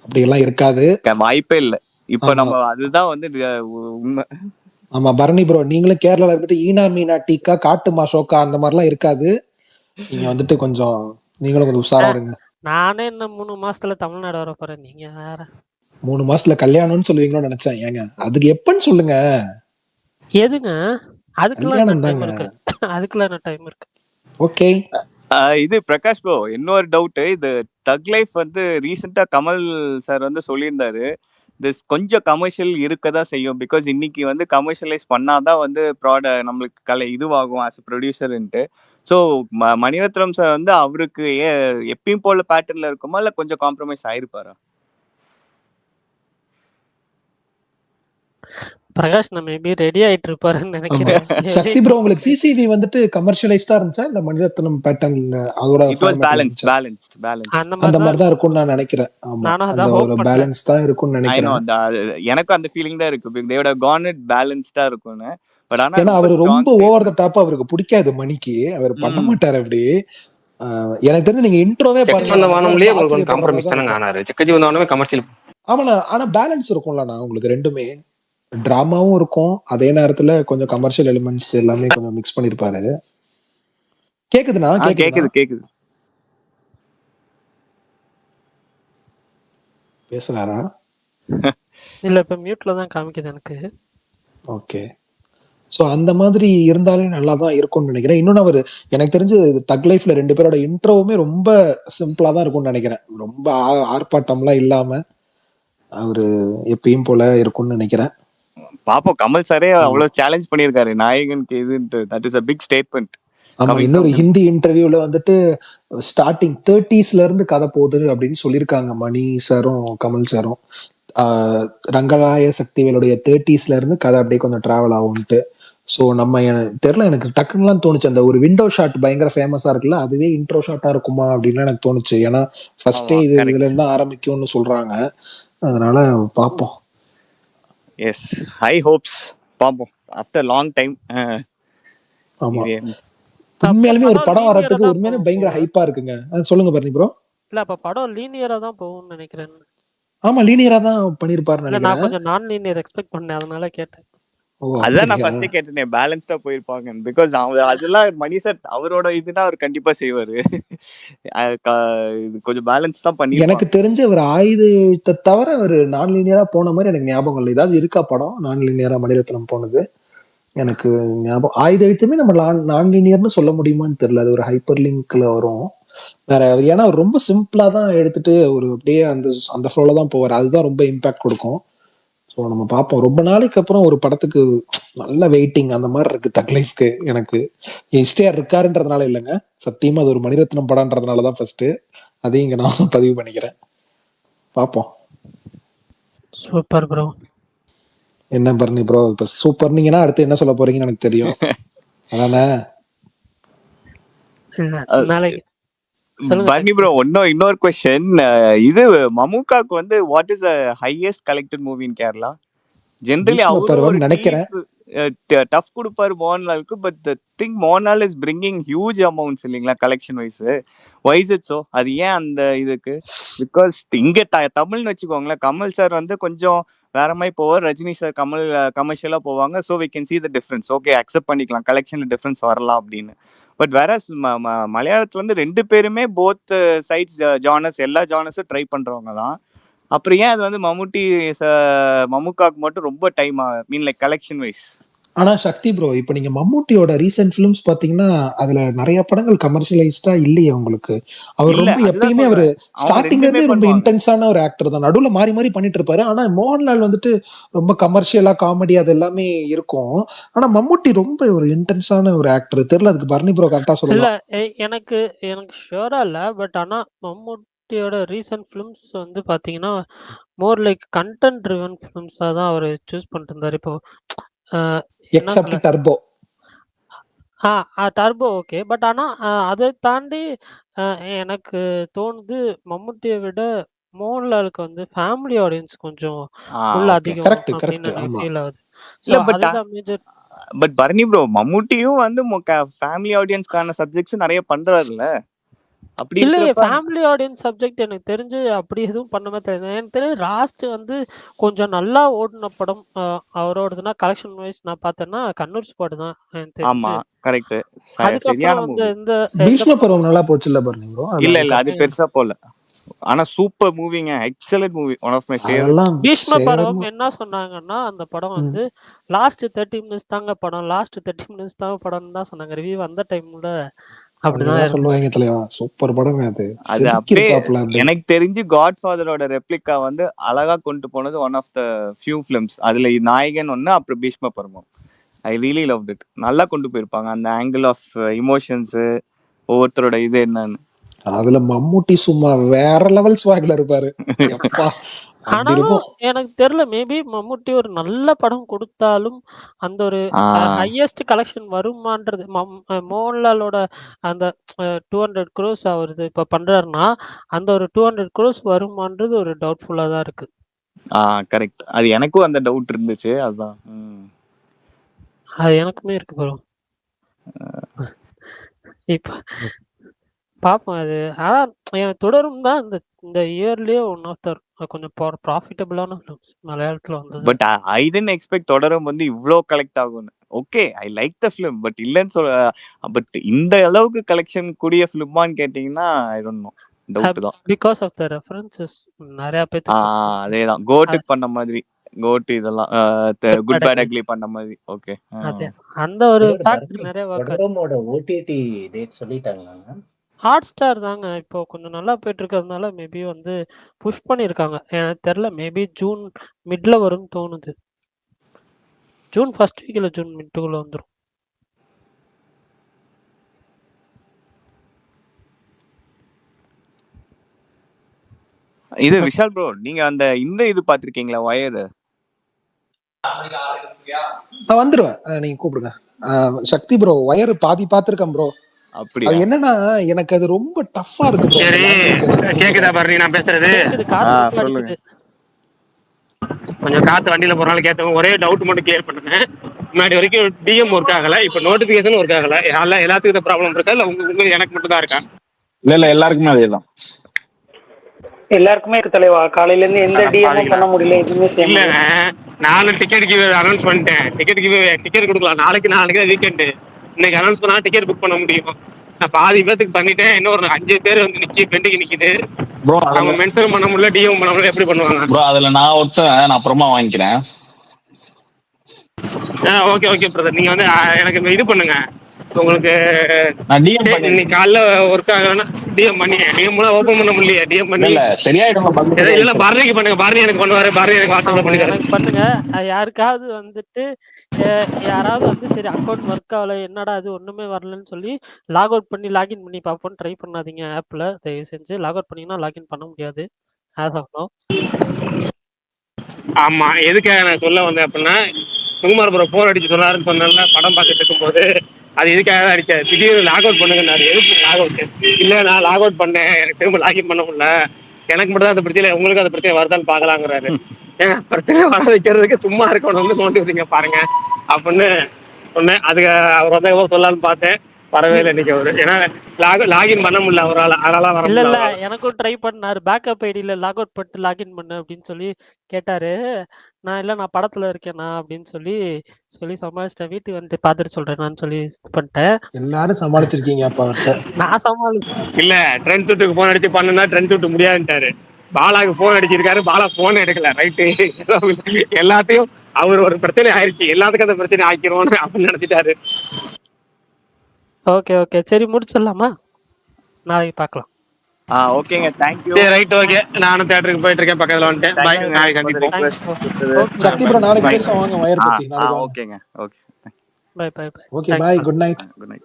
அப்படி எல்லாம் இருக்காது, வாய்ப்பே இல்லை. இப்ப ஆமா நம்ம அதுதான் வந்து உண்மை. ஆமா பரணி ப்ரோ, நீங்களும் கேரளால இருந்துட்டு ஈனா மீனா டீக்கா காட்டு மாஷோக்கா அந்த மாதிரிலாம் இருக்காது. நீங்க வந்துட்டு கொஞ்சம் நீங்களும் கொஞ்சம் உஷாரா இருங்க. நானே இன்னும் 3 மாசத்துல தமிழ்நாடு வர போறேன். நீங்க வேற 3 மாசத்துல கல்யாணம்னு சொல்லுவீங்களோன்னு நினைச்சேன். ஏங்க அதுக்கு எப்பன்னு சொல்லுங்க. எதுங்க? அதுக்கெல்லாம் என்ன கல்யாணம் டைம் தாங்க. இருக்கு? அதுக்கெல்லாம் என்ன டைம் இருக்கு? ஓகே. இது பிரகாஷ் ப்ரோ, இன்னொரு டவுட். இது தக் லைஃப் வந்து ரீசெண்டா கமல் சார் வந்து சொல்லியிருந்தாரு, திஸ் கொஞ்சம் கமர்ஷியல் இருக்கதான் செய்யும் பிகாஸ் இன்னைக்கு வந்து கமர்ஷியலைஸ் பண்ணாதான் வந்து நம்மளுக்கு இதுவாகும் ஆஸ் ப்ரொடியூசர்ன்ட்டு. ஸோ மணிரத்னம் சார் வந்து அவருக்கு எப்பயும் போல பேட்டர்ன்ல இருக்குமா இல்ல கொஞ்சம் காம்ப்ரமைஸ் ஆயிருப்பாரா? பிரகாஷ் நான் மேபி ரெடி ஆயிட்டு இருப்பாருன்னு ஆமா நினைக்கிறேன். சக்தி ப்ரோ, உங்களுக்கு சிசிவி வந்துட்டு கமர்ஷியலைஸ்டா இருந்துச்சா இல்ல மணிரத்னம் பேட்டர்ன்ல அதோட இட் வாஸ் ஃபார்மேட்ல பேலன்ஸ் இருந்துச்சா? Balance balance. அந்த அந்த மாதிரி மாதிரி தான் தான் இருக்கும். இருக்கும்னு நான் நினைக்கிறேன். ஆமா, நானும் அந்த அதான் ஒரு ஹோப் பண்றேன். பேலன்ஸ் தான் இருக்கும்னு ஐ நோ நினைக்கிறேன். எனக்கும் அந்த ஃபீலிங் தான் இருக்கு. they would have gone it பேலன்ஸ்டா இருக்கும்னு. பட் ஆனா ஏன்னா ரொம்ப அவர் ரொம்ப ஸ்ட்ராங் ஓவர் த டாப் அவருக்கு பிடிக்காது. மணிக்கு அவர் பண்ண மாட்டாரு அப்படி. எனக்கு தெரிஞ்சு நீங்க இன்ட்ரோவே செக்கச்சி பாருங்க, வந்த நமக்கு ரொம்ப வானம்லயே உங்களுக்கு வந்து ஆச்சரியப்படுற மாதிரி காம்ப்ரமைஸ் தான் தானங்க இருக்கும். ஆனாரு. செக்கச்சி வந்த வானமே கமர்ஷியல். ஆமாண்ணா, ஆனா பேலன்ஸ் இருக்கும்லண்ணா உங்களுக்கு ரெண்டுமே. டிராமாவும் இருக்கும், அதே நேரத்துல கொஞ்சம் கமர்ஷியல் எலிமெண்ட்ஸ் எல்லாமே கொஞ்சம் மிக்ஸ் பண்ணிருப்பாரு. கேக்குதுண்ணா? கேக்குதுண்ணா? கேக்குது. பேசுறாரா? இல்ல இப்ப மியூட்ல தான் காமிக்குது எனக்கு. ஓகே. ஸோ அந்த மாதிரி இருந்தாலே நல்லா தான் இருக்கும்னு நினைக்கிறேன். இன்னொன்று அவர் எனக்கு தெரிஞ்சு தக் லைஃப்ல 2 பேரோட இன்ட்ரோவுமே ரொம்ப சிம்பிளா தான் இருக்கும்னு நினைக்கிறேன். ரொம்ப ஆர்ப்பாட்டம்லாம் இல்லாம அவரு எப்பயும் போல இருக்கும்னு நினைக்கிறேன். பாப்போம். கமல் சாரே அவ்வளவு சேலஞ்ச் பண்ணிருக்காரு நாயகனுக்கு இதுன்ட்டு. That is a big statement. ஆமா, இன்னொரு ஹிந்தி இன்டர்வியூல வந்துட்டு ஸ்டார்டிங் 30sல இருந்து கதை போகுது அப்படின்னு சொல்லியிருக்காங்க மணி சாரும் கமல் சாரும். ரங்கராய சக்திவேலுடைய 30sல இருந்து கதை அப்படியே கொஞ்சம் டிராவல் ஆகும்ட்டு. ஸோ நம்ம தெரியல, எனக்கு டக்குன்னுலாம் தோணுச்சு அந்த ஒரு விண்டோ ஷாட் பயங்கர ஃபேமஸா இருக்குல்ல, அதுவே இன்ட்ரோ ஷாட்டா இருக்குமா அப்படின்னு எனக்கு தோணுச்சு. ஏன்னா ஃபர்ஸ்டே இதுல இருந்து ஆரம்பிக்கும்னு சொல்றாங்க. அதனால பார்ப்போம். Yes, high hopes. பாப்போம் ஆஃப்டர் லாங் டைம். ஆமா, உண்மையாலுமே ஒரு படம் வர்றதுக்கு தான் உண்மையாலுமே போகும் பயங்கர போல. ஹைப்பா இருக்குங்க. சொல்லுங்க பரணி ப்ரோ. இல்ல அப்ப படம் லீனியரா தான் போகும்னு நினைக்கிறேன். ஆமா, லீனியரா தான் பண்ணிருப்பாருன்னு இல்ல நான் நினைக்கிறேன். கொஞ்சம் நான் லீனியர் எக்ஸ்பெக்ட் பண்ணேன், அதனால கேட்டேன். ஓ அதான் நான் அப்படியா? ஃபர்ஸ்டே கேட்டேனே, பேலன்ஸ்டா போயிருப்பாங்க பிகாஸ் அதெல்லாம் மணி சார் அவரோட இதுனா அவர் கண்டிப்பா செய்வாரு. இது கொஞ்சம் பேலன்ஸ் தான் பண்ணி. எனக்கு தெரிஞ்சு அவர் ஆயுதத்தை தவிர அவர் நான் லீனியரா போன மாதிரி எனக்கு ஞாபகம் இல்லை. ஏதாவது இருக்கா படம் நான் லீனியரா மணிரத்னம் போனது? எனக்கு ஞாபகம் ஆயுத எழுத்துமே நம்ம நான் லீனியர்னு சொல்ல முடியுமான்னு தெரியல. அது ஒரு ஹைப்பர் லிங்க்ல வரும் வேற. ஏன்னா அவர் ரொம்ப சிம்பிளா தான் எடுத்துட்டு ஒரு அப்படியே அந்த ஃப்ளோல தான் போவார். அதுதான் ரொம்ப இம்பாக்ட் கொடுக்கும். ஸோ நம்ம பார்ப்போம். ரொம்ப நாளைக்கு அப்புறம் ஒரு படத்துக்கு நல்ல வெயிட்டிங் அந்த மாதிரி இருக்கு தக் லைஃப்க்கு. எனக்கு ஹிஸ்டியார் இருக்காருன்றதுனால இல்லைங்க, சத்தியமா அது ஒரு மணிரத்னம் படம்ன்றதுனால தான் ஃபர்ஸ்ட் அதையும் இங்க நான் பதிவு பண்ணிக்கிறேன். பார்ப்போம். Super bro. என்ன பரணி ப்ரோ, இப்ப சூப்பர் நீங்கன்னா அடுத்து என்ன சொல்ல போறீங்கன்னு எனக்கு தெரியும். அதானே நாளைக்கு பன்னி ப்ரோ, இன்னொரு கொஸ்டின். இது மமுகாக்கு வந்து what is the highest collected movie in Kerala? Generally அவரு நினைக்கிறேன் டஃப் கொடுப்பாரு மோகன்லாலுக்கு. But the thing Mohanlal is bringing huge amounts இல்லைங்களா collection wise. Why's it so அது ஏன் அந்த இதுக்கு? பிகாஸ் இங்க தமிழ்னு வச்சுக்கோங்களேன், கமல் சார் வந்து கொஞ்சம் வேற மாதிரி போவார், ரஜினி சார் கமர்ஷியலா போவாங்க. So we can see the difference. Okay, accept பண்ணிக்கலாம், கலெக்ஷன்ல டிஃபரன்ஸ் வரலாம் அப்படின்னு. பட் வேற மலையாளத்துல வந்து 2 பேருமே போத் சைட்ஸ் ஜானர்ஸ் எல்லா ஜானர்ஸும் ட்ரை பண்றவங்க தான். அப்புறம் ஏன் அது வந்து மம்முக்காக்கு மட்டும் ரொம்ப time mean like collection wise? ஆனா சக்தி ப்ரோ, இப்ப நீங்க மம்மூட்டியோட ரீசென்ட் பிலிம்ஸ் பாத்தீங்கன்னா அதுல நிறைய படங்கள் கமர்ஷியலைஸ்டா இல்லையே உங்களுக்கு. அவர் இல்ல ரொம்ப அதுதான் எப்பயுமே அவரு சொல்றேன், அவங்க ஸ்டார்டிங்ல ரெண்டுமே இருந்தே ரொம்ப பண்ணுவாங்க. இன்டென்ஸான ஒரு ஆக்டர் தான். நடுவுல மாறி மாறி பண்ணிட்டு இருப்பாரு. ஆனா மோகன்லால் வந்துட்டு ரொம்ப கமர்ஷியலா காமெடி அது எல்லாமே இருக்கும். ஆனா மம்மூட்டி ரொம்ப ஒரு இன்டென்ஸான ஒரு ஆக்டர். தெரியல, அதுக்கு பர்னி ப்ரோ கரெக்டா இல்ல சொல்லலாம். எனக்கு எனக்கு ஷூரா இல்ல. பட் ஆனா மம்மூட்டியோட ரீசென்ட் ஃபிலிம்ஸ் வந்து பார்த்தீங்கன்னா, மோர் லைக் கன்டென்ட் ட்ரிவன் ஃபிலிம்ஸா தான் அவரு சூஸ் பண்ணிட்டு இருந்தாரு. இப்போ அ என்ன எக்ஸப்ட் சொல்ல டர்போ. Turbo okay. பட் ஆனா அதை தாண்டி அ எனக்கு தோணுது மம்முட்டிய விட மோகன்லாலுக்கு வந்து ஃபேமிலி ஆடியன்ஸ் கொஞ்சம் புல் ஓகே. அதிகம் கரெக்ட் அப்படின்னு கரெக்ட். எனக்கு ஆமா. ஃபீல் ஆகுது. ஸோ இல்ல பட் அதுதான் மேஜர். பட் பர்னி ப்ரோ மம்முட்டியும் வந்து ஃபேமிலி ஆடியன்ஸ்க்கான சப்ஜெக்ட்ஸ் நிறைய பண்றாருல்ல. அப்படி இல்லையே இருக்கிறப்ப ஃபேமிலி ஆடியன்ஸ் சப்ஜெக்ட் எனக்கு தெரிஞ்சு அப்படி எதுவும் பண்ண மாதிரி தெரியுது. எனக்கு தெரிஞ்சு லாஸ்ட் வந்து கொஞ்சம் நல்லா ஓடின படம் அவரோடதுன்னா கலெக்ஷன் வைஸ் நான் பார்த்தேன்னா கண்ணூர் ஸ்குவாட் தான் எனக்கு ஆமா தெரிஞ்சு. கரெக்ட். சரியான அதுக்கப்புறம் வந்து மூவி. இந்த இந்த பீஷ்ம பருவம் நல்லா போச்சு இல்ல பர்னி ப்ரோ? அது இல்ல இல்ல அது அதுக்கப்புறம் பெருசா போல. ஆனா சூப்பர் மூவிங்க, excellent movie, one of my favourite. அதெல்லாம் பீஷ்ம பருவம் சேரமா. என்ன சொன்னாங்கன்னா, அந்த படம் ம். வந்து லாஸ்ட் 30 மினிட்ஸ் தாங்க படம். லாஸ்ட் 30 மினிட்ஸ் தாங்க படம்னு தான் சொன்னாங்க. ரிவ்யூ வந்த டைம்ல அப்படிதான் அப்படிதான் இருந்துச்சு. சொல்லுவாங்க தலைவா. சூப்பர் படங்க அது. அது செதுக்கி அப்படியே இருப்பாப்ல அப்படியே. எனக்கு தெரிஞ்சு காட்ஃபாதரோட ரெப்ளிகா வந்து அழகா கொண்டு போனது one of the few films. அதுல நாயகன் ஒன்னு, அப்புறம் Bheeshma Parvam. I really love it. நல்லா கொண்டு போயிருப்பாங்க அந்த ஆங்கிள் ஆஃப் இமோஷன்ஸ், ஒவ்வொருத்தரோட இது என்னன்னு. அதுல மம்மூட்டி சும்மா வேற லெவல் ஸ்வாக்ல இருப்பாரு. எப்பா அப்படி ஆனாலும் இருக்கும். எனக்கு தெரியல. மேபி மம்முட்டி ஒரு நல்ல படம் கொடுத்தாலும், அந்த ஒரு ஆஹ் ஹையஸ்ட் கலெக்ஷன் வருமான்றது மோகன்லாலோட அந்த 200 க்ரோஸ் அவரு இப்ப பண்றாருன்னா, அந்த ஒரு 200 க்ரோஸ் வருமான்றது ஒரு டவுட்ஃபுல்லா தான் இருக்கு. கரெக்ட். அது எனக்கும் அந்த டவுட் இருந்துச்சு. அதுதான். அது எனக்குமே இருக்கு ப்ரோ. இப்ப பார்ப்போம் அது. ஆனா எனக்கு தொடரும் தான் இந்த இந்த இயர்லயே ஒன் ஆஃப் த கொஞ்சம் ப்ராஃபிட்டபிளான ஃபிலிம்ஸ் மலையாளத்துல வந்தது. பட் ஐ டென்ட் எக்ஸ்பெக்ட் தொடரும் வந்து இவ்ளோ கலெக்ட் ஆகும்னு. Okay, I like the film, but இல்லைன்னு சொல்ல. பட் இந்த அளவுக்கு கலெக்ஷன் கூடிய ஃபிலிமான்னு கேட்டீங்கன்னா ஐ டோன்ட் நோ, டவுட் தான். பிகாஸ் ஆஃப் த ரெஃபரன்சஸ் நிறைய பேத்துக்கு அதேதான் கோட்டுக்கு பண்ண மாதிரி. கோட்டு இதெல்லாம் குட் பேட் அக்லி பண்ண மாதிரி. ஓகே. அதே அந்த ஒரு ஃபேக்டர் நிறைய ஒர்க் ஆச்சு. தொடரமோட ஓடிடி டேட் சொல்லிட்டாங்களாங்க? ஹாட் ஸ்டார் தாங்க இப்போ கொஞ்சம் நல்லா போயிட்டு இருக்கிறதுனால மேபி வந்து புஷ் பண்ணியிருக்காங்க. எனக்கு தெரியல, மேபி ஜூன் மிட்ல வரும்னு தோணுது. ஜூன் ஃபர்ஸ்ட் வீக்ல ஜூன் மிட்டுக்குள்ள வந்துடும். இது விஷால் ப்ரோ, நீங்க அந்த இந்த இது பாத்திருக்கீங்களா, வயர்? நான் வந்துருவேன். நீங்க கூப்பிடுங்க. சக்தி ப்ரோ வயர் பாதி பாத்திருக்கேன் ப்ரோ. அப்படியா? அது என்னன்னா எனக்கு அது ரொம்ப டஃப்பா இருக்கு ப்ரோ. அந்த சரி, லாங்குவேஜ் எனக்கு கேக்குதா புரியல. பாரு நான் பேசுறது? கேக்குது, காத்து ரொம்ப சொல்லுங்க. அடிக்குது. கொஞ்சம் காத்து வண்டியில போறனால கேட்கும். ஒரே டவுட் மட்டும் கிளியர் பண்ணுங்க. முன்னாடி வரைக்கும் டிஎம் ஒர்க் ஆகல, இப்ப நோட்டிபிகேஷன் ஒர்க் ஆகல. எல்லாத்துக்கும் இந்த ப்ராப்ளம் இருக்கா இல்ல உங்களுக்கு எனக்கு மட்டும் தான் இருக்கா? இல்ல எல்லாருக்குமே அதேதான். எல்லாருக்குமே இருக்கு தலைவா. காலையில இருந்து எந்த டிஎம்மும் பண்ண முடியல, எதுவுமே செய்ய முடியல. இல்லங்க, நானும் டிக்கெட் கிவ் அனௌன்ஸ் பண்ணிட்டேன். டிக்கெட் கொடுக்கலாம். நாளைக்கு தான் வீக்கெண்டு. இன்னைக்கு அனௌன்ஸ் பண்ணா டிக்கெட் புக் பண்ண முடியும். நான் பாதி பேத்துக்கு பண்ணிட்டேன். இன்னும் ஒரு 5 பேர் வந்து பெண்டிங் நிக்குது. ப்ரோ அவங்க மென்ஷன் பண்ண முடியல, டிஎம் பண்ண முடியல, எப்படி பண்ணுவாங்க? ப்ரோ அதுல நான் ஒருத்தன், நான் அப்புறமா வாங்கிக்கிறேன். ஓகே ஓகே பிரதர், நீங்க வந்து எனக்கு இது பண்ணுங்க. உங்களுக்கு நான் டிஎம் பண்ணி இன்னைக்கு காலைல ஒர்க் ஆகலன்னா டிஎம் பண்ணி, டிஎம் மூலம் ஓப்பன் பண்ண முடியல, டிஎம் பண்ணி இல்ல சரியாயிடும். இல்ல பாரதிக்கு பண்ணுங்க. பாரதி எனக்கு பண்ணுவாரு. பாரதி எனக்கு வாட்ஸ்அப்ல ஆமா, பண்ணி எனக்கு பண்ணுங்க. யாருக்காவது வந்துட்டு யாராவது வந்து சரி அக்கௌண்ட் ஒர்க் ஆகல, என்னடா அது ஒண்ணுமே வரலன்னு சொல்லி லாக் அவுட் பண்ணி லாகின் பண்ணி பார்ப்போம். ட்ரை பண்ணாதீங்க ஆப்ல. தயவு செஞ்சு லாக் அவுட் பண்ணீங்கன்னா லாகின் பண்ண முடியாது ஆஸ் ஆஃப் நோ. ஆமா, எதுக்காக நான் சொல்ல வந்தேன் அப்படின்னா, சுகுமார் ப்ரோ போன் அடிச்சு சொன்னாருன்னு சொன்னேன்ல, படம் பார்த்துட்டு இருக்கும்போது. அது இதுக்காக தான் அடிச்சாரு. திடீர்னு லாக் அவுட் பண்ணுங்கன்னாரு. எதுக்கு லாக் அவுட்? இல்ல நான் லாக் அவுட் பண்ணேன், எனக்கு திரும்ப லாகின் பண்ண முடியல. எனக்கு மட்டும் தான் அந்த பிரச்சனை, உங்களுக்கு அந்த பிரச்சனை வருதான்னு பாக்கலாங்கிறாரு. ஏங்க, பிரச்சனை வர வைக்கிறதுக்கு சும்மா இருக்கணும் வந்து நோண்டி விட்டீங்க பாருங்க அப்படின்னு சொன்னேன். அதுக்கு அவர் வந்து எவ்வளோ சொல்லலான்னு பார்த்தேன், வரவே இல்லை இன்னைக்கு அவரு. ஏன்னா லாகின் பண்ண முடியல அவரால், அதனால வர இல்ல முடியல இல்ல அவரால். எனக்கும் ட்ரை பண்ணாரு. பேக்கப் ஐடியில லாக் அவுட் பண்ணிட்டு லாகின் பண்ணு அப்படின்னு சொல்லி கேட்டாரு. நான் படத்துல இருக்கேனா அப்படின்னு சொல்லி சொல்லி சமாளிச்சிட்டேன். வீட்டுக்கு வந்துட்டு பார்த்துட்டு சொல்றேன் நான் சொல்லி இது பண்ணிட்டேன். எல்லாரும் சமாளிச்சிருக்கீங்க அப்ப அவர்கிட்ட. நான் சமாளிச்சு இல்ல ட்ரெண்ட் சூட்டுக்கு போன் அடிச்சு பண்ணுனா ட்ரெண்ட் சூட்டு முடியாதுன்ட்டாரு. பாலாக்கு போன் அடிச்சிருக்காரு, பாலா போன் எடுக்கல. ரைட்டு, எல்லாத்தையும் அவர் ஒரு பிரச்சனை ஆயிடுச்சு, எல்லாத்துக்கும் அந்த பிரச்சனை ஆக்கிருவோம்னு அப்படின்னு நினைச்சிட்டாரு. ஓகே ஓகே சரி முடிச்சிடலாமா? நாளைக்கு பார்க்கலாம். ஓகேங்க, தேங்க்யூ. சரி ரைட் ஓகே, நானும் தியேட்டருக்கு போயிட்டு இருக்கேன், பக்கத்துல வந்துட்டேன். பாய், நாளைக்கு கண்டிப்பா. சக்தி ப்ரோ நாளைக்கு பேச வாங்க வயர் பத்தி நாளைக்கு வாங்க. ஓகேங்க, okay. Bye bye bye. Okay bye, good night. Good night.